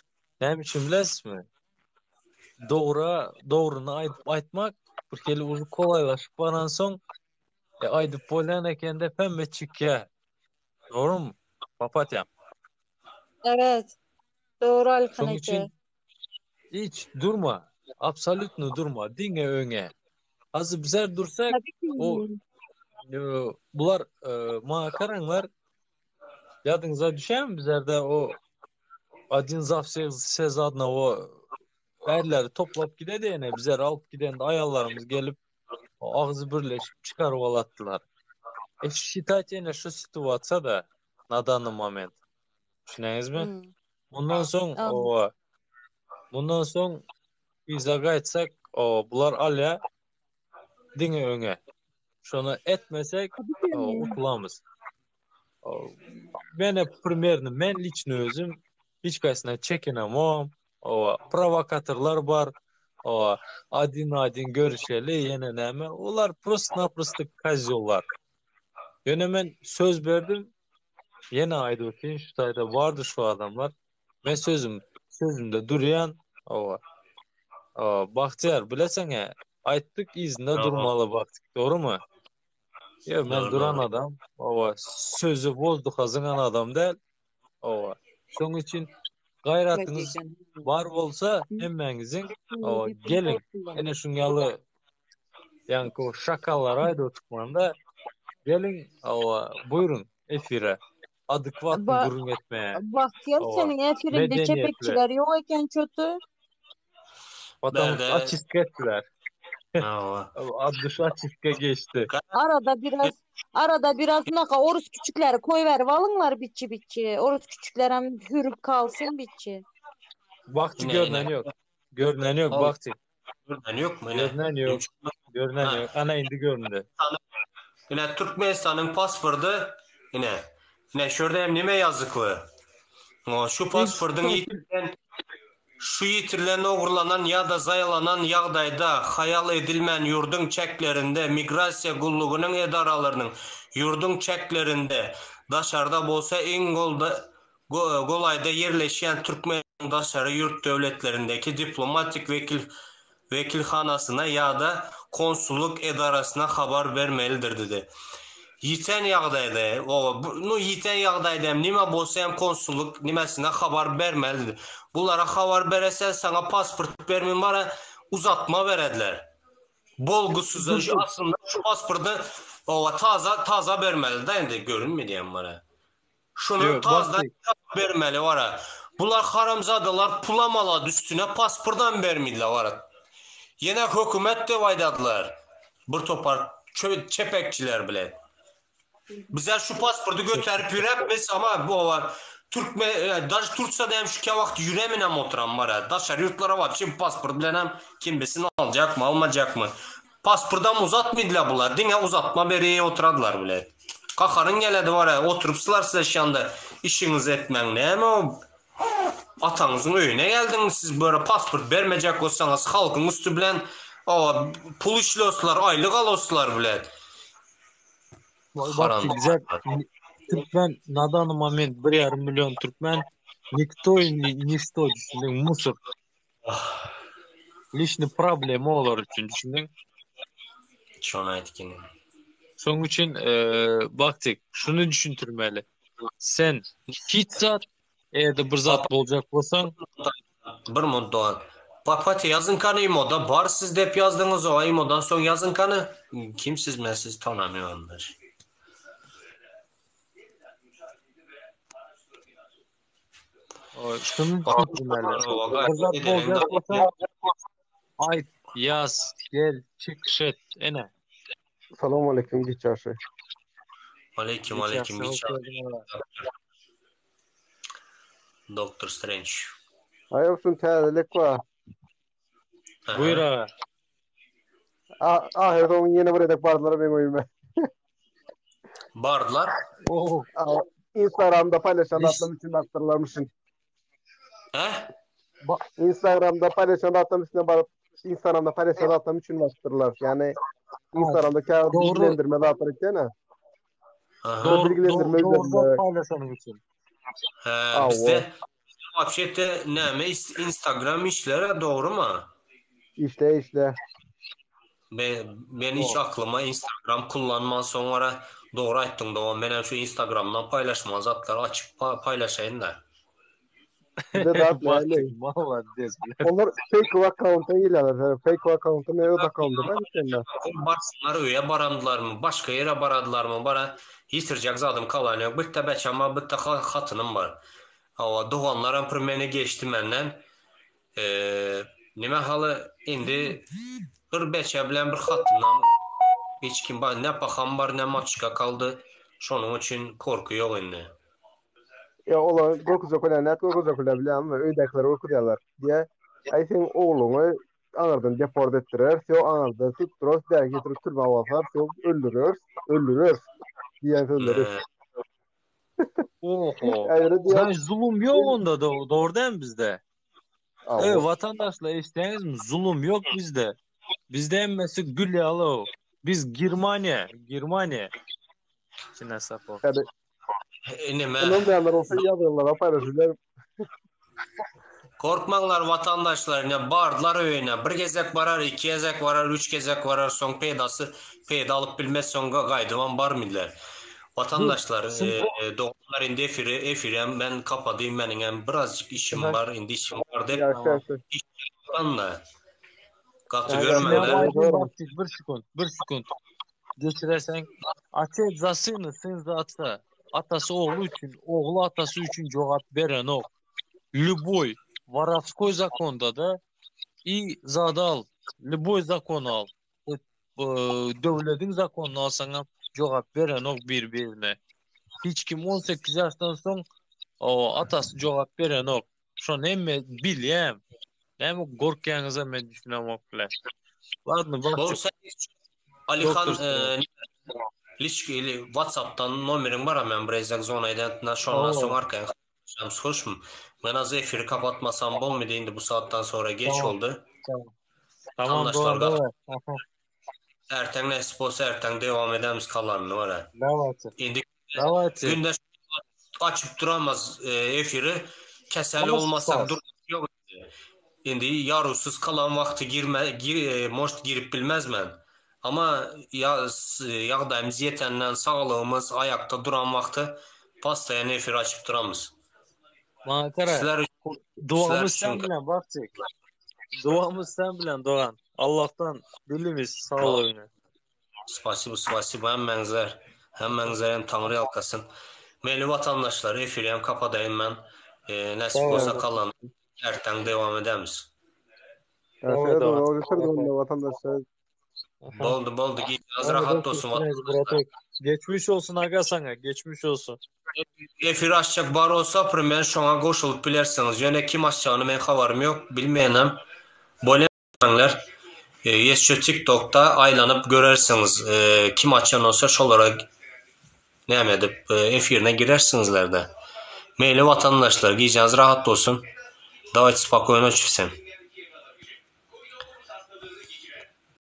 S16: Ne biçim mi? Doğrunu aytmak bir kere uzun kolaylaşıp baran son aydıp bolan eken de pembe çıkya. Doğru mu? Papatya.
S14: Evet. Doğru Alkan
S16: Son için hiç durma. Absolutno durma. Dinle öne. Azı bizler dursak o bular makaranlar yadınıza düşer mi bizlerde o Adin Zaf Sezad'na o erleri toplap gide diyene bizler alıp giden de ayarlarımız gelip o ağzı birleşip çıkarıp alattılar. Şitayet yine şu situatsa da nadanlı moment. Düşüneniz mi? Bundan son bize gayetsek bular alya dine öne. şunu etmesek utulamız. Ben primerini men lichni özüm hiç kaysına çekinemem. O provokatörler var. O adin görüşeli yine neme. Onlar prosto-naprosto kazyollar. Yine ben söz verdim. Yine ayda öteyim. Şu tayda vardı şu adamlar. Ben sözümde duruyan o Bahtiyar bilesene ayttık izinde durmalı baktık. Doğru mu? Ya ben duran adam. O sözü bozdu kazınan adam değil. O şunun için gayratınız var olsa hemmengizin gelin. Yine şunyalı yani o şakallar ayda otukmanda gelin buyurun efire. Adekvatlı durun etmeye.
S14: Bahtiyar senin efirinde çepekçiler yok eken kötü.
S16: Vatandaş açık ettiler. Adış açıkka geçti.
S14: Arada biraz naka orus küçükleri koyver valınlar biçi. Orus küçükler hem hürüp kalsın biçi.
S16: Vakti görünen yok. Görünen yok vakti.
S1: Görünen yok mu?
S16: Görünen yok. Ana indi göründü.
S1: Yine Türkmenistan'ın pasportu yine şurada hem nime yazıklı. Şu pasportun yitirilen uğurlanan ya da zayalanan yağdayda hayal edilmen yurdun çeklerinde migrasiya gulluğunun edaralarının yurdun çeklerinde daşarda bolsa en golayda yerleşen Türkmen daşarı yurt devletlerindeki diplomatik vekilxanasına ya da konsulluk edarasına haber vermelidir dedi. Yiten yağdayda nime bolsa hem konsulluk nimesine haber vermelidir. Bunlara haber veresen sana pasport vermeyin bana uzatma verediler. Bolgusuz aslında şu pasportu taza vermeli de indi görünmüyor diyeyim bana. Şunu taza vermeli var. Bunlar haramzadalar pulamalar üstüne pasportdan vermediler var. Yine hükümet de vaydadılar. Bir topar çepekçiler bile. Bize şu pasportu götürüp yürüyemiz ama bu var. Türkçe hem şu vakti yürüyeminem oturan var. Daşar yurtlara var. Şimdi pasport bilenem kim bilsin alacak mı almayacak mı? Pasportdan uzatmadılar bunlar. Dine uzatma beriye oturadılar bile. Kakarın geledi var ya oturupsılar size şu anda işiniz etmen ne mi? Atanızın öyüne geldiniz siz böyle pasport vermeyecek olsanız halkın üstü bilen pul işliyorsular aylık alıyorsular bile.
S16: Bak güzel Türkmen nadanı moment 1,5 milyon Türkmen никто не стоит düşündün musur. Lişni problemi olur için düşündün.
S1: Şuna etkini.
S16: Son için baktık şunu düşüntürmeli. Sen hiç zat eğer bir zat olacak olsan
S1: bir modda Papati yazın kanı imoda bar siz de hep yazdınız o imodan son yazın kanı kimsiz ben siz tanımıyorlar.
S16: Şunu düşüntürmeli. Ay yaz gel çık şet ene.
S17: Selamun aleyküm geçerse.
S1: Aleyküm Doctor Strange.
S17: Ayıpsın tezlik var.
S16: Buyur ağa.
S17: Ahirde onun yeni bir edek bardılar ben oyum.
S1: Bardılar?
S17: Instagram'da paylaşan atlam için baktırlarmışsın. Instagram'da paylaşan atlam için barıp Instagram'da paylaşan atlam için baktırlar. Yani Instagram'da kağıt bilgilendirme dağıtırık değil mi?
S16: Doğru paylaşanım için.
S1: Bizde Apşette ne Instagram işlere doğru mu?
S17: İşte.
S1: Ben hiç aklıma Instagram kullanman sonra doğru ayttın da ben şu Instagram'dan paylaşma zatları açıp paylaşayım da.
S17: Onlar fake account'a ilerler. Fake account'a ne o account'a ben seninle.
S1: Barsınlar öyle barandılar mı? Başka yere baradılar mı? Bana yitirecek zadım kalan yok. Bir de beçama bir de hatınım var. Doğanların primene geçti benden. Nime halı indi bir beçe bilen bir hatından hiç kim var ne bakan var ne maçka kaldı. Şunun için korku yok indi.
S17: Ya olan korkacak olan net korkacak olan bilen ve öydekleri okuyorlar diye. I think oğlunu Anardan deport ettirer. Şo anardan tutturos der getirip türbe basar. Şo öldürür diyen sözleri.
S16: Oho.
S17: Ayrı diyor.
S16: Ben zulüm yok onda da doğru değil mi bizde? Evet, vatandaşla isteğiniz mi? Zulüm yok bizde. Bizde emmesi gül yalı. Biz Girmanya. Çin'e sapı.
S17: Bunun beyanlar olsa yazıyorlar, paylaşıyorlar.
S1: Korkmanglar vatandaşlarına bardılar öyüne. Bir gezek varar, iki gezek varar, üç gezek varar. Son peyda alıp bilmez songa gaydıvan bar miller. Vatandaşlar doğumlar indi efirem ben kapatayım benim birazcık işim var indi işim var deyip işim da katı görmediler.
S16: Bir sekund. Geçirersen açı zasını sen zatsa atası oğlu için oğlu atası için cevap veren o. Любой воровской zakonda da i zada al. Любой zakon al. Devletin zakonunu alsan cevap veren o birbirine. Hiç kim 18 yaştan son o atası cevap veren o. Şu ne mi bileyim. Ne mi korkuyanıza ben düşünemem okula. Ladno bak.
S1: Alihan WhatsApp'tan numaram var ama ben birazcık zonaydan şondan sonra arkaya hoş mu? Ben az efiri kapatmasam bol mu deyindi bu saatten sonra geç oldu.
S16: Tamam doğru.
S1: Erten nasip olsa erten devam edemiz kalanını var ha. İndi günde açıp duramaz efiri keseli olmasak dur yok. İndi yarusuz kalan vakti most girip bilmez ben. Ama yağdayımız yetenden sağlığımız ayakta duran vakti pastaya efir açıp duramız.
S16: Makara. Duamız sen bilen bakacak. Duamız sen bilen Doğan. Allah'tan dilimiz sağ olun.
S1: Spasibo hem benzer Tanrı halkasın. Meyli vatandaşlar efiriyem kapadayım ben. Nasip olsa kalan erten devam edemiz.
S17: Vatandaşlar.
S1: Boldu. Az rahat olsun vatandaşlar.
S16: Geçmiş olsun aga sana. Geçmiş olsun.
S1: Efir açacak bar olsa primer şona koşulup bilersiniz. Yine kim açacağını ben haberim yok. Bilmeyenem. Bolemenler. Yesçö TikTok'ta aylanıp görersiniz. Kim açan olsa şolara ne edip efirine girersinizler de. Meyli vatandaşlar giyeceğiniz rahat olsun. Давайте спокойной ночи всем.